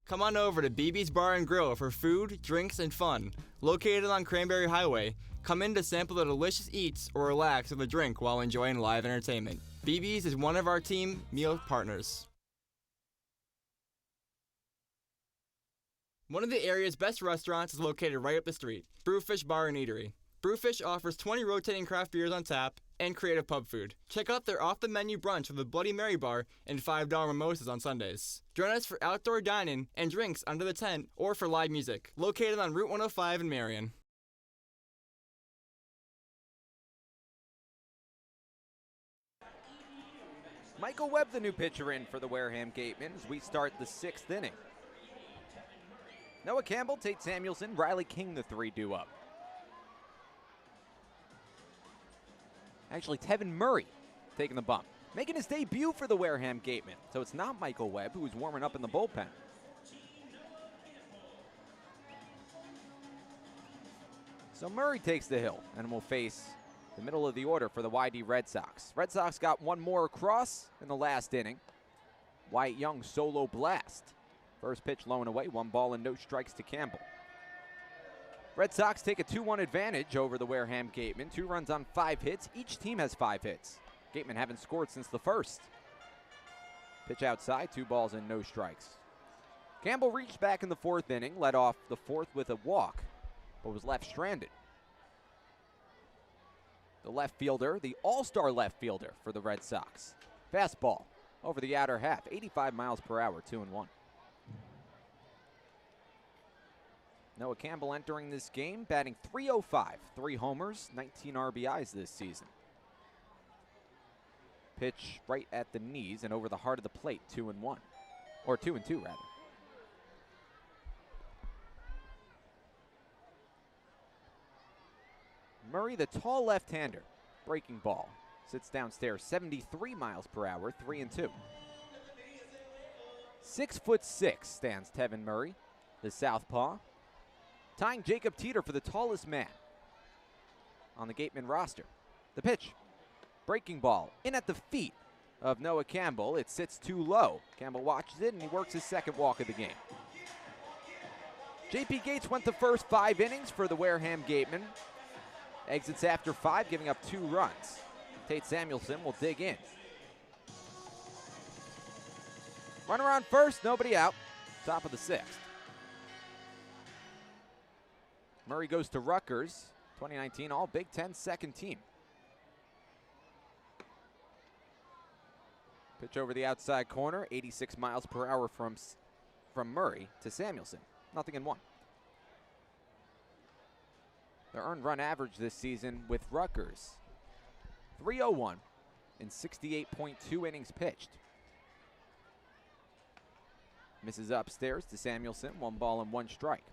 S7: Come on over to BB's Bar and Grill for food, drinks, and fun. Located on Cranberry Highway, come in to sample the delicious eats or relax with a drink while enjoying live entertainment. BB's is one of our team meal partners. One of the area's best restaurants is located right up the street, Brewfish Bar and Eatery. Brewfish offers 20 rotating craft beers on tap and creative pub food. Check out their off-the-menu brunch with a Bloody Mary bar and $5 mimosas on Sundays. Join us for outdoor dining and drinks under the tent or for live music. Located on Route 105 in Marion.
S2: Michael Webb, the new pitcher in for the Wareham Gatemen as we start the 6th inning. Noah Campbell, Tate Samuelson, Riley King, the 3 due up. Actually, Tevin Murray taking the bump, making his debut for the Wareham Gatemen. So it's not Michael Webb, who was warming up in the bullpen. So Murray takes the hill and will face the middle of the order for the YD Red Sox. Red Sox got one more across in the last inning. Wyatt Young solo blast. First pitch low and away, 1 ball and no strikes to Campbell. Red Sox take a 2-1 advantage over the Wareham Gatemen. 2 runs on 5 hits. Each team has 5 hits. Gatemen haven't scored since the first. Pitch outside, 2 balls and no strikes. Campbell reached back in the 4th inning, led off the 4th with a walk, but was left stranded. The left fielder, the all-star left fielder for the Red Sox. Fastball over the outer half, 85 miles per hour, 2-1. Noah Campbell entering this game, batting .305, 3 homers, 19 RBIs this season. Pitch right at the knees and over the heart of the plate, 2-1. Or 2-2, rather. Murray, the tall left-hander, breaking ball. Sits downstairs, 73 miles per hour, 3-2. 6'6" stands Tevin Murray, the southpaw, tying Jacob Teeter for the tallest man on the Gatemen roster. The pitch, breaking ball, in at the feet of Noah Campbell. It sits too low. Campbell watches it and he works his 2nd walk of the game. JP Gates went the first 5 innings for the Wareham Gatemen. Exits after 5, giving up 2 runs. Tate Samuelson will dig in. Runner on first, nobody out. Top of the 6th. Murray goes to Rutgers, 2019 All Big Ten 2nd team. Pitch over the outside corner, 86 miles per hour from Murray to Samuelson. 0-1. Their earned run average this season with Rutgers, 301 in 68.2 innings pitched. Misses upstairs to Samuelson, 1 ball and 1 strike.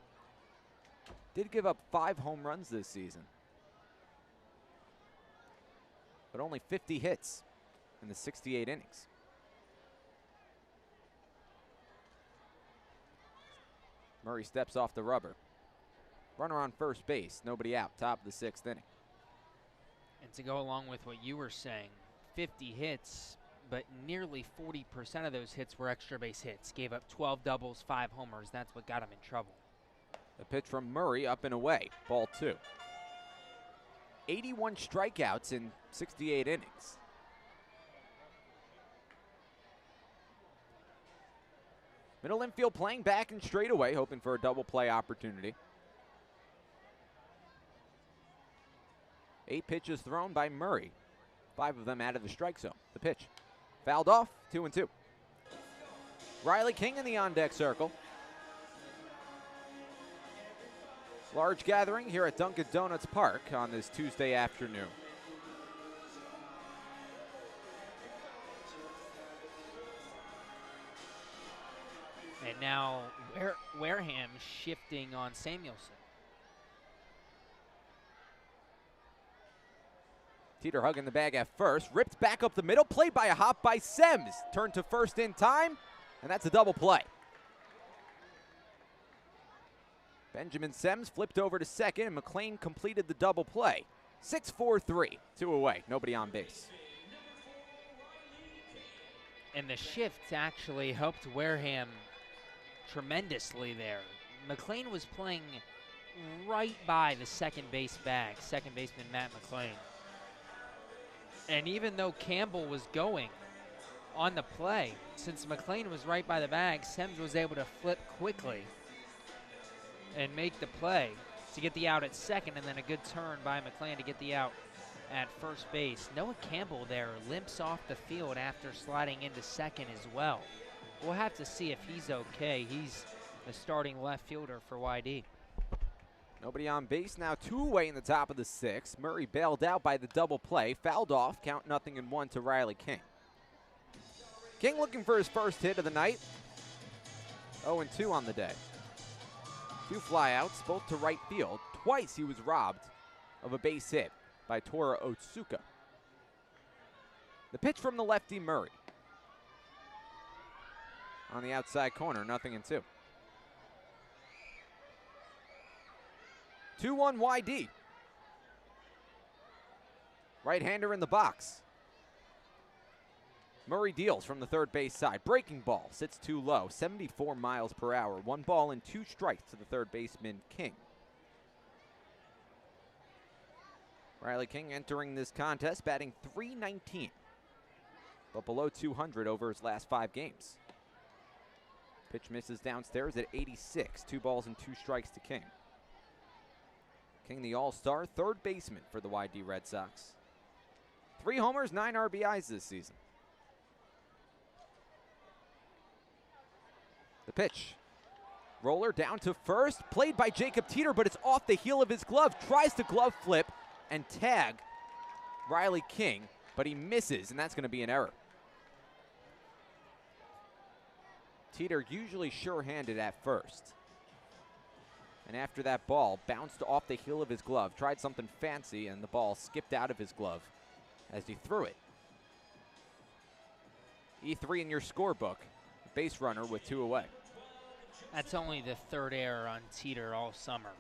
S2: Did give up 5 home runs this season, but only 50 hits in the 68 innings. Murray steps off the rubber. Runner on first base, nobody out, top of the 6th inning.
S1: And to go along with what you were saying, 50 hits, but nearly 40% of those hits were extra base hits. Gave up 12 doubles, 5 homers. That's what got him in trouble.
S2: The pitch from Murray up and away. Ball 2. 81 strikeouts in 68 innings. Middle infield playing back and straight away, hoping for a double play opportunity. 8 pitches thrown by Murray. 5 of them out of the strike zone. The pitch. Fouled off, 2-2. Riley King in the on-deck circle. Large gathering here at Dunkin' Donuts Park on this Tuesday afternoon.
S1: And now Wareham shifting on Samuelson.
S2: Teeter hugging the bag at first. Ripped back up the middle. Played by a hop by Sems. Turned to first in time. And that's a double play. Benjamin Sems flipped over to second, and McLean completed the double play. 6-4-3. 2 away. Nobody on base.
S1: And the shift actually helped Wareham tremendously there. McLean was playing right by the second base bag, second baseman Matt McLean. And even though Campbell was going on the play, since McLean was right by the bag, Sems was able to flip quickly and make the play to get the out at second, and then a good turn by McLean to get the out at first base. Noah Campbell there limps off the field after sliding into second as well. We'll have to see if he's okay. He's the starting left fielder for YD.
S2: Nobody on base now, 2 away in the top of the 6th. Murray bailed out by the double play, fouled off, count 0-1 to Riley King. King looking for his first hit of the night. 0-2 on the day. 2 flyouts, both to right field. Twice he was robbed of a base hit by Tora Otsuka. The pitch from the lefty Murray. On the outside corner, 0-2. 2-1 YD. Right-hander in the box. Murray deals from the third base side. Breaking ball sits too low, 74 miles per hour. 1 ball and 2 strikes to the third baseman King. Riley King entering this contest, batting .319, but below 200 over his last 5 games. Pitch misses downstairs at 86. 2 balls and 2 strikes to King. King, the all-star, third baseman for the YD Red Sox. 3 homers, 9 RBIs this season. The pitch. Roller down to first. Played by Jacob Teeter, but it's off the heel of his glove. Tries to glove flip and tag Riley King, but he misses, and that's going to be an error. Teeter usually sure-handed at first. And after that ball bounced off the heel of his glove, tried something fancy, and the ball skipped out of his glove as he threw it. E3 in your scorebook. Base runner with 2 away.
S1: That's only the 3rd error on Teeter all summer.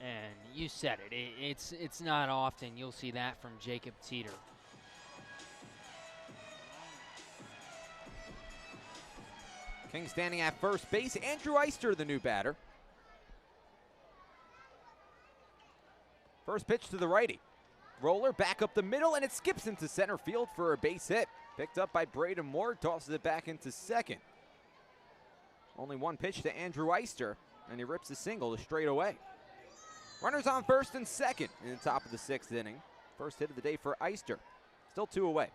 S1: And you said it. It's not often you'll see that from Jacob Teeter.
S2: King standing at first base. Andrew Eister, the new batter. First pitch to the righty. Roller back up the middle, and it skips into center field for a base hit. Picked up by Braden Moore, tosses it back into second. Only 1 pitch to Andrew Eister, and he rips a single to straight away. Runners on first and second in the top of the 6th inning. First hit of the day for Eister. Still 2 away.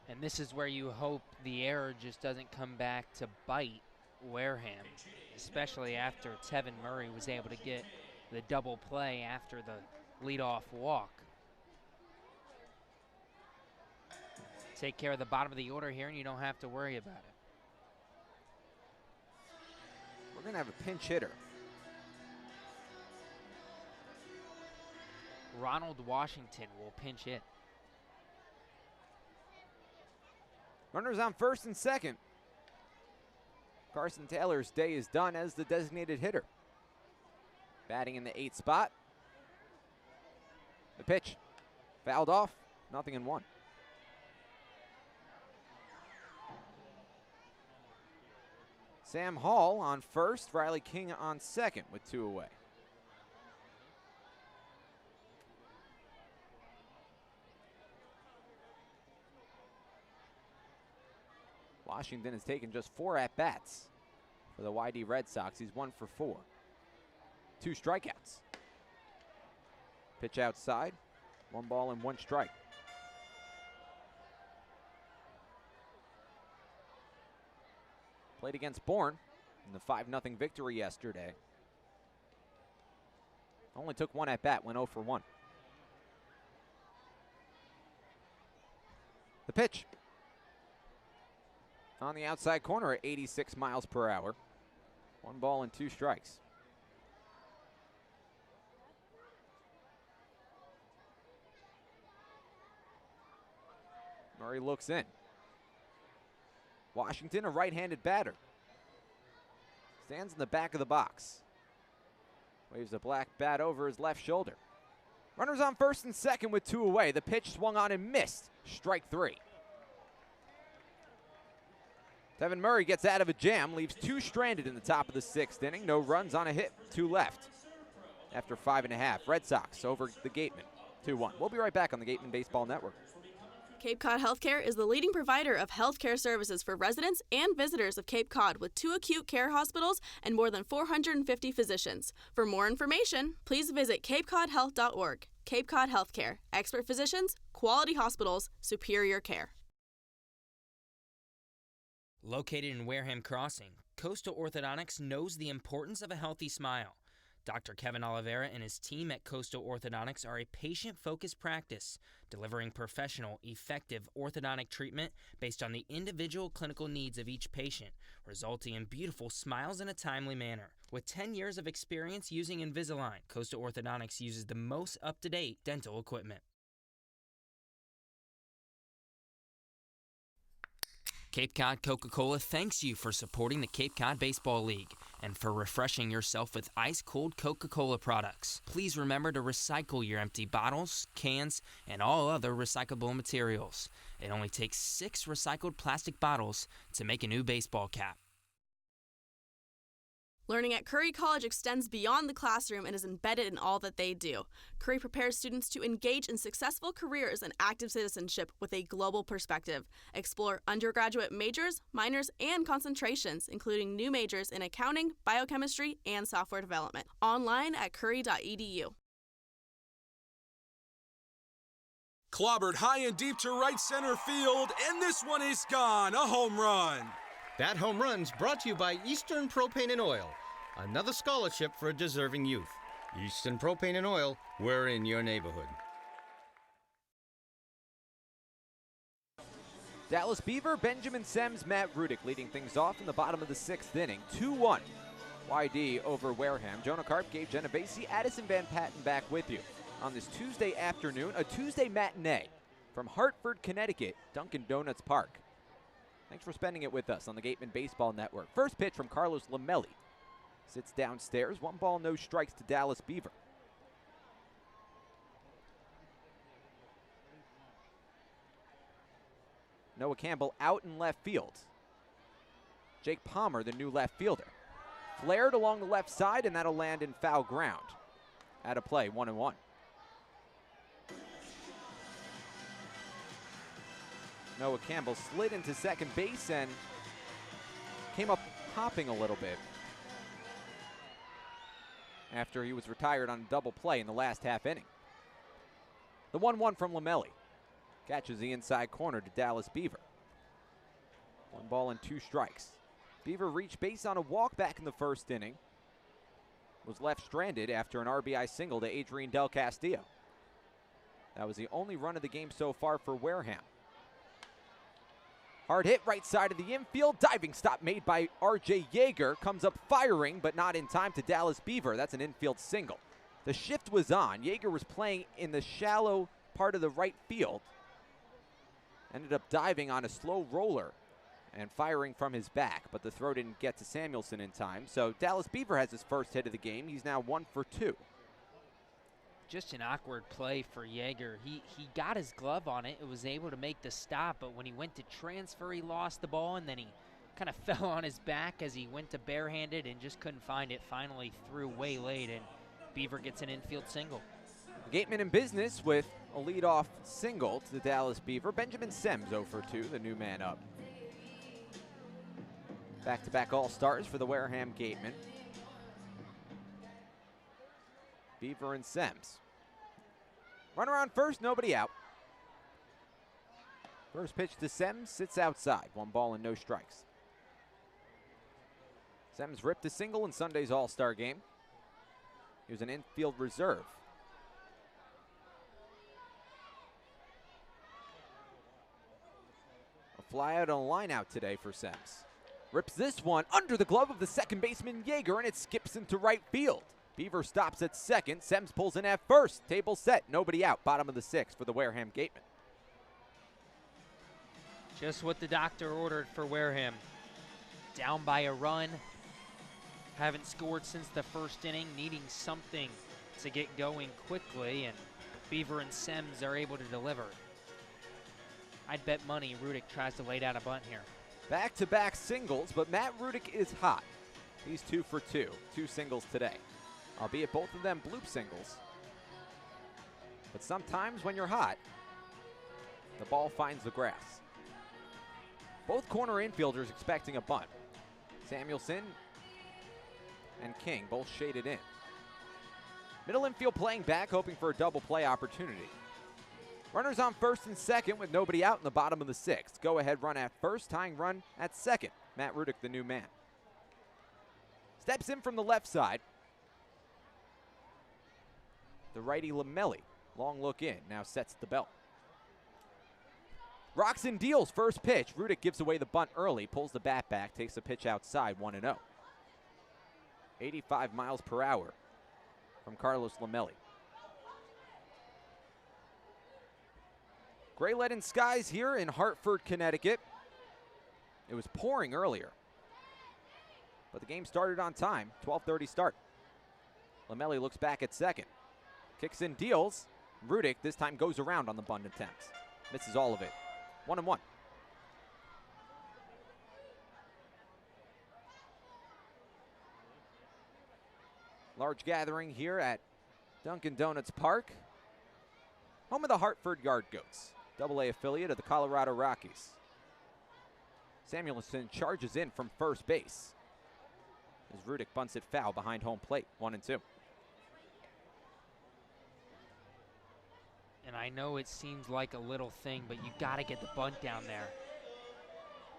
S1: And this is where you hope the error just doesn't come back to bite Wareham, especially after Tevin Murray was able to get the double play after the leadoff walk. Take care of the bottom of the order here, and you don't have to worry about it.
S2: We're going to have a pinch hitter.
S1: Ronald Washington will pinch hit.
S2: Runners on first and second. Carson Taylor's day is done as the designated hitter. Batting in the 8th spot. The pitch. Fouled off. 0-1. Sam Hall on first. Riley King on second with 2 away. Washington has taken just 4 at-bats for the YD Red Sox. He's 1 for 4. 2 strikeouts. Pitch outside. 1 ball and 1 strike. Played against Bourne in the 5-0 victory yesterday. Only took 1 at-bat, went 0 for 1. The pitch. On the outside corner at 86 miles per hour. 1 ball and 2 strikes. Murray looks in. Washington, a right-handed batter. Stands in the back of the box. Waves a black bat over his left shoulder. Runners on first and second with 2 away. The pitch swung on and missed. Strike 3. Tevin Murray gets out of a jam, leaves 2 stranded in the top of the 6th inning. No runs on a hit, 2 left. After 5.5, Red Sox over the Gatemen, 2-1. We'll be right back on the Gatemen Baseball Network.
S8: Cape Cod Healthcare is the leading provider of healthcare services for residents and visitors of Cape Cod with 2 acute care hospitals and more than 450 physicians. For more information, please visit capecodhealth.org. Cape Cod Healthcare, expert physicians, quality hospitals, superior care.
S15: Located in Wareham Crossing, Coastal Orthodontics knows the importance of a healthy smile. Dr. Kevin Oliveira and his team at Coastal Orthodontics are a patient-focused practice, delivering professional, effective orthodontic treatment based on the individual clinical needs of each patient, resulting in beautiful smiles in a timely manner. With 10 years of experience using Invisalign, Coastal Orthodontics uses the most up-to-date dental equipment. Cape Cod Coca-Cola thanks you for supporting the Cape Cod Baseball League and for refreshing yourself with ice-cold Coca-Cola products. Please remember to recycle your empty bottles, cans, and all other recyclable materials. It only takes 6 recycled plastic bottles to make a new baseball cap.
S8: Learning at Curry College extends beyond the classroom and is embedded in all that they do. Curry prepares students to engage in successful careers and active citizenship with a global perspective. Explore undergraduate majors, minors, and concentrations, including new majors in accounting, biochemistry, and software development. Online at curry.edu.
S12: Clobbered high and deep to right center field, and this one is gone. A home run.
S11: That home run's brought to you by Eastern Propane and Oil, another scholarship for a deserving youth. Eastern Propane and Oil, we're in your neighborhood.
S2: Dallas Beaver, Benjamin Sems, Matt Rudick leading things off in the bottom of the 6th inning. 2-1. YD over Wareham. Jonah Karp, Gabe, Genovesi, Addison Van Patten back with you on this Tuesday afternoon, a Tuesday matinee from Hartford, Connecticut, Dunkin' Donuts Park. Thanks for spending it with us on the Gatemen Baseball Network. First pitch from Carlos Lamelli. Sits downstairs. 1 ball, no strikes to Dallas Beaver. Noah Campbell out in left field. Jake Palmer, the new left fielder. Flared along the left side, and that'll land in foul ground. Out of play, 1-1. Noah Campbell slid into second base and came up hopping a little bit after he was retired on a double play in the last half inning. The 1-1 from Lamelli. Catches the inside corner to Dallas Beaver. 1 ball and 2 strikes. Beaver reached base on a walk back in the first inning. Was left stranded after an RBI single to Adrian Del Castillo. That was the only run of the game so far for Wareham. Hard hit right side of the infield. Diving stop made by R.J. Yeager. Comes up firing, but not in time to Dallas Beaver. That's an infield single. The shift was on. Yeager was playing in the shallow part of the right field. Ended up diving on a slow roller and firing from his back, but the throw didn't get to Samuelson in time. So Dallas Beaver has his first hit of the game. He's now 1 for 2.
S1: Just an awkward play for Yeager. He got his glove on it. It was able to make the stop, but when he went to transfer, he lost the ball, and then he kind of fell on his back as he went to barehanded and just couldn't find it. Finally threw way late, and Beaver gets an infield single.
S2: Gatemen in business with a leadoff single to the Dallas Beaver. Benjamin Sems 0 for 2, the new man up. Back-to-back All-Stars for the Wareham Gatemen. Beaver and Sems. Runner on first, nobody out. First pitch to Sems, sits outside. 1 ball and no strikes. Sems ripped a single in Sunday's All-Star game. He was an infield reserve. A fly out on a line out today for Sems. Rips this one under the glove of the second baseman Yeager, and it skips into right field. Beaver stops at second. Sems pulls in at first. Table set, nobody out. Bottom of the 6th for the Wareham Gatemen.
S1: Just what the doctor ordered for Wareham. Down by a run. Haven't scored since the first inning, needing something to get going quickly, and Beaver and Sems are able to deliver. I'd bet money Rudick tries to lay down a bunt here.
S2: Back-to-back singles, but Matt Rudick is hot. He's 2 for 2. 2 singles today. Albeit both of them bloop singles. But sometimes when you're hot, the ball finds the grass. Both corner infielders expecting a bunt. Samuelson and King both shaded in. Middle infield playing back, hoping for a double play opportunity. Runners on first and second with nobody out in the bottom of the 6th. Go ahead run at first, tying run at second. Matt Rudick, the new man. Steps in from the left side. The righty Lamelli, long look in, now sets the belt. Rocks and deals, first pitch. Rudick gives away the bunt early, pulls the bat back, takes a pitch outside, 1-0. 85 miles per hour from Carlos Lamelli. Gray leaden skies here in Hartford, Connecticut. It was pouring earlier, but the game started on time, 12:30 start. Lamelli looks back at second. Kicks in, deals. Rudick this time goes around on the bunt attempts. Misses all of it. 1-1. Large gathering here at Dunkin' Donuts Park. Home of the Hartford Yard Goats, AA affiliate of the Colorado Rockies. Samuelson charges in from first base as Rudick bunts it foul behind home plate, 1-2.
S1: And I know it seems like a little thing, but you got to get the bunt down there.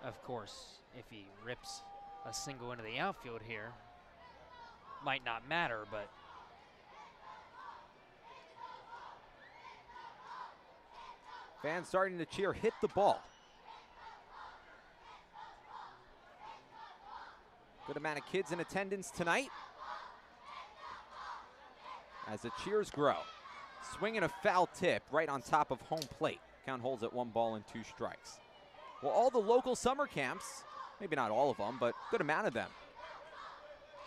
S1: Of course, if he rips a single into the outfield here, might not matter, but
S2: fans starting to cheer, hit the ball. Good amount of kids in attendance tonight as the cheers grow. Swinging a foul tip right on top of home plate. Count holds at 1 ball and 2 strikes. Well, all the local summer camps, maybe not all of them, but a good amount of them,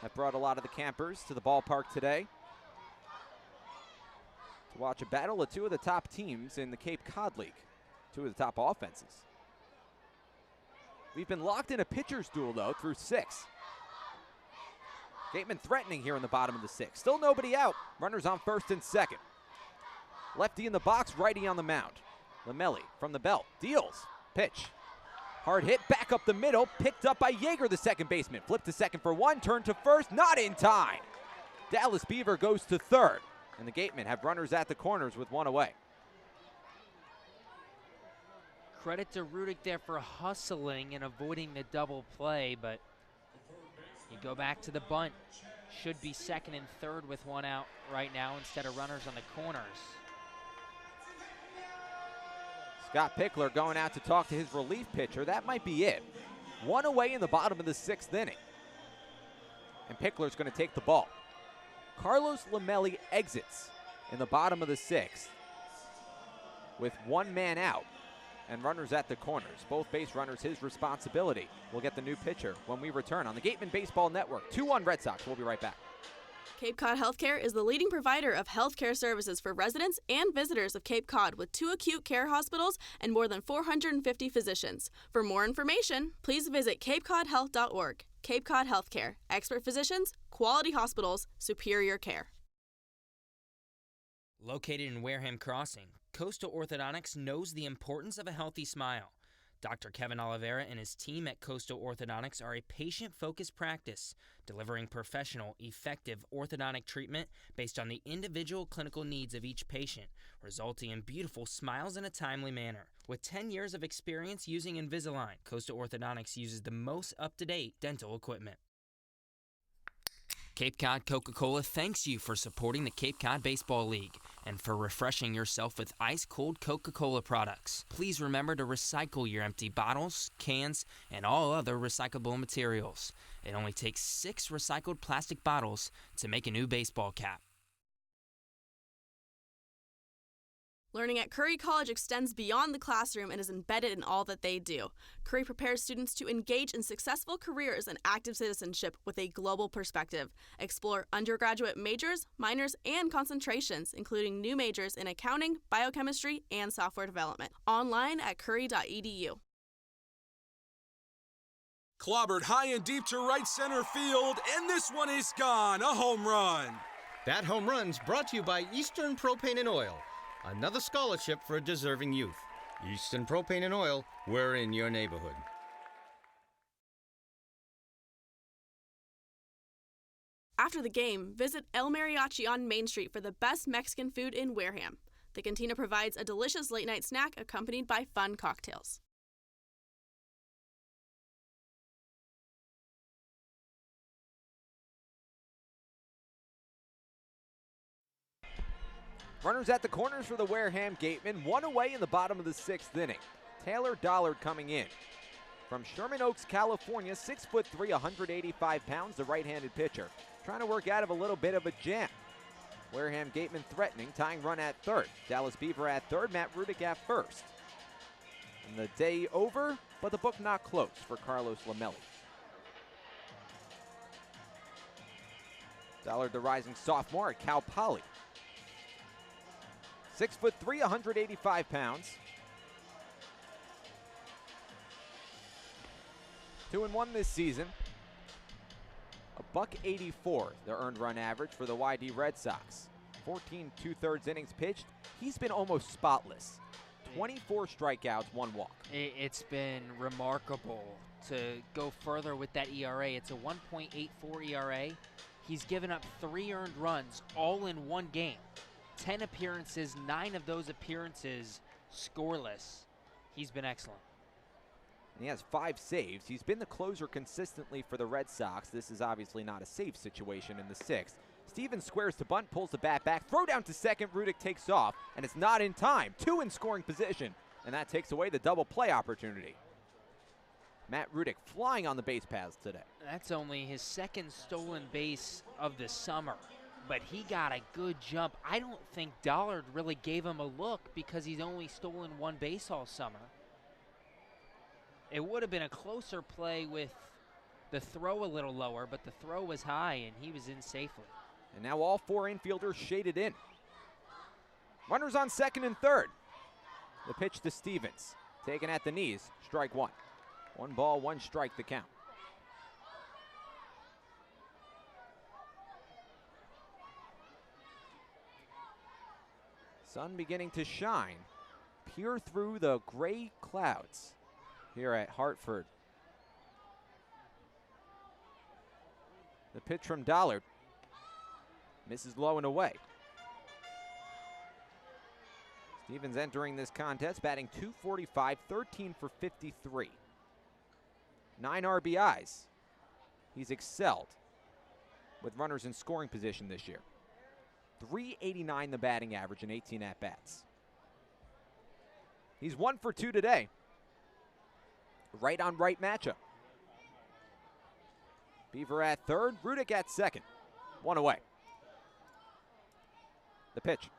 S2: have brought a lot of the campers to the ballpark today to watch a battle of 2 of the top teams in the Cape Cod League, 2 of the top offenses. We've been locked in a pitcher's duel, though, through 6. Gatemen threatening here in the bottom of the 6th. Still nobody out. Runners on first and second. Lefty in the box, righty on the mound. Lamelli from the belt, deals, pitch. Hard hit, back up the middle, picked up by Yeager, the second baseman. Flipped to second for 1, turned to first, not in time. Dallas Beaver goes to third, and the Gatemen have runners at the corners with 1 away.
S1: credit to Rudick there for hustling and avoiding the double play, but you go back to the bunt. Should be second and third with 1 out right now instead of runners on the corners.
S2: Scott Pickler going out to talk to his relief pitcher. That might be it. 1 away in the bottom of the 6th inning. And Pickler's going to take the ball. Carlos Lamelli exits in the bottom of the 6th with 1 man out and runners at the corners. Both base runners his responsibility. We'll get the new pitcher when we return on the Gatemen Baseball Network. 2-1 Red Sox. We'll be right back.
S8: Cape Cod Healthcare is the leading provider of healthcare services for residents and visitors of Cape Cod with 2 acute care hospitals and more than 450 physicians. For more information, please visit capecodhealth.org. Cape Cod Healthcare. Expert physicians, quality hospitals, superior care.
S15: Located in Wareham Crossing, Coastal Orthodontics knows the importance of a healthy smile. Dr. Kevin Oliveira and his team at Coastal Orthodontics are a patient-focused practice, delivering professional, effective orthodontic treatment based on the individual clinical needs of each patient, resulting in beautiful smiles in a timely manner. With 10 years of experience using Invisalign, Coastal Orthodontics uses the most up-to-date dental equipment. Cape Cod Coca-Cola thanks you for supporting the Cape Cod Baseball League and for refreshing yourself with ice-cold Coca-Cola products. Please remember to recycle your empty bottles, cans, and all other recyclable materials. It only takes 6 recycled plastic bottles to make a new baseball cap.
S8: Learning at Curry College extends beyond the classroom and is embedded in all that they do. Curry prepares students to engage in successful careers and active citizenship with a global perspective. Explore undergraduate majors, minors, and concentrations, including new majors in accounting, biochemistry, and software development. Online at curry.edu.
S12: Clobbered high and deep to right center field, and this one is gone. A home run.
S11: That home run's brought to you by Eastern Propane and Oil. Another scholarship for a deserving youth. Eastern Propane and Oil, we're in your neighborhood.
S8: After the game, visit El Mariachi on Main Street for the best Mexican food in Wareham. The cantina provides a delicious late-night snack accompanied by fun cocktails.
S2: Runners at the corners for the Wareham Gatemen, 1 away in the bottom of the 6th inning. Taylor Dollard coming in. From Sherman Oaks, California, 6'3", 185 pounds, the right-handed pitcher. Trying to work out of a little bit of a jam. Wareham Gatemen threatening, tying run at third. Dallas Beaver at third, Matt Rudick at first. And the day over, but the book not close for Carlos Lamelli. Dollard, the rising sophomore at Cal Poly. 6'3", 185 pounds. 2-1 this season. $1.84, the earned run average for the YD Red Sox. 14 2/3 innings pitched. He's been almost spotless. 24 strikeouts, 1 walk.
S1: It's been remarkable to go further with that ERA. It's a 1.84 ERA. He's given up 3 earned runs all in 1 game. 10 appearances, 9 of those appearances scoreless. He's been excellent.
S2: And he has 5 saves. He's been the closer consistently for the Red Sox. This is obviously not a save situation in the 6th. Stevens squares to bunt, pulls the bat back, throw down to second. Rudick takes off, and it's not in time. 2 in scoring position, and that takes away the double play opportunity. Matt Rudick flying on the base paths today.
S1: That's only his 2nd stolen base of the summer. But he got a good jump. I don't think Dollard really gave him a look because he's only stolen 1 base all summer. It would have been a closer play with the throw a little lower, but the throw was high and he was in safely.
S2: And now all 4 infielders shaded in. Runners on 2nd and 3rd. The pitch to Stevens. Taken at the knees, strike 1. 1 ball, 1 strike the count. Sun beginning to shine, peer through the gray clouds here at Hartford. The pitch from Dollard misses low and away. Stevens entering this contest, batting .245, 13 for 53. 9 RBIs. He's excelled with runners in scoring position this year. .389 the batting average in 18 at-bats. He's 1 for 2 today. Right on right matchup. Beaver at third, Rudick at second. 1 away. The pitch.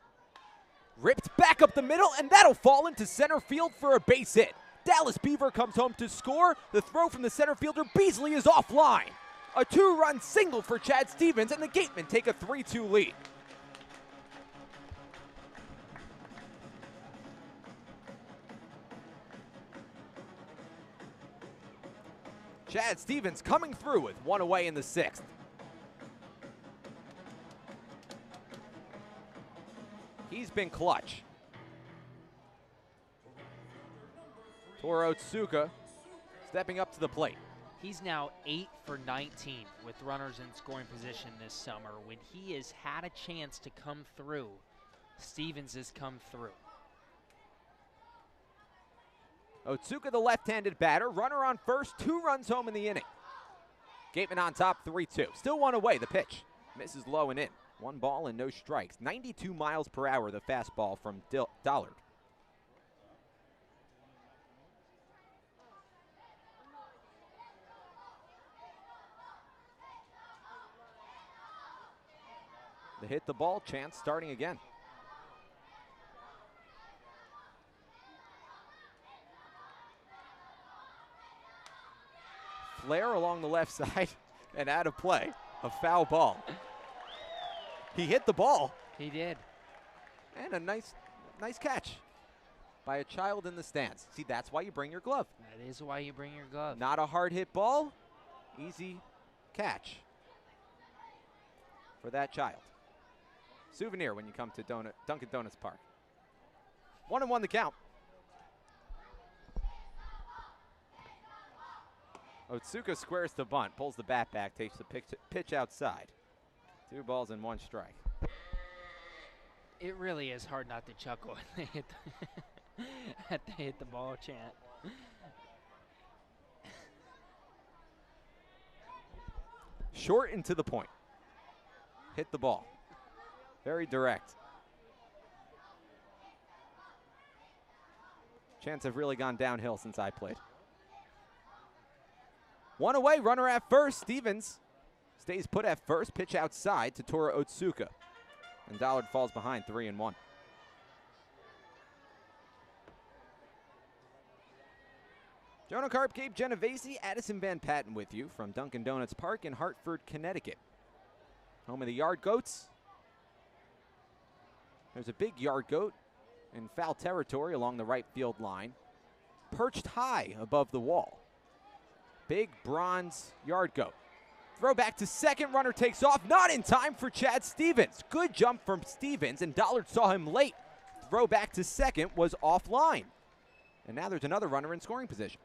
S2: Ripped back up the middle, and that'll fall into center field for a base hit. Dallas Beaver comes home to score. The throw from the center fielder, Beasley, is offline. A 2-run single for Chad Stevens, and the Gatemen take a 3-2 lead. Chad Stevens coming through with one away in the 6th. He's been clutch. Toru Otsuka stepping up to the plate.
S1: He's now 8 for 19 with runners in scoring position this summer. When he has had a chance to come through, Stevens has come through.
S2: Otsuka, the left-handed batter, runner on first, 2 runs home in the inning. Gatemen on top, 3-2. Still one away, the pitch. Misses low and in. 1 ball and no strikes. 92 miles per hour, the fastball from Dollard. The hit the ball chance starting again. Flare along the left side and out of play. A foul ball. He hit the ball.
S1: He did.
S2: And a nice catch by a child in the stands. See, that's why you bring your glove.
S1: That is why you bring your glove.
S2: Not a hard hit ball. Easy catch for that child. Souvenir when you come to Dunkin' Donuts Park. 1-1 the count. Otsuka squares the bunt, pulls the bat back, takes the pitch outside. 2 balls and 1 strike.
S1: It really is hard not to chuckle when they hit the ball chant.
S2: Short and to the point. Hit the ball. Very direct. Chants have really gone downhill since I played. 1 away, runner at first. Stevens stays put at first. Pitch outside to Toru Otsuka. And Dollard falls behind 3-1. Jonah, Karp, Gabe, Genovesi, Addison Van Patten with you from Dunkin' Donuts Park in Hartford, Connecticut. Home of the Yard Goats. There's a big yard goat in foul territory along the right field line, perched high above the wall. Big bronze yard goat. Throw back to second, runner takes off, not in time for Chad Stevens. Good jump from Stevens, and Dollard saw him late. Throw back to second was offline. And now there's another runner in scoring position.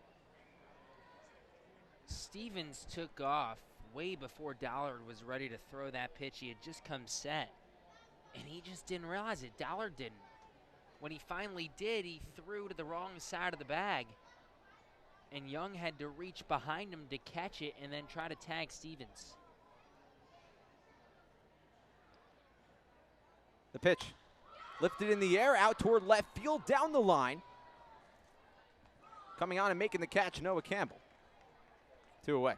S1: Stevens took off way before Dollard was ready to throw that pitch. He had just come set. And he just didn't realize it. Dollard didn't. When he finally did, he threw to the wrong side of the bag. And Young had to reach behind him to catch it and then try to tag Stevens.
S2: The pitch lifted in the air, out toward left field, down the line. Coming on and making the catch, Noah Campbell. 2 away.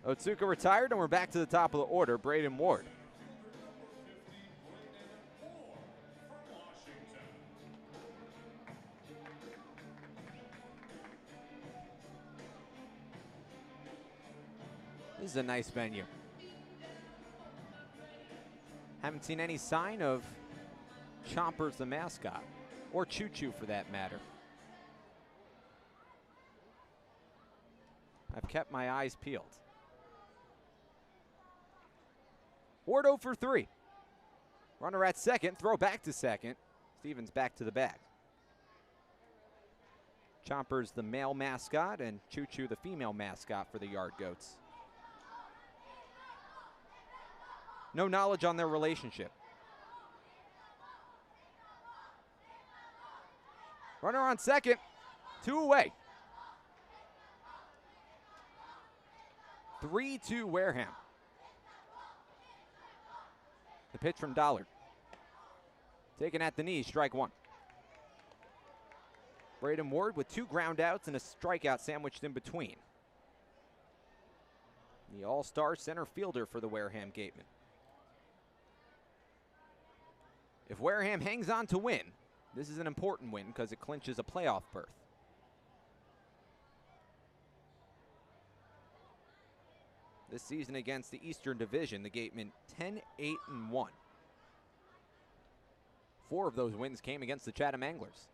S2: Otsuka retired, and we're back to the top of the order. Braden Ward. This is a nice venue. Haven't seen any sign of Chompers the mascot, or Choo Choo for that matter. I've kept my eyes peeled. Ward 0 for 3. Runner at second, throw back to second. Stevens back to the bag. Chompers the male mascot and Choo Choo the female mascot for the Yard Goats. No knowledge on their relationship. Runner on second, 2 away. 3-2 Wareham. The pitch from Dollard. Taken at the knee, strike 1. Braden Ward with 2 ground outs and a strikeout sandwiched in between. The all-star center fielder for the Wareham Gatemen. If Wareham hangs on to win, this is an important win because it clinches a playoff berth. this season against the Eastern Division. The Gatemen 10-8-1. 4 of those wins came against the Chatham Anglers.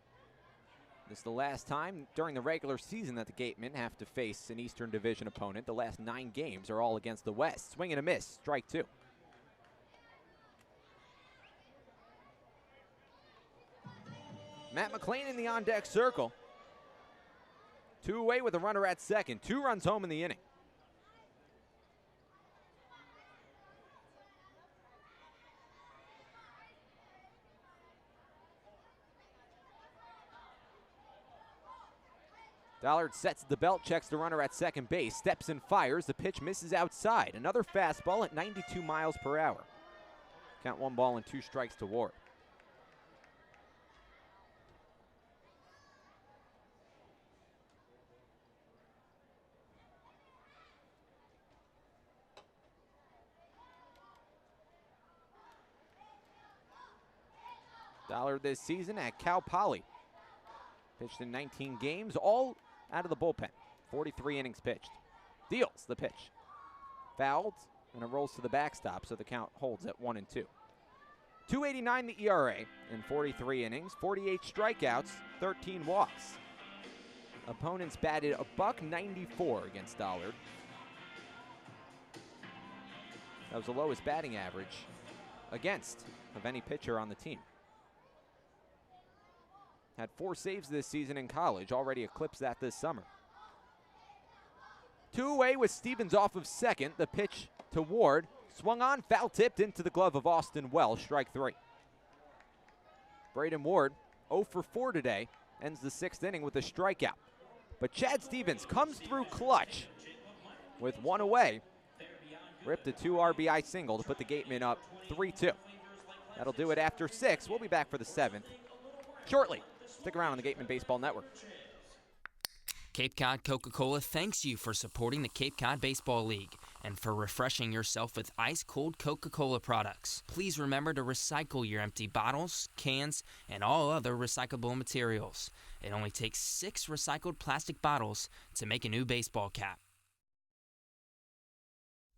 S2: This is the last time during the regular season that the Gatemen have to face an Eastern Division opponent. The last 9 games are all against the West. Swing and a miss, strike 2. Matt McLean in the on-deck circle. 2 away with a runner at second. 2 runs home in the inning. Dollard sets the belt, checks the runner at second base, steps and fires. The pitch misses outside. Another fastball at 92 miles per hour. Count 1 ball and 2 strikes to Ward. Dollard this season at Cal Poly. Pitched in 19 games, all out of the bullpen. 43 innings pitched. Deals the pitch. Fouled, and it rolls to the backstop, so the count holds at 1-2. 2.89 the ERA in 43 innings, 48 strikeouts, 13 walks. Opponents batted $194 against Dollard. That was the lowest batting average against of any pitcher on the team. Had 4 saves this season in college, already eclipsed that this summer. 2 away with Stevens off of second. The pitch to Ward. Swung on, foul tipped into the glove of Austin Wells, strike 3. Braden Ward, 0 for 4 today, ends the 6th inning with a strikeout. But Chad Stevens comes through clutch with 1 away. Ripped a 2 RBI single to put the Gatemen up 3-2. That'll do it after 6. We'll be back for the 7th shortly. Stick around on the Gatemen Baseball Network.
S15: Cape Cod Coca-Cola thanks you for supporting the Cape Cod Baseball League and for refreshing yourself with ice-cold Coca-Cola products. Please remember to recycle your empty bottles, cans, and all other recyclable materials. It only takes 6 recycled plastic bottles to make a new baseball cap.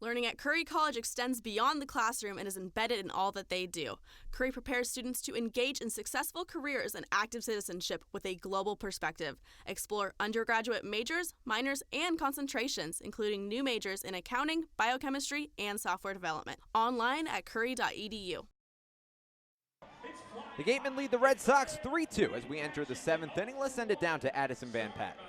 S8: Learning at Curry College extends beyond the classroom and is embedded in all that they do. Curry prepares students to engage in successful careers and active citizenship with a global perspective. Explore undergraduate majors, minors, and concentrations, including new majors in accounting, biochemistry, and software development. Online at curry.edu.
S2: The Gatemen lead the Red Sox 3-2 as we enter the 7th inning. Let's send it down to Addison Van Patten.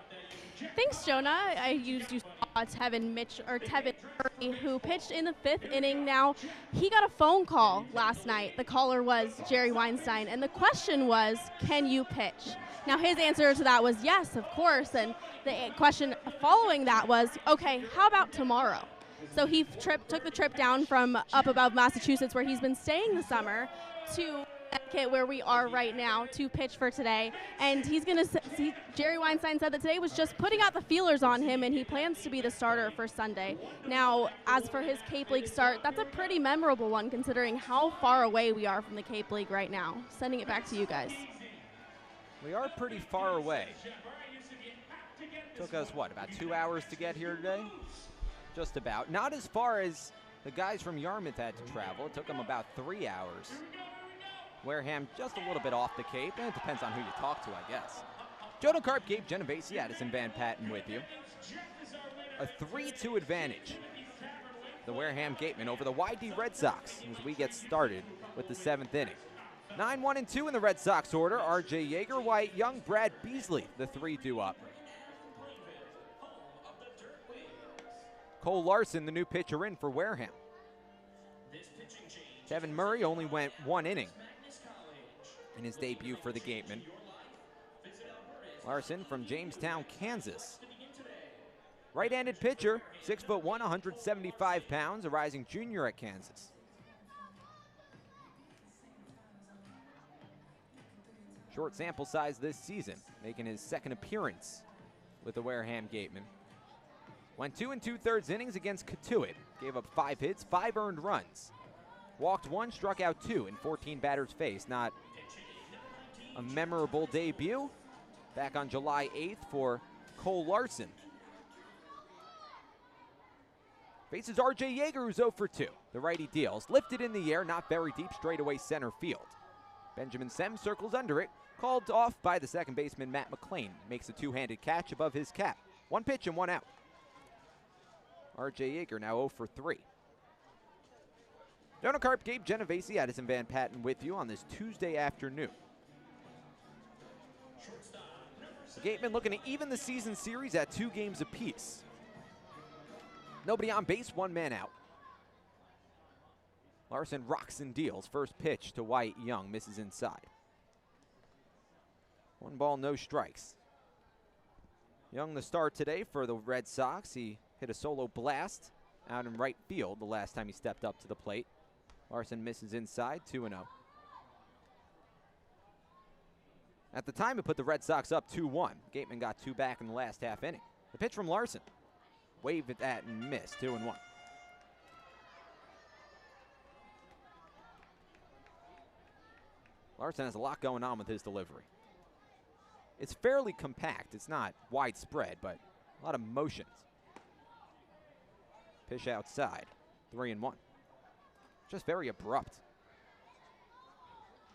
S16: Thanks, Jonah. I used you saw Tevin Murray, who pitched in the 5th inning. Now, he got a phone call last night. The caller was Jerry Weinstein, and the question was, can you pitch? Now, his answer to that was yes, of course, and the question following that was, okay, how about tomorrow? So he took the trip down from up above Massachusetts, where he's been staying the summer, to Connecticut, where we are right now, to pitch for today. And he's going to see, Jerry Weinstein said that today was just putting out the feelers on him, and he plans to be the starter for Sunday. Now, as for his Cape League start, that's a pretty memorable one considering how far away we are from the Cape League right now. Sending it back to you guys.
S2: We are pretty far away. Took us, what, about 2 hours to get here today? Just about. Not as far as the guys from Yarmouth had to travel. It took them about 3 hours. Wareham just a little bit off the Cape, and it depends on who you talk to, I guess. Jonah, Karp, Gabe, Genovesi, Addison Van Patten with you. A 3-2 advantage. The Wareham Gatemen over the YD Red Sox as we get started with the 7th inning. 9-1-2 in the Red Sox order. R.J. Yeager, Wyatt Young, Brad Beasley, the 3-2 up. Cole Larson, the new pitcher in for Wareham. Kevin Murray only went 1 inning in his debut for the Gatemen. Larson from Jamestown, Kansas. Right-handed pitcher, 6'1", 175 pounds, a rising junior at Kansas. Short sample size this season, making his 2nd appearance with the Wareham Gatemen. Went 2 2/3 innings against Katuitt. Gave up 5 hits, 5 earned runs. Walked 1, struck out 2 in 14 batters faced. Not a memorable debut. Back on July 8th for Cole Larson. Faces R.J. Yeager, who's 0 for 2. The righty deals. Lifted in the air, not very deep, straightaway center field. Benjamin Sem circles under it. Called off by the second baseman, Matt McLean. Makes a two-handed catch above his cap. 1 pitch and 1 out. R.J. Yeager now 0 for 3. Jonah, Karp, Gabe, Genovesi, Addison Van Patten with you on this Tuesday afternoon. The Gatemen looking to even the season series at 2 games apiece. Nobody on base, 1 man out. Larson rocks and deals. First pitch to Wyatt Young, misses inside. 1 ball, no strikes. Young the start today for the Red Sox. He hit a solo blast out in right field the last time he stepped up to the plate. Larson misses inside, 2-0. At the time, it put the Red Sox up 2-1. Gatemen got 2 back in the last half inning. The pitch from Larson. Waved at that and missed, 2-1. Larson has a lot going on with his delivery. It's fairly compact. It's not widespread, but a lot of motions. Pitch outside, 3-1. Just very abrupt.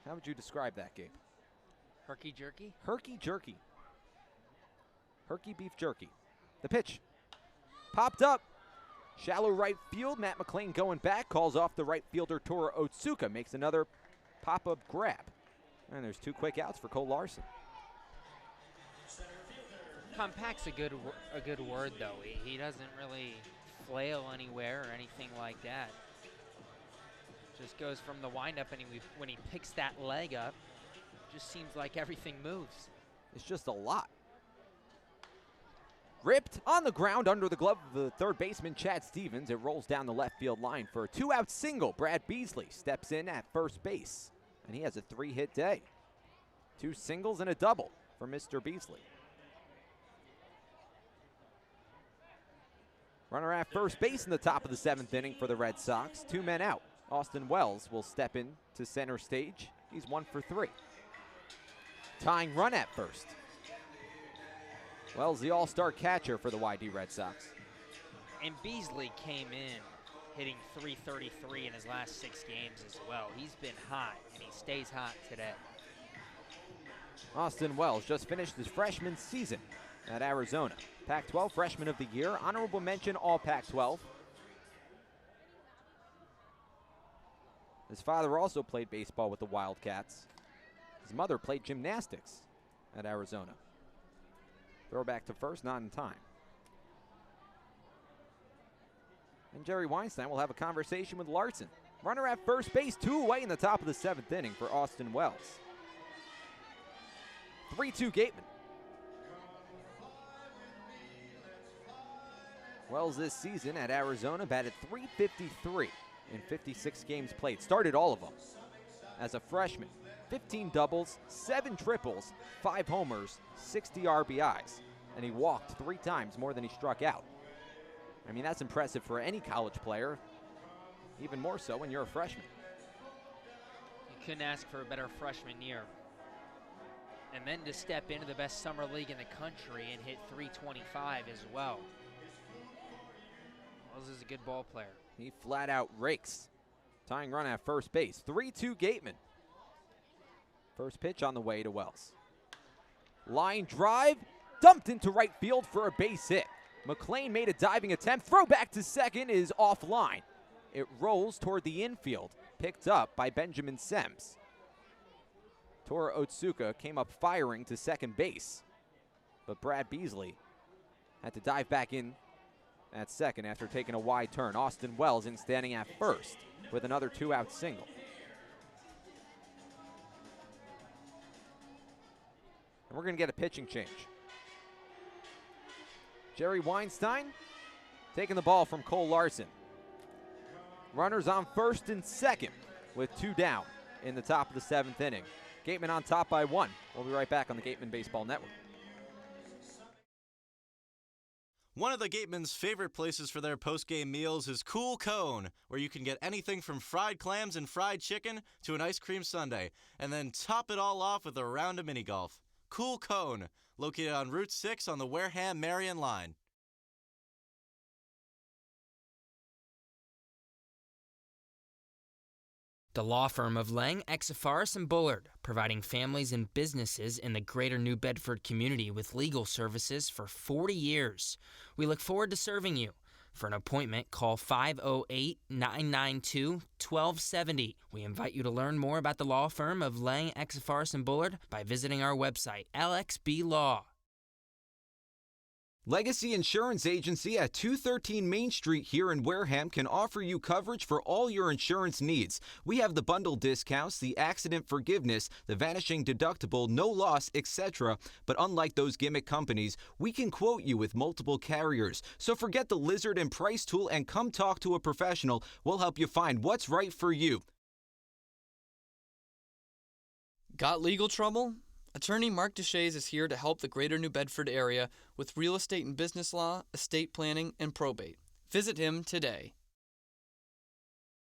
S2: How would you describe that, Gabe?
S1: Herky-jerky?
S2: Herky-jerky. Herky beef jerky. The pitch. Popped up. Shallow right field. Matt McLean going back. Calls off the right fielder, Tora Otsuka. Makes another pop-up grab. And there's 2 quick outs for Cole Larson.
S1: Compact's a good word, though. He doesn't really flail anywhere or anything like that. Just goes from the windup, and when he picks that leg up, just seems like everything moves.
S2: It's just a lot. Ripped on the ground under the glove of the third baseman, Chad Stevens. It rolls down the left field line for a 2-out single. Brad Beasley steps in at first base, and he has a 3-hit day. 2 singles and a double for Mr. Beasley. Runner at first base in the top of the 7th inning for the Red Sox. 2 men out. Austin Wells will step in to center stage. He's 1 for 3. Tying run at first. Wells, the all-star catcher for the YD Red Sox.
S1: And Beasley came in hitting .333 in his last 6 games as well. He's been hot, and he stays hot today.
S2: Austin Wells just finished his freshman season at Arizona. Pac-12 Freshman of the Year. Honorable mention, all Pac-12. His father also played baseball with the Wildcats. His mother played gymnastics at Arizona. Throw back to first, not in time. And Jerry Weinstein will have a conversation with Larson. Runner at first base, 2 away in the top of the 7th inning for Austin Wells. 3-2 Gatemen. Wells this season at Arizona batted .353 in 56 games played. Started all of them as a freshman. 15 doubles, 7 triples, 5 homers, 60 RBIs. And he walked 3 times more than he struck out. I mean, that's impressive for any college player, even more so when you're a freshman.
S1: You couldn't ask for a better freshman year. And then to step into the best summer league in the country and hit .325 as well. Wells is a good ball player.
S2: He flat out rakes. Tying run at first base. 3-2 Gatemen. First pitch on the way to Wells. Line drive, dumped into right field for a base hit. McLean made a diving attempt. Throw back to second is offline. It rolls toward the infield. Picked up by Benjamin Sems. Tora Otsuka came up firing to second base. But Brad Beasley had to dive back in at second after taking a wide turn. Austin Wells in standing at first with another 2-out single. And we're going to get a pitching change. Jerry Weinstein taking the ball from Cole Larson. Runners on first and second with 2 down in the top of the 7th inning. Gatemen on top by 1. We'll be right back on the Gatemen Baseball Network.
S10: One of the Gatemen's favorite places for their post-game meals is Cool Cone, where you can get anything from fried clams and fried chicken to an ice cream sundae, and then top it all off with a round of mini golf. Cool Cone, located on Route 6 on the Wareham Marion line.
S15: The law firm of Lang, Exafaris & Bullard, providing families and businesses in the greater New Bedford community with legal services for 40 years. We look forward to serving you. For an appointment, call 508-992-1270. We invite you to learn more about the law firm of Lang, Exafaris & Bullard by visiting our website, LXB Law.
S3: Legacy Insurance Agency at 213 Main Street here in Wareham can offer you coverage for all your insurance needs. We have the bundle discounts, the accident forgiveness, the vanishing deductible, no loss, etc. But unlike those gimmick companies, we can quote you with multiple carriers. So forget the lizard and price tool and come talk to a professional. We'll help you find what's right for you.
S4: Got legal trouble? Attorney Mark Deshays is here to help the greater New Bedford area with real estate and business law, estate planning, and probate. Visit him today.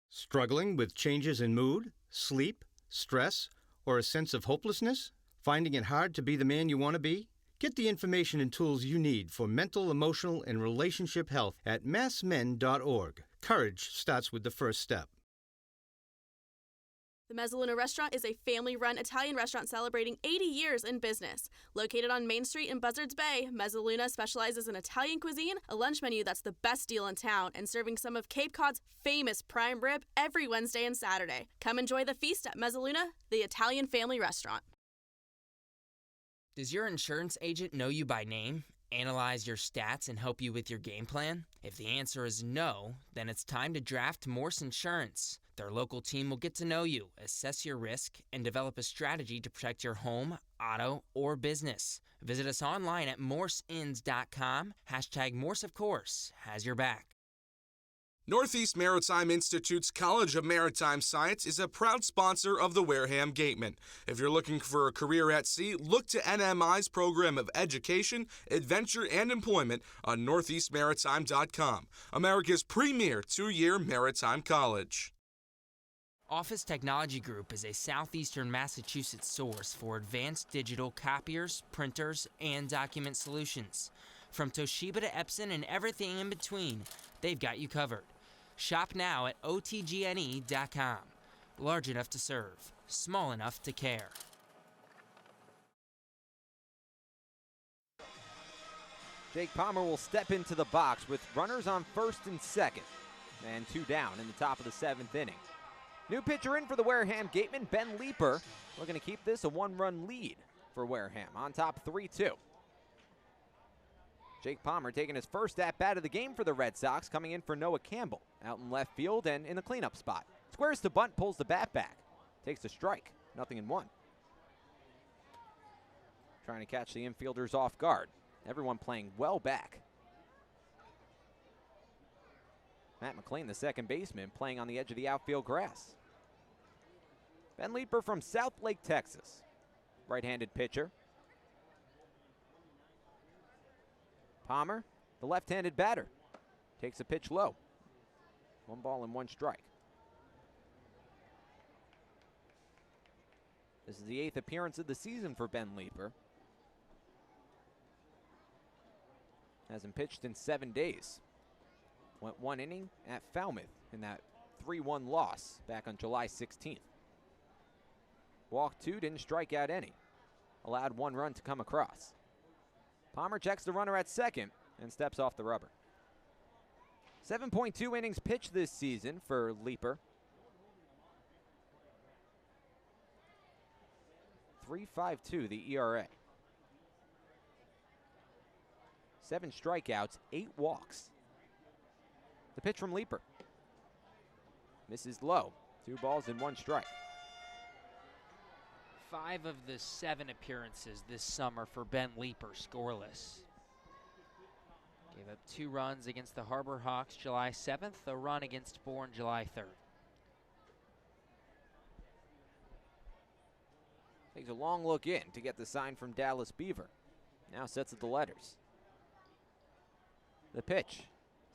S11: Struggling with changes in mood, sleep, stress, or a sense of hopelessness? Finding it hard to be the man you want to be? Get the information and tools you need for mental, emotional, and relationship health at massmen.org. Courage starts with the first step.
S8: The Mezzaluna Restaurant is a family-run Italian restaurant celebrating 80 years in business. Located on Main Street in Buzzards Bay, Mezzaluna specializes in Italian cuisine, a lunch menu that's the best deal in town, and serving some of Cape Cod's famous prime rib every Wednesday and Saturday. Come enjoy the feast at Mezzaluna, the Italian family restaurant.
S15: Does your insurance agent know you by name, analyze your stats, and help you with your game plan? If the answer is no, then it's time to draft Morse Insurance. Their local team will get to know you, assess your risk, and develop a strategy to protect your home, auto, or business. Visit us online at morseins.com. #Morse, of course, has your back.
S12: Northeast Maritime Institute's College of Maritime Science is a proud sponsor of the Wareham Gatemen. If you're looking for a career at sea, look to NMI's program of education, adventure, and employment on northeastmaritime.com, America's premier two-year maritime college.
S15: Office Technology Group is a southeastern Massachusetts source for advanced digital copiers, printers, and document solutions. From Toshiba to Epson and everything in between, they've got you covered. Shop now at otgne.com. Large enough to serve, small enough to care.
S2: Jake Palmer will step into the box with runners on first and second, and 2 down in the top of the 7th inning. New pitcher in for the Wareham Gatemen, Ben Leeper, looking to keep this a 1-run lead for Wareham, on top 3-2. Jake Palmer taking his first at-bat of the game for the Red Sox, coming in for Noah Campbell, out in left field and in the cleanup spot. Squares to bunt, pulls the bat back, takes a strike, 0-1. Trying to catch the infielders off guard. Everyone playing well back. Matt McLean, the second baseman, playing on the edge of the outfield grass. Ben Leeper from South Lake, Texas. Right-handed pitcher. Palmer, the left-handed batter, takes a pitch low. 1 ball and 1 strike. This is the 8th appearance of the season for Ben Leeper. Hasn't pitched in 7 days. Went 1 inning at Falmouth in that 3-1 loss back on July 16th. Walked 2, didn't strike out any. Allowed 1 run to come across. Palmer checks the runner at second and steps off the rubber. 7.2 innings pitched this season for Leeper. 3.52 the ERA. 7 strikeouts, 8 walks. The pitch from Leeper. Misses low. 2 balls and 1 strike.
S1: 5 of the 7 appearances this summer for Ben Leeper scoreless. Gave up 2 runs against the Harbor Hawks July 7th, a run against Bourne July 3rd.
S2: Takes a long look in to get the sign from Dallas Beaver. Now sets at the letters. The pitch.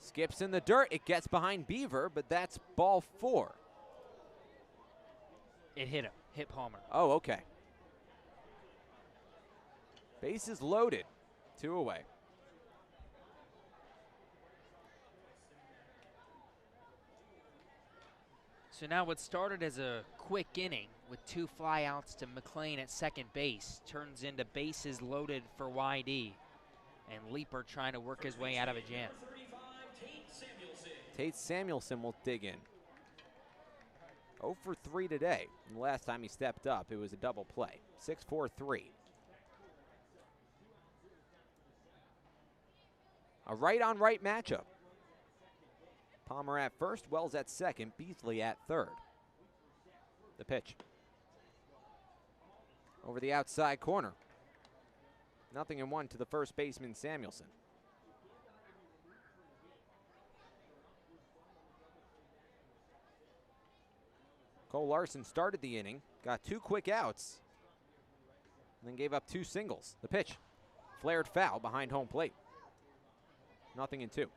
S2: Skips in the dirt. It gets behind Beaver, but that's ball 4.
S1: It hit him. Hit Palmer.
S2: Oh, okay. Bases loaded. 2 away.
S1: So now what started as a quick inning with 2 flyouts to McLean at second base turns into bases loaded for YD. And Leeper trying to work his way out of a jam.
S2: Tate Samuelson will dig in. 0 for 3 today. And the last time he stepped up, it was a double play. 6-4-3. A right-on-right matchup. Palmer at first, Wells at second, Beasley at third. The pitch. Over the outside corner. 0-1 to the first baseman, Samuelson. Cole Larson started the inning, got 2 quick outs, and then gave up 2 singles. The pitch. Flared foul behind home plate. 0-2.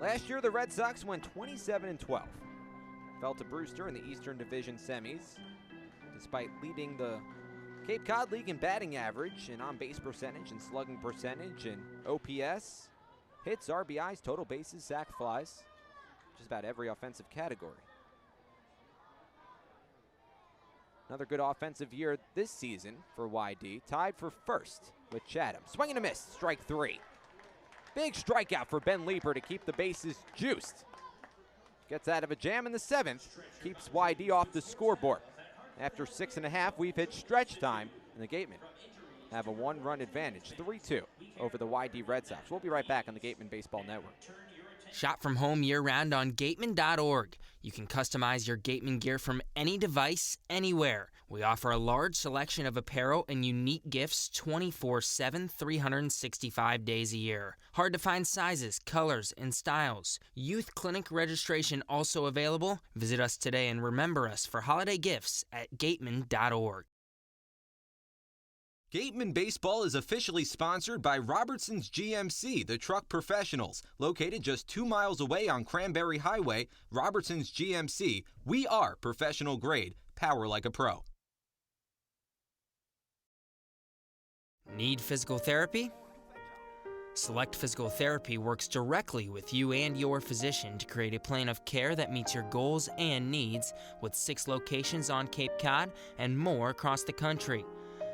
S2: Last year, the Red Sox went 27-12. Fell to Brewster in the Eastern Division semis, despite leading the Cape Cod League in batting average and on-base percentage and slugging percentage and OPS, hits, RBIs, total bases, sac flies, just about every offensive category. Another good offensive year this season for YD, tied for first with Chatham. Swing and a miss, strike 3. Big strikeout for Ben Leeper to keep the bases juiced. Gets out of a jam in the 7th, keeps YD off the scoreboard. After 6.5, we've hit stretch time, and the Gatemen have a 1-run advantage, 3-2 over the YD Red Sox. We'll be right back on the Gatemen Baseball Network.
S15: Shop from home year-round on Gatemen.org. You can customize your Gatemen gear from any device, anywhere. We offer a large selection of apparel and unique gifts 24/7, 365 days a year. Hard to find sizes, colors, and styles. Youth clinic registration also available. Visit us today and remember us for holiday gifts at Gatemen.org.
S3: Gatemen Baseball is officially sponsored by Robertson's GMC, the truck professionals. Located just 2 miles away on Cranberry Highway, Robertson's GMC, we are professional grade, power like a pro.
S15: Need physical therapy? Select Physical Therapy works directly with you and your physician to create a plan of care that meets your goals and needs, with 6 locations on Cape Cod and more across the country.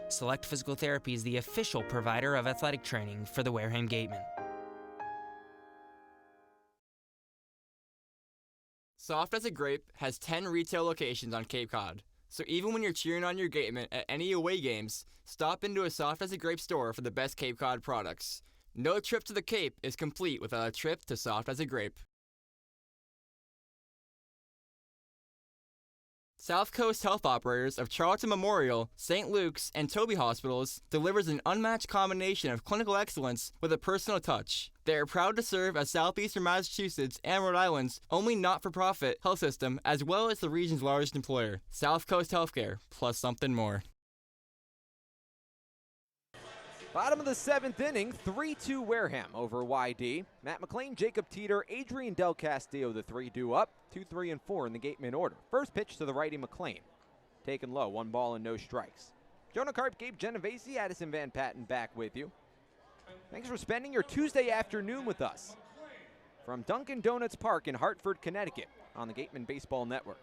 S15: Select Physical Therapy is the official provider of athletic training for the Wareham Gatemen.
S7: Soft as a Grape has 10 retail locations on Cape Cod. So even when you're cheering on your Gatemen at any away games, stop into a Soft as a Grape store for the best Cape Cod products. No trip to the Cape is complete without a trip to Soft as a Grape. South Coast Health Operators of Charlton Memorial, St. Luke's, and Toby Hospitals delivers an unmatched combination of clinical excellence with a personal touch. They are proud to serve as Southeastern Massachusetts and Rhode Island's only not-for-profit health system, as well as the region's largest employer. South Coast Healthcare, plus something more.
S2: Bottom of the 7th inning, 3-2 Wareham over YD. Matt McLean, Jacob Teeter, Adrian Del Castillo, the 3 due up. 2, 3, and 4 in the Gatemen order. First pitch to the righty McLean. Taken low, 1 ball and no strikes. Jonah, Karp, Gabe, Genovesi, Addison Van Patten back with you. Thanks for spending your Tuesday afternoon with us. From Dunkin' Donuts Park in Hartford, Connecticut on the Gatemen Baseball Network.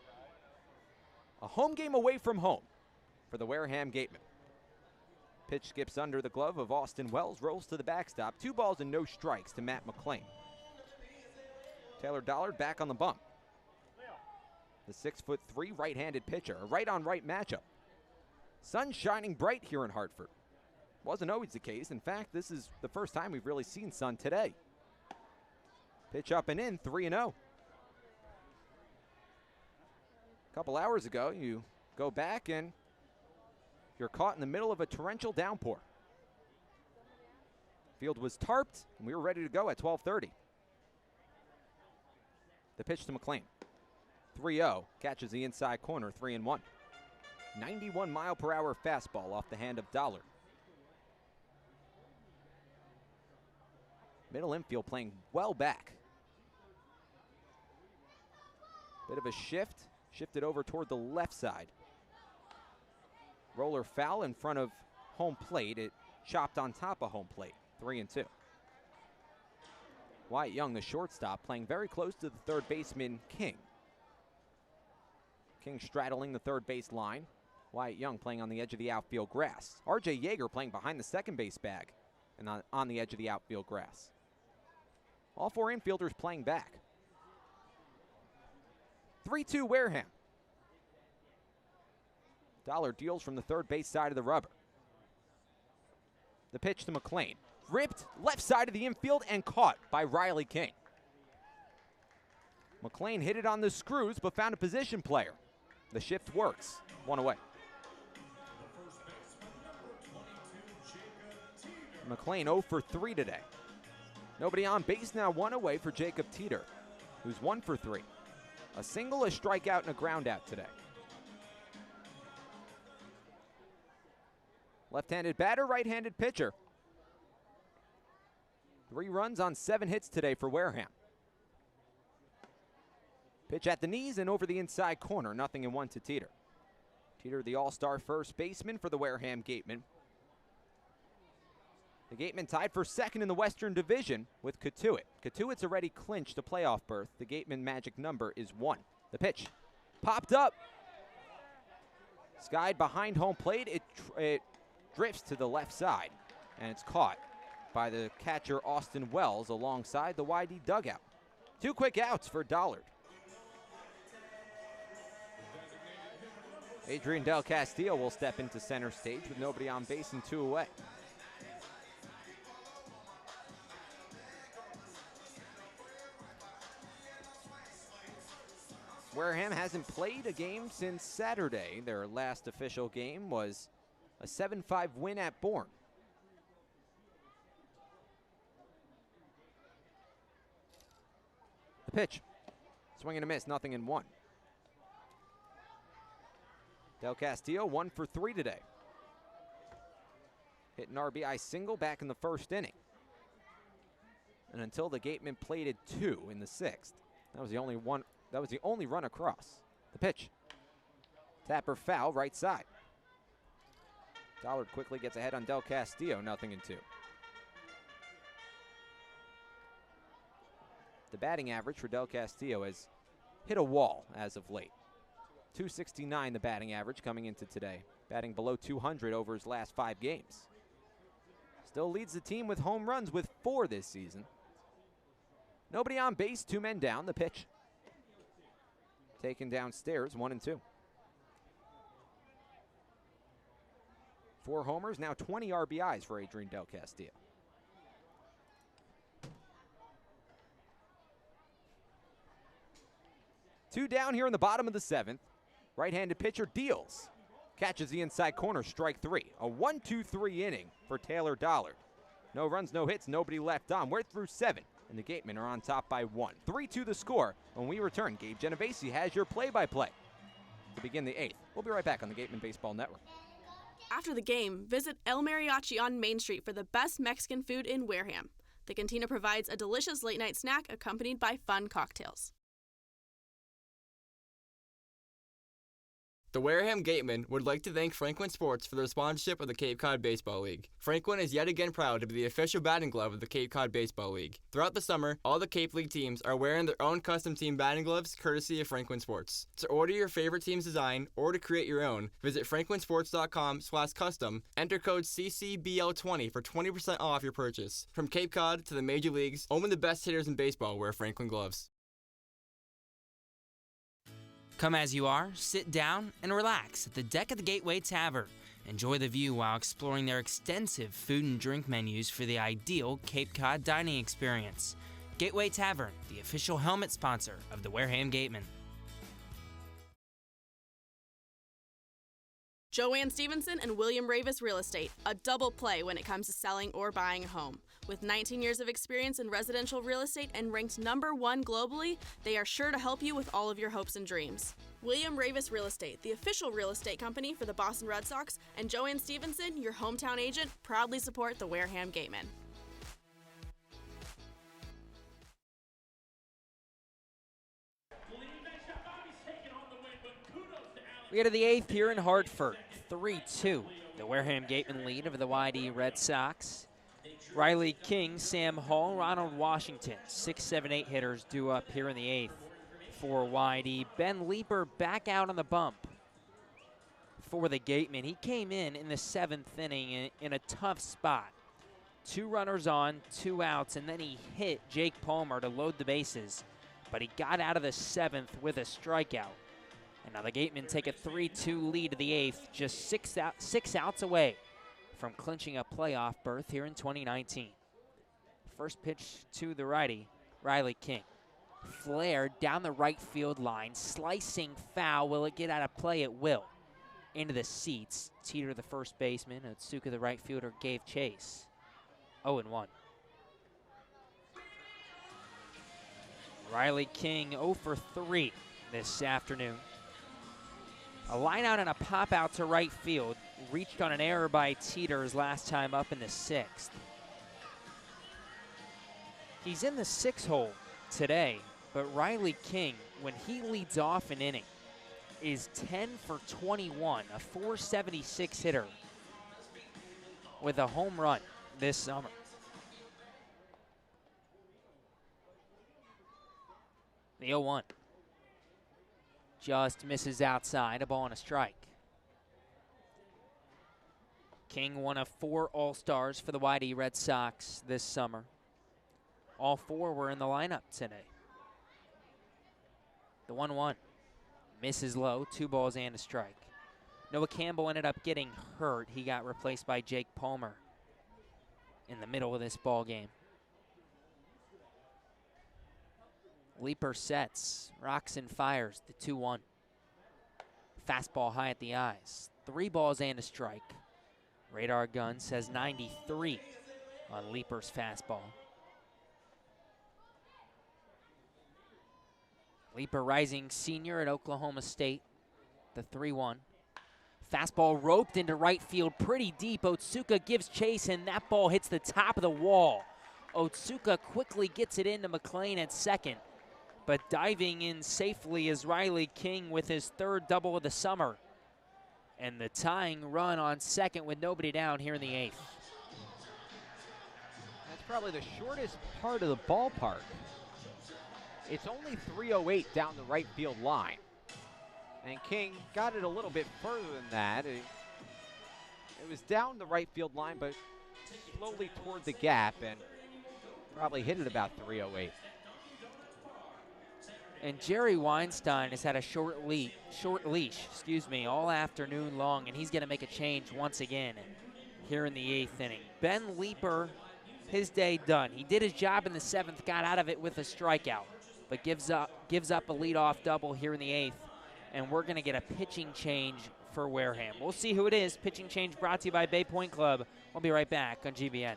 S2: A home game away from home for the Wareham Gatemen. Pitch skips under the glove of Austin Wells, rolls to the backstop. 2 balls and no strikes to Matt McLean. Taylor Dollard back on the bump. The 6'3" right-handed pitcher, a right-on-right matchup. Sun shining bright here in Hartford. Wasn't always the case. In fact, this is the first time we've really seen sun today. Pitch up and in, 3-0. A couple hours ago, you go back and you're caught in the middle of a torrential downpour. Field was tarped, and we were ready to go at 12:30. The pitch to McLean. 3-0, catches the inside corner, 3-1. 91-mile-per-hour fastball off the hand of Dollard. Middle infield playing well back. Bit of a shift, shifted over toward the left side. Roller foul in front of home plate. It chopped on top of home plate, 3-2. Wyatt Young, the shortstop, playing very close to the third baseman, King. King straddling the third base line. Wyatt Young playing on the edge of the outfield grass. R.J. Yeager playing behind the second base bag and on the edge of the outfield grass. All four infielders playing back. 3-2 Wareham. Dollar deals from the third base side of the rubber. The pitch to McLean. Ripped left side of the infield and caught by Riley King. McLean hit it on the screws but found a position player. The shift works. One away. McLean 0 for 3 today. Nobody on base now, one away for Jacob Teeter, who's 1 for 3. A single, a strikeout, and a ground out today. Left-handed batter, right-handed pitcher. 3 runs on 7 hits today for Wareham. Pitch at the knees and over the inside corner, 0-1 to Teeter. Teeter, the all-star first baseman for the Wareham Gatemen. The Gatemen tied for second in the Western Division with Cotuit. Cotuit's already clinched a playoff berth. The Gatemen magic number is 1. The pitch popped up. Skied behind home plate. It drifts to the left side, and it's caught by the catcher Austin Wells alongside the YD dugout. 2 quick outs for Dollard. Adrian Del Castillo will step into center stage with nobody on base and 2 away. Wareham hasn't played a game since Saturday. Their last official game was a 7-5 win at Bourne. The pitch. Swing and a miss, 0-1. Del Castillo 1 for 3 today. Hit an RBI single back in the first inning. And until the Gatemen plated 2 in the 6th, that was the only run across. The pitch. Tapper foul, right side. Dollard quickly gets ahead on Del Castillo, 0-2. The batting average for Del Castillo has hit a wall as of late. 269 the batting average coming into today. Batting below 200 over his last 5 games. Still leads the team with home runs with 4 this season. Nobody on base, 2 men down. The pitch. Taken downstairs, 1-2. 4 homers, now 20 RBIs for Adrian Del Castillo. Two down here in the bottom of the 7th. Right-handed pitcher deals. Catches the inside corner, strike 3. A 1-2-3 inning for Taylor Dollard. No runs, no hits, nobody left on. We're through 7, and the Gatemen are on top by 1. 3-2 the score. When we return, Gabe Genovesi has your play-by-play to begin the 8th. We'll be right back on the Gatemen Baseball Network.
S8: After the game, visit El Mariachi on Main Street for the best Mexican food in Wareham. The cantina provides a delicious late-night snack accompanied by fun cocktails.
S7: The Wareham Gatemen would like to thank Franklin Sports for their sponsorship of the Cape Cod Baseball League. Franklin is yet again proud to be the official batting glove of the Cape Cod Baseball League. Throughout the summer, all the Cape League teams are wearing their own custom team batting gloves courtesy of Franklin Sports. To order your favorite team's design or to create your own, visit franklinsports.com/custom, enter code CCBL20 for 20% off your purchase. From Cape Cod to the major leagues, only the best hitters in baseball wear Franklin gloves.
S15: Come as you are, sit down, and relax at the deck of the Gateway Tavern. Enjoy the view while exploring their extensive food and drink menus for the ideal Cape Cod dining experience. Gateway Tavern, the official helmet sponsor of the Wareham Gatemen.
S8: Joanne Stevenson and William Ravis Real Estate, a double play when it comes to selling or buying a home. With 19 years of experience in residential real estate and ranked #1 globally, they are sure to help you with all of your hopes and dreams. William Ravis Real Estate, the official real estate company for the Boston Red Sox, and Joanne Stevenson, your hometown agent, proudly support the Wareham Gatemen.
S1: We go to the 8th here in Hartford, 3-2. The Wareham Gatemen lead over the YD Red Sox. Riley King, Sam Hall, Ronald Washington, 6, 7, 8 hitters due up here in the 8th for YD. Ben Leeper back out on the bump for the Gatemen. He came in the 7th inning in a tough spot. 2 runners on, 2 outs, and then he hit Jake Palmer to load the bases. But he got out of the 7th with a strikeout. And now the Gatemen take a 3-2 lead to the 8th, just 6 outs away from clinching a playoff berth here in 2019. First pitch to the righty, Riley King. Flare down the right field line, slicing foul. Will it get out of play? It will. Into the seats. Teeter, the first baseman, Otsuka, the right fielder, gave chase. 0-1. Riley King 0 for 3 this afternoon. A line out and a pop out to right field. Reached on an error by Teeter his last time up in the 6th. He's in the 6 hole today, but Riley King, when he leads off an inning, is 10 for 21, a 476 hitter with a home run this summer. The 0-1. Just misses outside, a ball and a strike. King, one of 4 All-Stars for the YD Red Sox this summer. All 4 were in the lineup today. The 1-1. Misses low, 2 balls and a strike. Noah Campbell ended up getting hurt. He got replaced by Jake Palmer in the middle of this ball game. Leeper sets, rocks and fires, the 2-1. Fastball high at the eyes. 3 balls and a strike. Radar gun says 93 on Leeper's fastball. Leeper, rising senior at Oklahoma State, the 3-1. Fastball roped into right field pretty deep. Otsuka gives chase, and that ball hits the top of the wall. Otsuka quickly gets it into McLean at second, but diving in safely is Riley King with his 3rd double of the summer. And the tying run on second with nobody down here in the 8th.
S2: That's probably the shortest part of the ballpark. It's only 308 down the right field line. And King got it a little bit further than that. It was down the right field line, but slowly toward the gap, and probably hit it about 308.
S1: And Jerry Weinstein has had a short leash, all afternoon long, and he's going to make a change once again here in the 8th inning. Ben Leeper, his day done. He did his job in the 7th, got out of it with a strikeout, but gives up a leadoff double here in the 8th, and we're going to get a pitching change for Wareham. We'll see who it is. Pitching change brought to you by Bay Point Club. We'll be right back on GBN.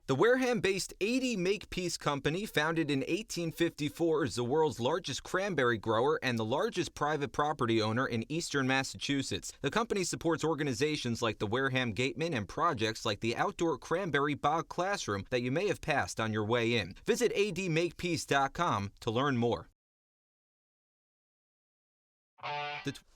S3: The Wareham-based 80 Makepeace Company, founded in 1854, is the world's largest cranberry grower and the largest private property owner in eastern Massachusetts. The company supports organizations like the Wareham Gatemen and projects like the outdoor cranberry bog classroom that you may have passed on your way in. Visit admakepeace.com to learn more.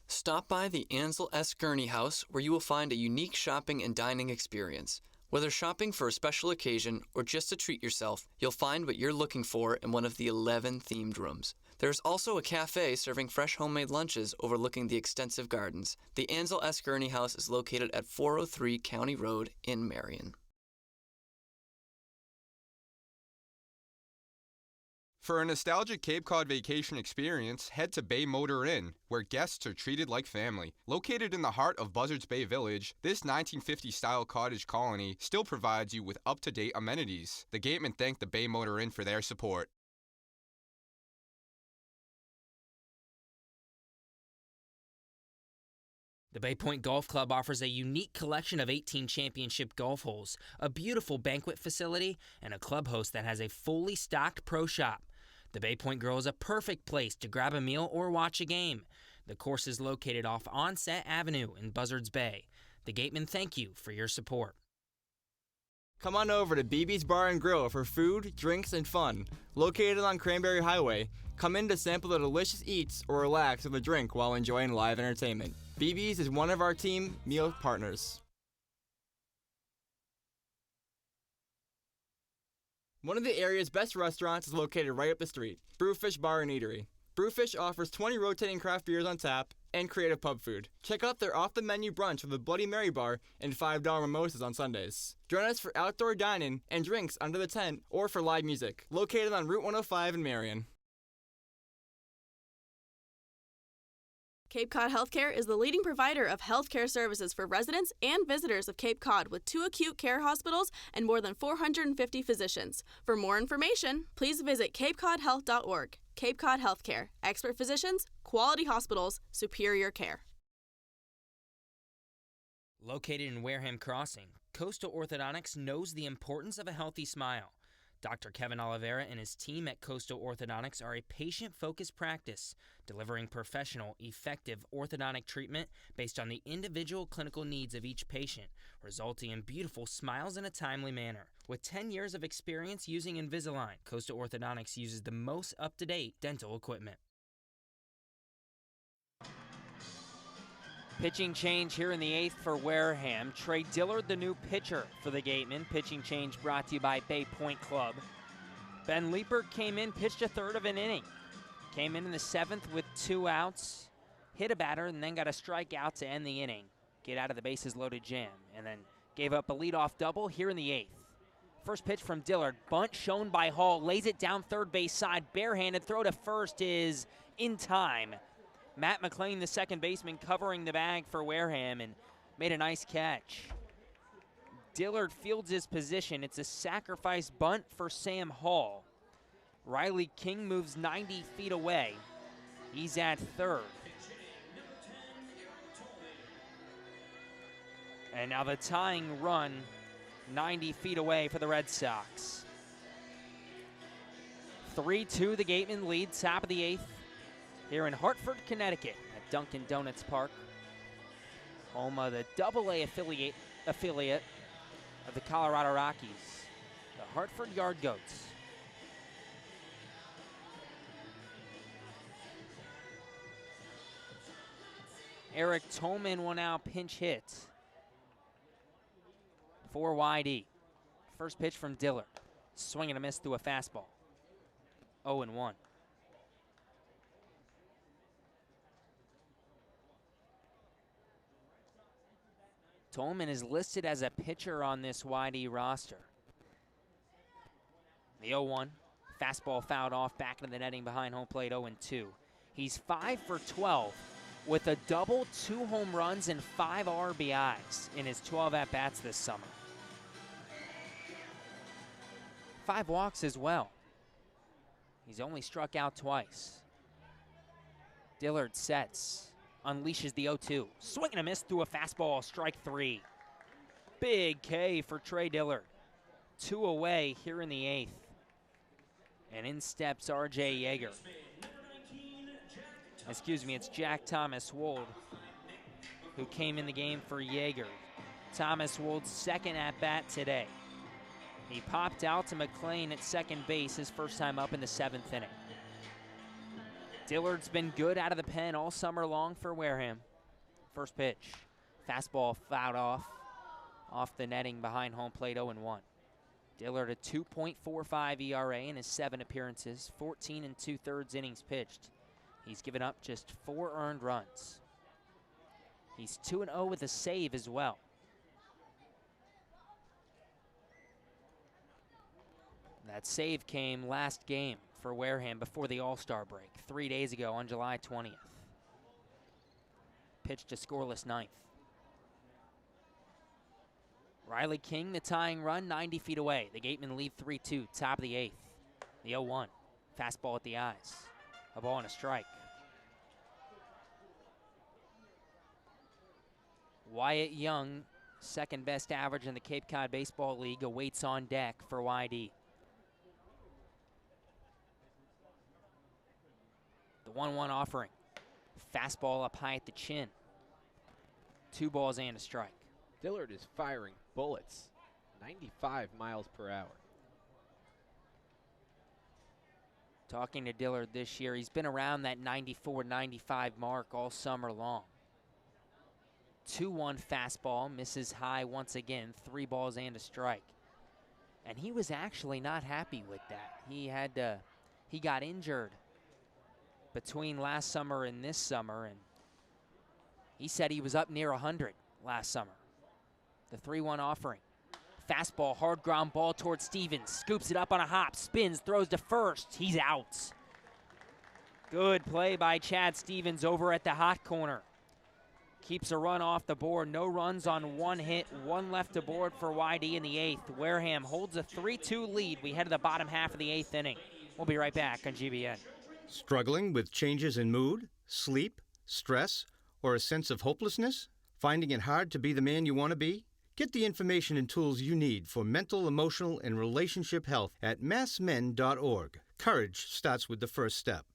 S4: Stop by the Ansel S. Gurney House, where you will find a unique shopping and dining experience. Whether shopping for a special occasion or just to treat yourself, you'll find what you're looking for in one of the 11 themed rooms. There's also a cafe serving fresh homemade lunches overlooking the extensive gardens. The Ansel S. Gurney House is located at 403 County Road in Marion.
S17: For a nostalgic Cape Cod vacation experience, head to Bay Motor Inn, where guests are treated like family. Located in the heart of Buzzards Bay Village, this 1950-style cottage colony still provides you with up-to-date amenities. The Gatemen thank the Bay Motor Inn for their support.
S15: The Bay Point Golf Club offers a unique collection of 18 championship golf holes, a beautiful banquet facility, and a club host that has a fully stocked pro shop. The Bay Point Grill is a perfect place to grab a meal or watch a game. The course is located off Onset Avenue in Buzzards Bay. The Gatemen thank you for your support.
S7: Come on over to BB's Bar and Grill for food, drinks, and fun. Located on Cranberry Highway, come in to sample the delicious eats or relax with a drink while enjoying live entertainment. BB's is one of our team meal partners. One of the area's best restaurants is located right up the street, Brewfish Bar and Eatery. Brewfish offers 20 rotating craft beers on tap and creative pub food. Check out their off-the-menu brunch with a Bloody Mary bar and $5 mimosas on Sundays. Join us for outdoor dining and drinks under the tent or for live music, located on Route 105 in Marion.
S8: Cape Cod Healthcare is the leading provider of healthcare services for residents and visitors of Cape Cod with 2 acute care hospitals and more than 450 physicians. For more information, please visit capecodhealth.org. Cape Cod Healthcare. Expert physicians, quality hospitals, superior care.
S15: Located in Wareham Crossing, Coastal Orthodontics knows the importance of a healthy smile. Dr. Kevin Oliveira and his team at Coastal Orthodontics are a patient-focused practice, delivering professional, effective orthodontic treatment based on the individual clinical needs of each patient, resulting in beautiful smiles in a timely manner. With 10 years of experience using Invisalign, Coastal Orthodontics uses the most up-to-date dental equipment.
S1: Pitching change here in the 8th for Wareham. Trey Dillard, the new pitcher for the Gatemen. Pitching change brought to you by Bay Point Club. Ben Leeper came in, pitched a third of an inning. Came in the 7th with 2 outs, hit a batter, and then got a strikeout to end the inning. Get out of the bases loaded jam, and then gave up a leadoff double here in the 8th. First pitch from Dillard, bunt shown by Hall, lays it down third base side, barehanded, throw to first is in time. Matt McLean, the second baseman, covering the bag for Wareham and made a nice catch. Dillard fields his position. It's a sacrifice bunt for Sam Hall. Riley King moves 90 feet away. He's at third. And now the tying run 90 feet away for the Red Sox. 3-2, the Gatemen lead, top of the 8th. Here in Hartford, Connecticut at Dunkin Donuts Park, home of the AA affiliate of the Colorado Rockies, the Hartford Yard Goats. Eric Tolman will now pinch hit for YD. First pitch from Dillard, swing and a miss through a fastball. 0-1. Tolman is listed as a pitcher on this YD roster. The 0-1, fastball fouled off, back into the netting behind home plate, 0-2. He's 5 for 12 with a double, 2 home runs, and 5 RBIs in his 12 at-bats this summer. 5 walks as well. He's only struck out twice. Dillard sets. Unleashes the 0-2. Swing and a miss through a fastball, strike 3. Big K for Trey Dillard. 2 away here in the 8th. And in steps R.J. Yeager. Excuse me, it's Jack Thomas Wold who came in the game for Yeager. Thomas Wold's second at-bat today. He popped out to McLean at second base his first time up in the 7th inning. Dillard's been good out of the pen all summer long for Wareham. First pitch, fastball fouled off the netting behind home plate, 0-1. Dillard a 2.45 ERA in his 7 appearances, 14 2/3 innings pitched. He's given up just 4 earned runs. He's 2-0 with a save as well. That save came last game for Wareham before the All-Star break, 3 days ago on July 20th. Pitched a scoreless 9th. Riley King, the tying run, 90 feet away. The Gatemen lead 3-2, top of the 8th. The 0-1, fastball at the eyes. A ball and a strike. Wyatt Young, second best average in the Cape Cod Baseball League, awaits on deck for YD. The 1-1 offering. Fastball up high at the chin. 2 balls and a strike.
S2: Dillard is firing bullets, 95 miles per hour.
S1: Talking to Dillard this year, he's been around that 94-95 mark all summer long. 2-1 fastball, misses high once again, 3 balls and a strike. And he was actually not happy with that. He got injured between last summer and this summer, and he said he was up near 100 last summer. The 3-1 offering. Fastball, hard ground ball towards Stevens. Scoops it up on a hop, spins, throws to first. He's out. Good play by Chad Stevens over at the hot corner. Keeps a run off the board. No runs on 1 hit, 1 left aboard for YD in the 8th. Wareham holds a 3-2 lead. We head to the bottom half of the 8th inning. We'll be right back on GBN.
S11: Struggling with changes in mood, sleep, stress, or a sense of hopelessness? Finding it hard to be the man you want to be? Get the information and tools you need for mental, emotional, and relationship health at massmen.org. Courage starts with the first step.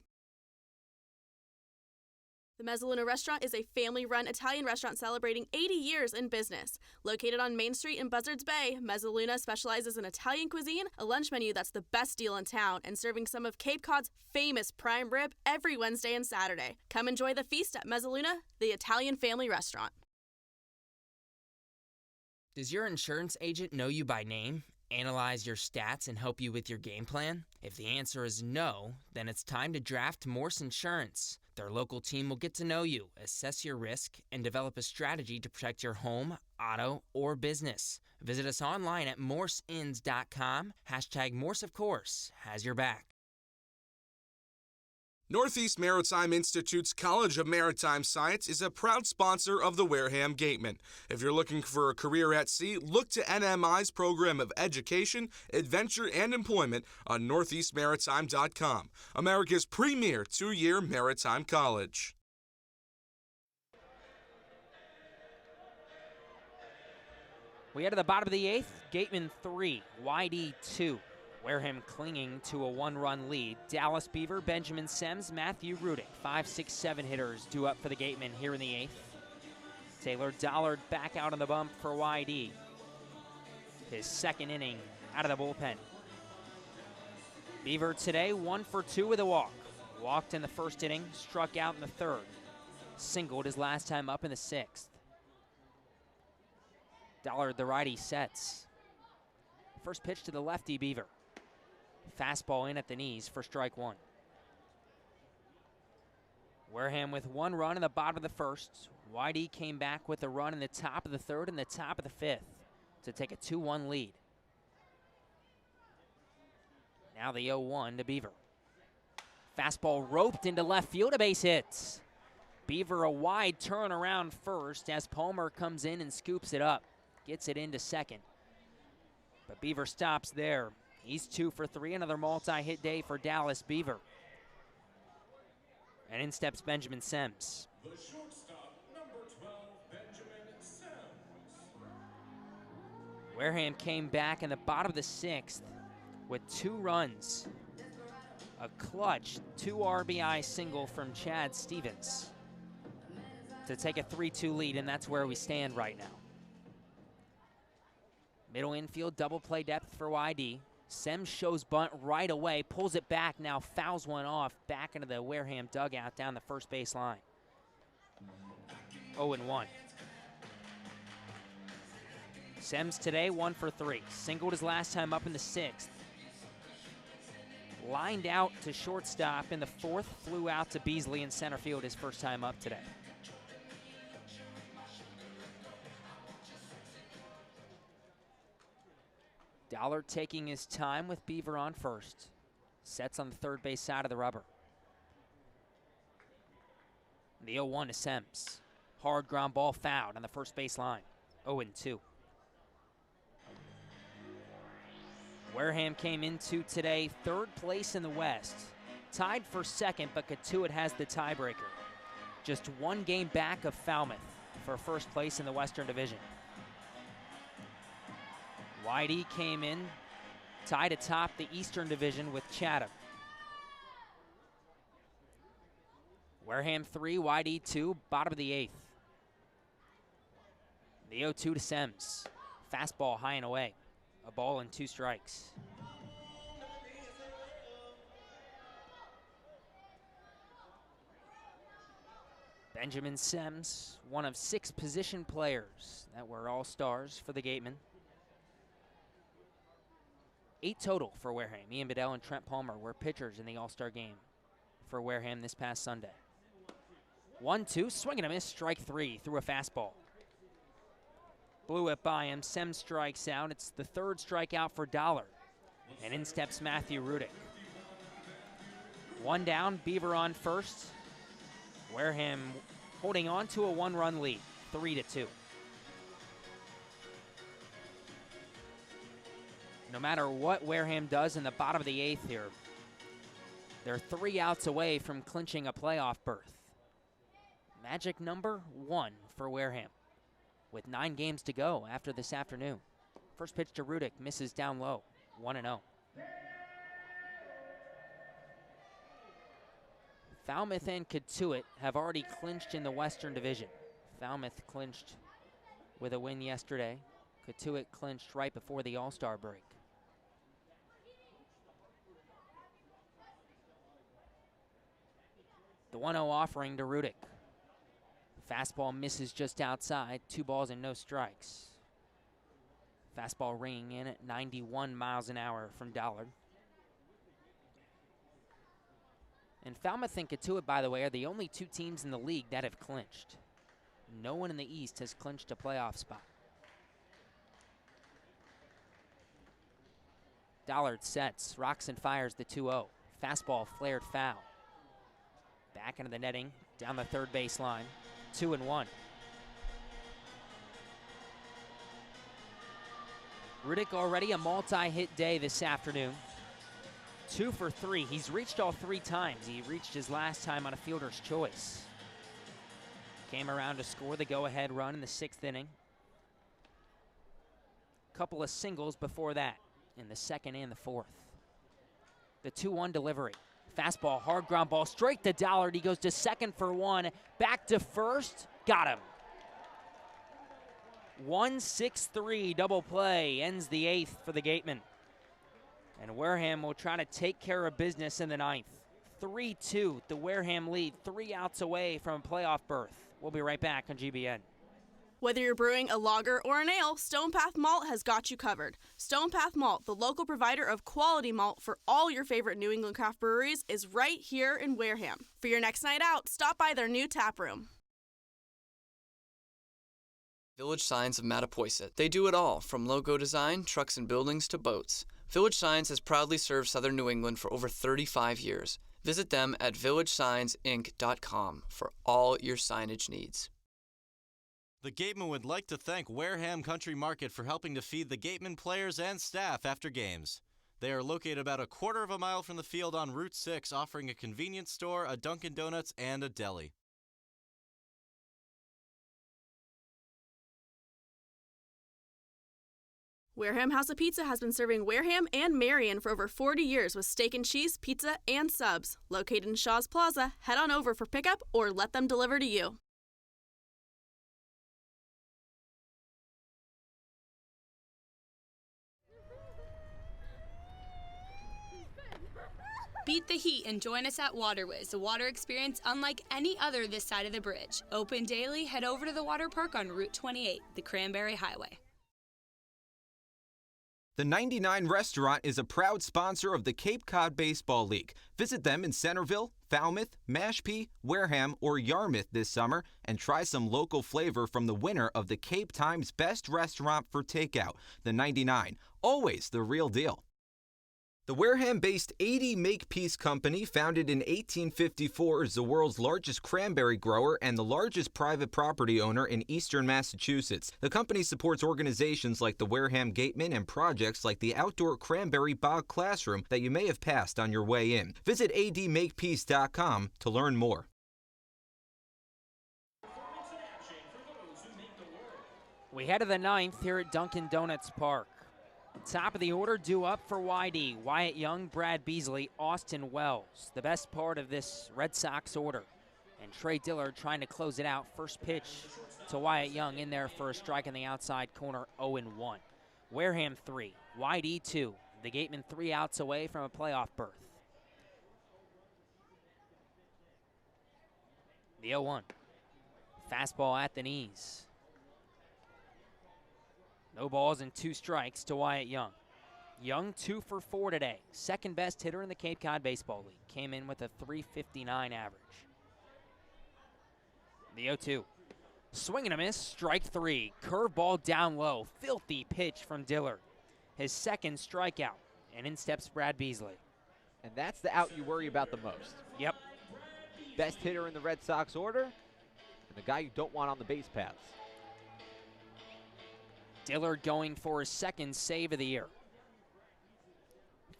S8: The Mezzaluna Restaurant is a family-run Italian restaurant celebrating 80 years in business. Located on Main Street in Buzzards Bay, Mezzaluna specializes in Italian cuisine, a lunch menu that's the best deal in town, and serving some of Cape Cod's famous prime rib every Wednesday and Saturday. Come enjoy the feast at Mezzaluna, the Italian family restaurant.
S15: Does your insurance agent know you by name, analyze your stats, and help you with your game plan? If the answer is no, then it's time to draft Morse Insurance. Their local team will get to know you, assess your risk, and develop a strategy to protect your home, auto, or business. Visit us online at morseins.com. Hashtag Morse, of course, has your back.
S12: Northeast Maritime Institute's College of Maritime Science is a proud sponsor of the Wareham Gatemen. If you're looking for a career at sea, look to NMI's program of education, adventure, and employment on northeastmaritime.com, America's premier 2-year maritime college.
S1: We head to the bottom of the 8th, Gatemen 3, YD 2. Wareham clinging to a 1-run lead. Dallas Beaver, Benjamin Sems, Matthew Rudick. 5, 6, 7 hitters due up for the Gatemen here in the 8th. Taylor Dollard back out on the bump for YD. His second inning out of the bullpen. Beaver today 1 for 2 with a walk. Walked in the first inning, struck out in the 3rd. Singled his last time up in the 6th. Dollard, the righty, sets. First pitch to the lefty Beaver. Fastball in at the knees for strike 1. Wareham with 1 run in the bottom of the 1st. YD came back with a run in the top of the 3rd and the top of the 5th to take a 2-1 lead. Now the 0-1 to Beaver. Fastball roped into left field, a base hit. Beaver a wide turn around first as Palmer comes in and scoops it up. Gets it into second. But Beaver stops there. He's 2 for 3, another multi-hit day for Dallas Beaver. And in steps Benjamin Sems.
S13: The shortstop, number 12, Benjamin Sems.
S1: Wareham came back in the bottom of the 6th with 2 runs. A clutch 2 RBI single from Chad Stevens to take a 3-2 lead, and that's where we stand right now. Middle infield, double play depth for YD. Sems shows bunt right away, pulls it back, now fouls one off back into the Wareham dugout down the first base line. 0-1. Sems today 1 for 3. Singled his last time up in the 6th. Lined out to shortstop in the 4th, flew out to Beasley in center field his first time up today. Dollard taking his time with Beaver on first. Sets on the third base side of the rubber. The 0-1 to Sems. Hard ground ball fouled on the first base line. 0-2. Wareham came into today 3rd place in the West. Tied for 2nd, but Katuitt has the tiebreaker. Just 1 game back of Falmouth for 1st place in the Western Division. YD came in, tied atop the Eastern Division with Chatham. Wareham 3, YD 2, bottom of the 8th. The 0-2 to Sems. Fastball high and away. A ball and 2 strikes. Benjamin Sems, one of 6 position players that were all-stars for the Gatemen.
S15: 8 total for Wareham. Ian Bedell and Trent Palmer were pitchers in the All-Star game for Wareham this past Sunday. 1-2, swing and a miss, strike 3 through a fastball. Blew it by him. Sem strikes out. It's the 3rd strikeout for Dollard. And in steps Matthew Rudick. 1 down, Beaver on first. Wareham holding on to a 1-run lead, 3-2. No matter what Wareham does in the bottom of the 8th here, they're 3 outs away from clinching a playoff berth. Magic number 1 for Wareham, with 9 games to go after this afternoon. First pitch to Rudick, misses down low, 1-0. Falmouth and Katuitt have already clinched in the Western Division. Falmouth clinched with a win yesterday. Katuitt clinched right before the All-Star break. The 1-0 offering to Rudick. Fastball misses just outside, 2 balls and no strikes. Fastball ringing in at 91 miles an hour from Dollard. And Falmouth and Katuitt, by the way, are the only 2 teams in the league that have clinched. No one in the East has clinched a playoff spot. Dollard sets, rocks and fires the 2-0. Fastball flared foul. Back into the netting, down the 3rd baseline, 2-1. Rudick already a multi-hit day this afternoon. 2 for 3. He's reached all 3 times. He reached his last time on a fielder's choice. Came around to score the go-ahead run in the 6th inning. Couple of singles before that in the 2nd and the 4th. The 2-1 delivery. Fastball, hard ground ball, straight to Dollard. He goes to 2nd for 1, back to 1st, got him. 1-6-3 double play ends the 8th for the Gatemen. And Wareham will try to take care of business in the 9th. 3-2, the Wareham lead, 3 outs away from a playoff berth. We'll be right back on GBN.
S8: Whether you're brewing a lager or an ale, Stone Path Malt has got you covered. Stone Path Malt, the local provider of quality malt for all your favorite New England craft breweries, is right here in Wareham. For your next night out, stop by their new tap room.
S4: Village Signs of Mattapoisett. They do it all, from logo design, trucks and buildings, to boats. Village Signs has proudly served southern New England for over 35 years. Visit them at villagesigns.inc.com for all your signage needs.
S10: The Gatemen would like to thank Wareham Country Market for helping to feed the Gatemen players and staff after games. They are located about a quarter of a mile from the field on Route 6, offering a convenience store, a Dunkin' Donuts, and a deli.
S8: Wareham House of Pizza has been serving Wareham and Marion for over 40 years with steak and cheese, pizza, and subs. Located in Shaw's Plaza, head on over for pickup or let them deliver to you.
S14: Beat the heat and join us at Waterways, a water experience unlike any other this side of the bridge. Open daily, head over to the water park on Route 28, the Cranberry Highway.
S3: The 99 Restaurant is a proud sponsor of the Cape Cod Baseball League. Visit them in Centerville, Falmouth, Mashpee, Wareham, or Yarmouth this summer and try some local flavor from the winner of the Cape Times Best Restaurant for Takeout, the 99. Always the real deal. The Wareham-based 80 Makepeace Company, founded in 1854, is the world's largest cranberry grower and the largest private property owner in eastern Massachusetts. The company supports organizations like the Wareham Gatemen and projects like the outdoor cranberry bog classroom that you may have passed on your way in. Visit admakepeace.com to learn more.
S15: We head to the 9th here at Dunkin' Donuts Park. Top of the order, due up for YD. Wyatt Young, Brad Beasley, Austin Wells. The best part of this Red Sox order. And Trey Dillard trying to close it out. First pitch to Wyatt Young in there for a strike in the outside corner, 0-1. Wareham 3, YD 2. The Gatemen 3 outs away from a playoff berth. The 0-1. Fastball at the knees. No balls and 2 strikes to Wyatt Young.
S1: Young 2 for 4 today. Second best hitter in the Cape Cod Baseball League. Came in with a .359 average. The 0-2. Swing and a miss, strike 3. Curveball down low. Filthy pitch from Dillard. His second strikeout. And in steps Brad Beasley.
S2: And that's the out you worry about the most.
S1: Yep.
S2: Best hitter in the Red Sox order, and the guy you don't want on the base paths.
S1: Dillard going for his second save of the year.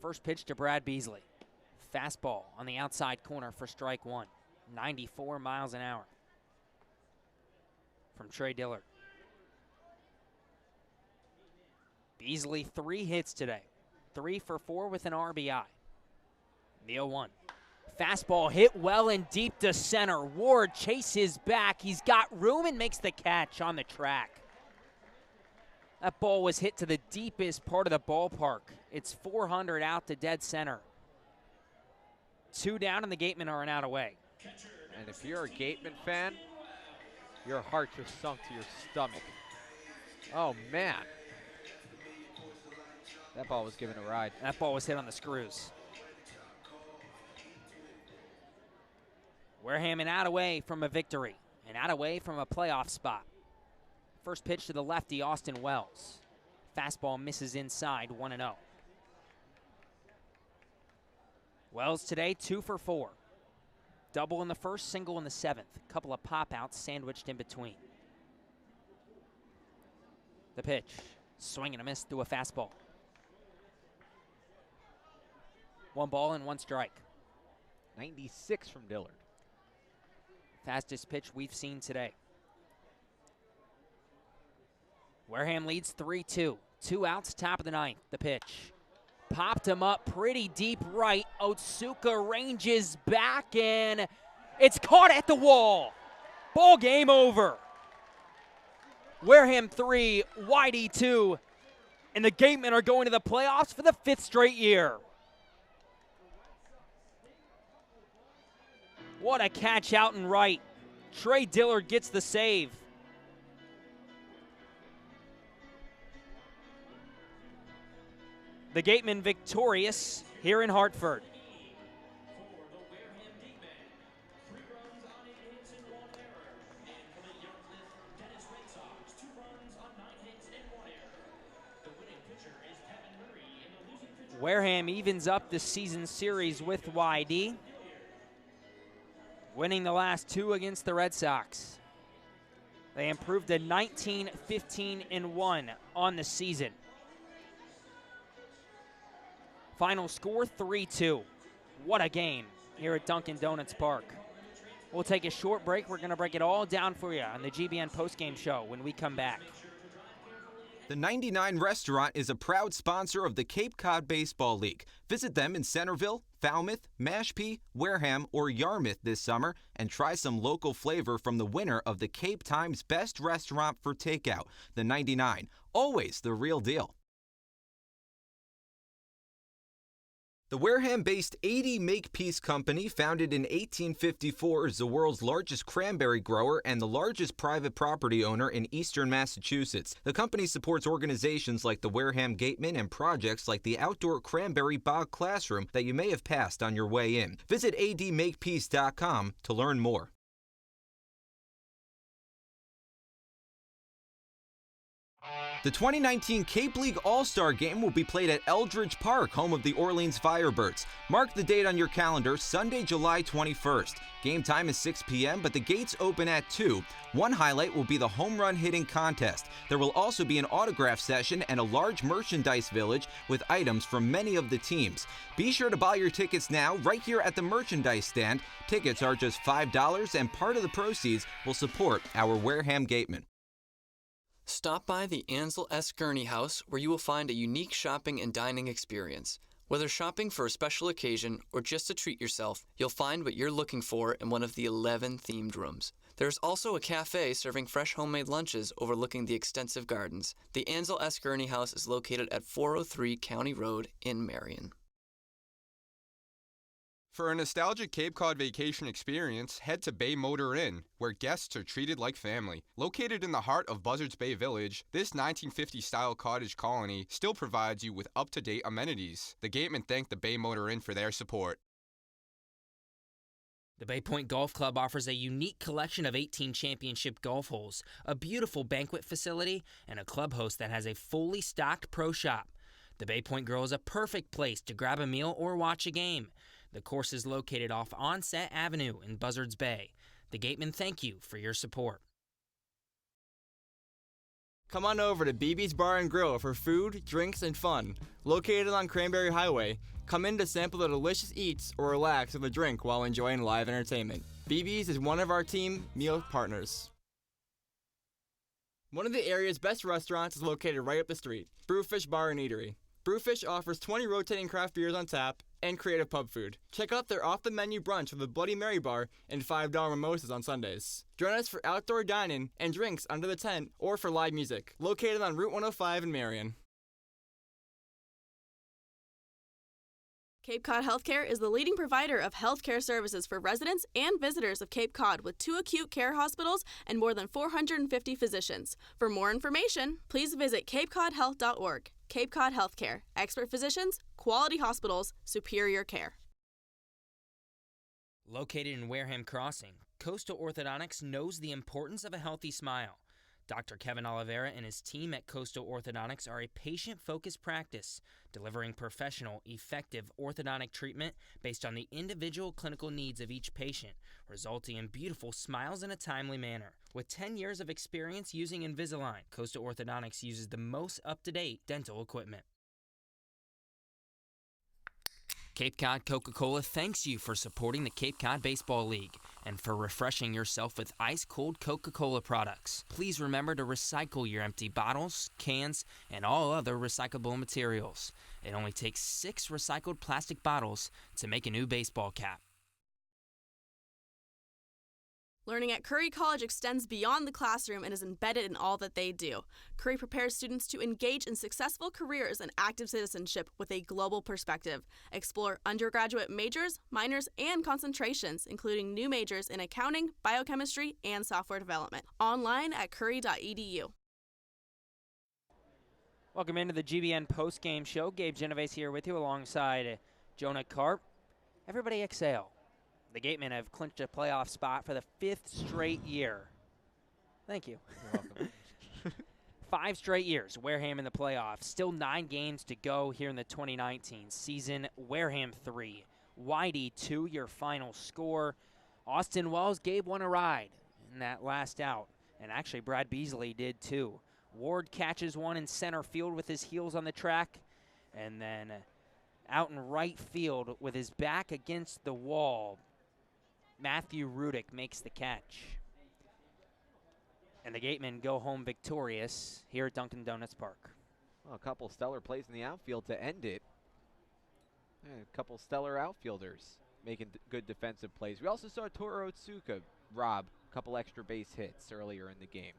S1: First pitch to Brad Beasley. Fastball on the outside corner for strike 1. 94 miles an hour from Trey Dillard. Beasley 3 hits today. 3 for 4 with an RBI. The 0-1. Fastball hit well and deep to center. Ward chases back. He's got room and makes the catch on the track. That ball was hit to the deepest part of the ballpark. It's 400 out to dead center. 2 down and the Gatemen are an out away.
S2: And if you're a Gatemen fan, your heart just sunk to your stomach. Oh, man. That ball was given a ride.
S1: That ball was hit on the screws. Wareham an out away from a victory. An out away from a playoff spot. First pitch to the lefty, Austin Wells. Fastball misses inside, 1-0. Wells today, 2 for 4. Double in the first, single in the 7th. Couple of pop-outs sandwiched in between. The pitch, swing and a miss through a fastball. 1 ball and 1 strike.
S2: 96 from Dillard.
S1: Fastest pitch we've seen today. Wareham leads 3-2. 2 outs, top of the 9th. The pitch. Popped him up pretty deep right. Otsuka ranges back, and it's caught at the wall. Ball game over. Wareham 3, Whitey 2, and the Gatemen are going to the playoffs for the 5th straight year. What a catch out and right. Trey Dillard gets the save. The Gatemen victorious here in Hartford. Wareham evens up the season series with YD, winning the last 2 against the Red Sox. They improved to 19-15-1 on the season. Final score 3-2. What a game here at Dunkin' Donuts Park. We'll take a short break. We're going to break it all down for you on the GBN Postgame Show when we come back.
S3: The 99 Restaurant is a proud sponsor of the Cape Cod Baseball League. Visit them in Centerville, Falmouth, Mashpee, Wareham, or Yarmouth this summer and try some local flavor from the winner of the Cape Times Best Restaurant for Takeout, the 99. Always the real deal. The Wareham-based 80 Makepeace Company, founded in 1854, is the world's largest cranberry grower and the largest private property owner in eastern Massachusetts. The company supports organizations like the Wareham Gatemen and projects like the outdoor cranberry bog classroom that you may have passed on your way in. Visit admakepeace.com to learn more. The 2019 Cape League All-Star Game will be played at Eldridge Park, home of the Orleans Firebirds. Mark the date on your calendar, Sunday, July 21st. Game time is 6 p.m., but the gates open at 2. One highlight will be the home run hitting contest. There will also be an autograph session and a large merchandise village with items from many of the teams. Be sure to buy your tickets now right here at the merchandise stand. Tickets are just $5, and part of the proceeds will support our Wareham Gatemen.
S4: Stop by the Ansel S. Gurney House, where you will find a unique shopping and dining experience. Whether shopping for a special occasion or just to treat yourself, you'll find what you're looking for in one of the 11 themed rooms. There's also a cafe serving fresh homemade lunches overlooking the extensive gardens. The Ansel S. Gurney House is located at 403 County Road in Marion.
S17: For a nostalgic Cape Cod vacation experience, head to Bay Motor Inn, where guests are treated like family. Located in the heart of Buzzards Bay Village, this 1950-style cottage colony still provides you with up-to-date amenities. The Gatemen thank the Bay Motor Inn for their support.
S15: The Bay Point Golf Club offers a unique collection of 18 championship golf holes, a beautiful banquet facility, and a club host that has a fully stocked pro shop. The Bay Point Grill is a perfect place to grab a meal or watch a game. The course is located off Onset Avenue in Buzzards Bay. The Gatemen thank you for your support.
S7: Come on over to BB's Bar and Grill for food, drinks, and fun. Located on Cranberry Highway, come in to sample the delicious eats or relax with a drink while enjoying live entertainment. BB's is one of our team meal partners. One of the area's best restaurants is located right up the street, Brewfish Bar and Eatery. Brewfish offers 20 rotating craft beers on tap and creative pub food. Check out their off-the-menu brunch with a Bloody Mary bar and $5 mimosas on Sundays. Join us for outdoor dining and drinks under the tent or for live music. Located on Route 105 in Marion.
S8: Cape Cod Healthcare is the leading provider of healthcare services for residents and visitors of Cape Cod with 2 acute care hospitals and more than 450 physicians. For more information, please visit capecodhealth.org. Cape Cod Healthcare. Expert physicians, quality hospitals, superior care.
S15: Located in Wareham Crossing, Coastal Orthodontics knows the importance of a healthy smile. Dr. Kevin Oliveira and his team at Coastal Orthodontics are a patient-focused practice, delivering professional, effective orthodontic treatment based on the individual clinical needs of each patient, resulting in beautiful smiles in a timely manner. With 10 years of experience using Invisalign, Coastal Orthodontics uses the most up-to-date dental equipment. Cape Cod Coca-Cola thanks you for supporting the Cape Cod Baseball League and for refreshing yourself with ice-cold Coca-Cola products. Please remember to recycle your empty bottles, cans, and all other recyclable materials. It only takes 6 recycled plastic bottles to make a new baseball cap.
S8: Learning at Curry College extends beyond the classroom and is embedded in all that they do. Curry prepares students to engage in successful careers and active citizenship with a global perspective. Explore undergraduate majors, minors, and concentrations, including new majors in accounting, biochemistry, and software development. Online at curry.edu.
S1: Welcome into the GBN Postgame Show. Gabe Genovesi here with you alongside Jonah Karp. Everybody exhale. The Gatemen have clinched a playoff spot for the 5th straight year. Thank you.
S2: You're welcome.
S1: 5 straight years, Wareham in the playoffs. Still 9 games to go here in the 2019 season. Wareham 3, Whitey 2, your final score. Austin Wells, Gabe won a ride in that last out, and actually Brad Beasley did too. Ward catches one in center field with his heels on the track, and then out in right field with his back against the wall, Matthew Rudick makes the catch. And the Gatemen go home victorious here at Dunkin' Donuts Park.
S2: Well, a couple stellar plays in the outfield to end it. And a couple stellar outfielders making good defensive plays. We also saw Toro Otsuka rob a couple extra base hits earlier in the game.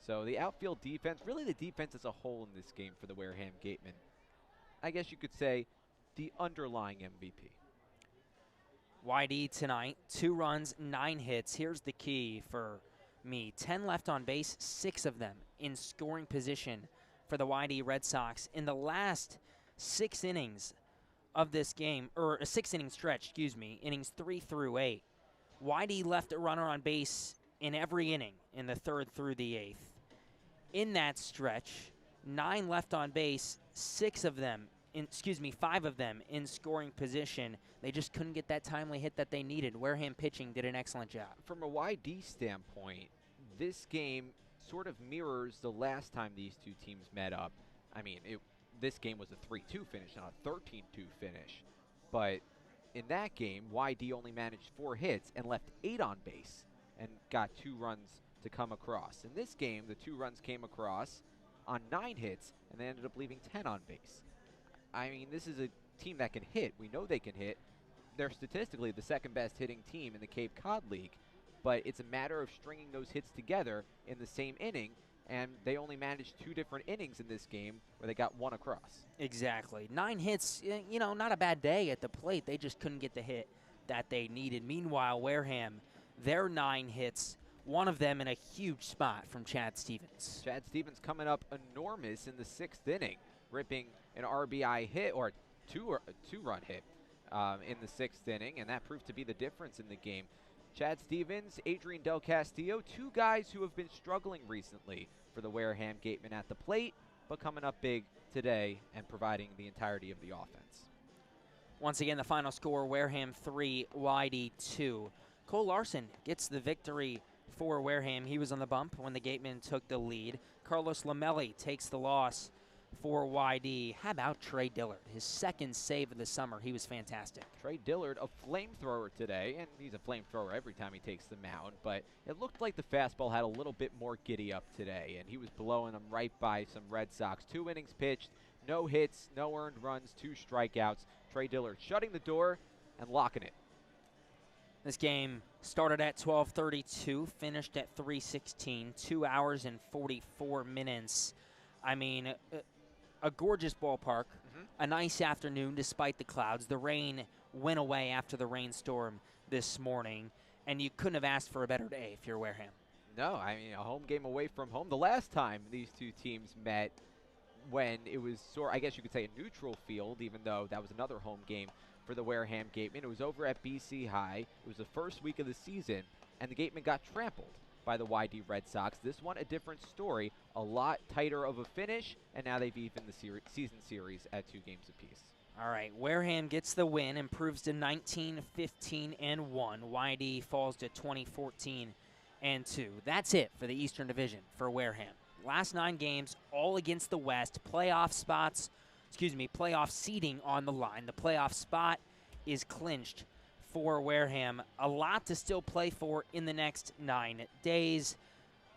S2: So the outfield defense, really the defense as a whole in this game for the Wareham Gatemen. I guess you could say the underlying MVP.
S1: YD tonight, 2 runs, 9 hits. Here's the key for me. 10 left on base, 6 of them in scoring position for the YD Red Sox. In the last 6 innings of this game, or a 6-inning stretch, innings 3 through 8, YD left a runner on base in every inning in the 3rd through the 8th. In that stretch, 9 left on base, 5 of them in scoring position. They just couldn't get that timely hit that they needed. Wareham pitching did an excellent job.
S2: From a YD standpoint, this game sort of mirrors the last time these two teams met up. I mean, this game was a 3-2 finish, not a 13-2 finish. But in that game, YD only managed 4 hits and left 8 on base and got 2 runs to come across. In this game, the 2 runs came across on 9 hits, and they ended up leaving 10 on base. I mean, this is a team that can hit. We know they can hit. They're statistically the 2nd best hitting team in the Cape Cod League, but it's a matter of stringing those hits together in the same inning, and they only managed 2 different innings in this game where they got 1 across.
S1: Exactly. 9 hits, not a bad day at the plate. They just couldn't get the hit that they needed. Meanwhile, Wareham, their 9 hits, one of them in a huge spot from Chad Stevens.
S2: Chad Stevens coming up enormous in the 6th inning, ripping an RBI hit or a two-run hit in the 6th inning, and that proved to be the difference in the game. Chad Stevens, Adrian Del Castillo, 2 guys who have been struggling recently for the Wareham Gatemen at the plate, but coming up big today and providing the entirety of the offense.
S1: Once again, the final score, Wareham 3, YD 2. Cole Larson gets the victory for Wareham. He was on the bump when the Gatemen took the lead. Carlos Lamelli takes the loss for YD. How about Trey Dillard? His 2nd save of the summer. He was fantastic.
S2: Trey Dillard, a flamethrower today, and he's a flamethrower every time he takes the mound, but it looked like the fastball had a little bit more giddy up today, and he was blowing them right by some Red Sox. 2 innings pitched, no hits, no earned runs, 2 strikeouts. Trey Dillard shutting the door and locking it.
S1: This game started at 12:32, finished at 3:16, 2 hours and 44 minutes. I mean, a gorgeous ballpark, a nice afternoon despite the clouds. The rain went away after the rainstorm this morning, and you couldn't have asked for a better day if you're Wareham.
S2: No, I mean, a home game away from home. The last time these 2 teams met, when it was I guess you could say a neutral field, even though that was another home game for the Wareham Gatemen. It was over at BC High. It was the first week of the season, and the Gatemen got trampled by the YD Red Sox. This one, a different story, a lot tighter of a finish, and now they've evened the season series at 2 games apiece.
S1: All right, Wareham gets the win, improves to 19-15-1. YD falls to 20-14-2. That's it for the Eastern Division for Wareham. Last 9 games, all against the West. Playoff seeding on the line. The playoff spot is clinched for Wareham. A lot to still play for in the next 9 days,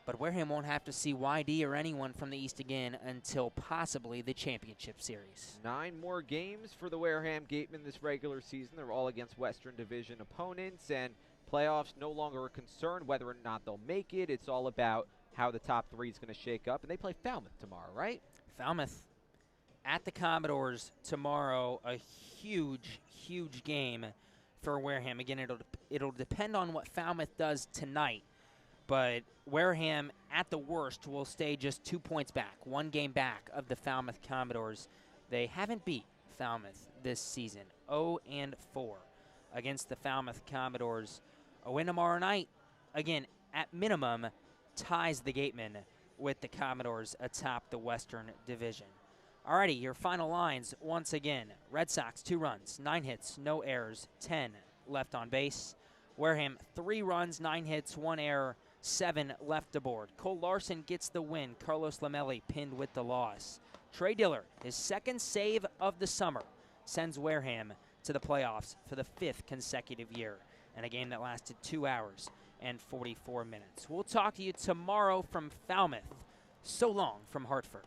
S1: but Wareham won't have to see YD or anyone from the East again until possibly the championship series.
S2: 9 more games for the Wareham Gatemen this regular season. They're all against Western Division opponents, and playoffs no longer a concern whether or not they'll make it. It's all about how the top 3 is going to shake up, and they play Falmouth tomorrow, right?
S1: Falmouth at the Commodores tomorrow, a huge, huge game for Wareham. Again, it'll depend on what Falmouth does tonight, but Wareham, at the worst, will stay just 2 points back, 1 game back of the Falmouth Commodores. They haven't beat Falmouth this season, 0-4 against the Falmouth Commodores. A win tomorrow night, again, at minimum, ties the Gatemen with the Commodores atop the Western Division. Alrighty, your final lines once again. Red Sox, 2 runs, 9 hits, no errors, 10 left on base. Wareham, 3 runs, 9 hits, 1 error, 7 left aboard. Cole Larson gets the win. Carlos Lamelli pinned with the loss. Trey Dillard, his 2nd save of the summer, sends Wareham to the playoffs for the 5th consecutive year, and a game that lasted 2 hours and 44 minutes. We'll talk to you tomorrow from Falmouth. So long from Hartford.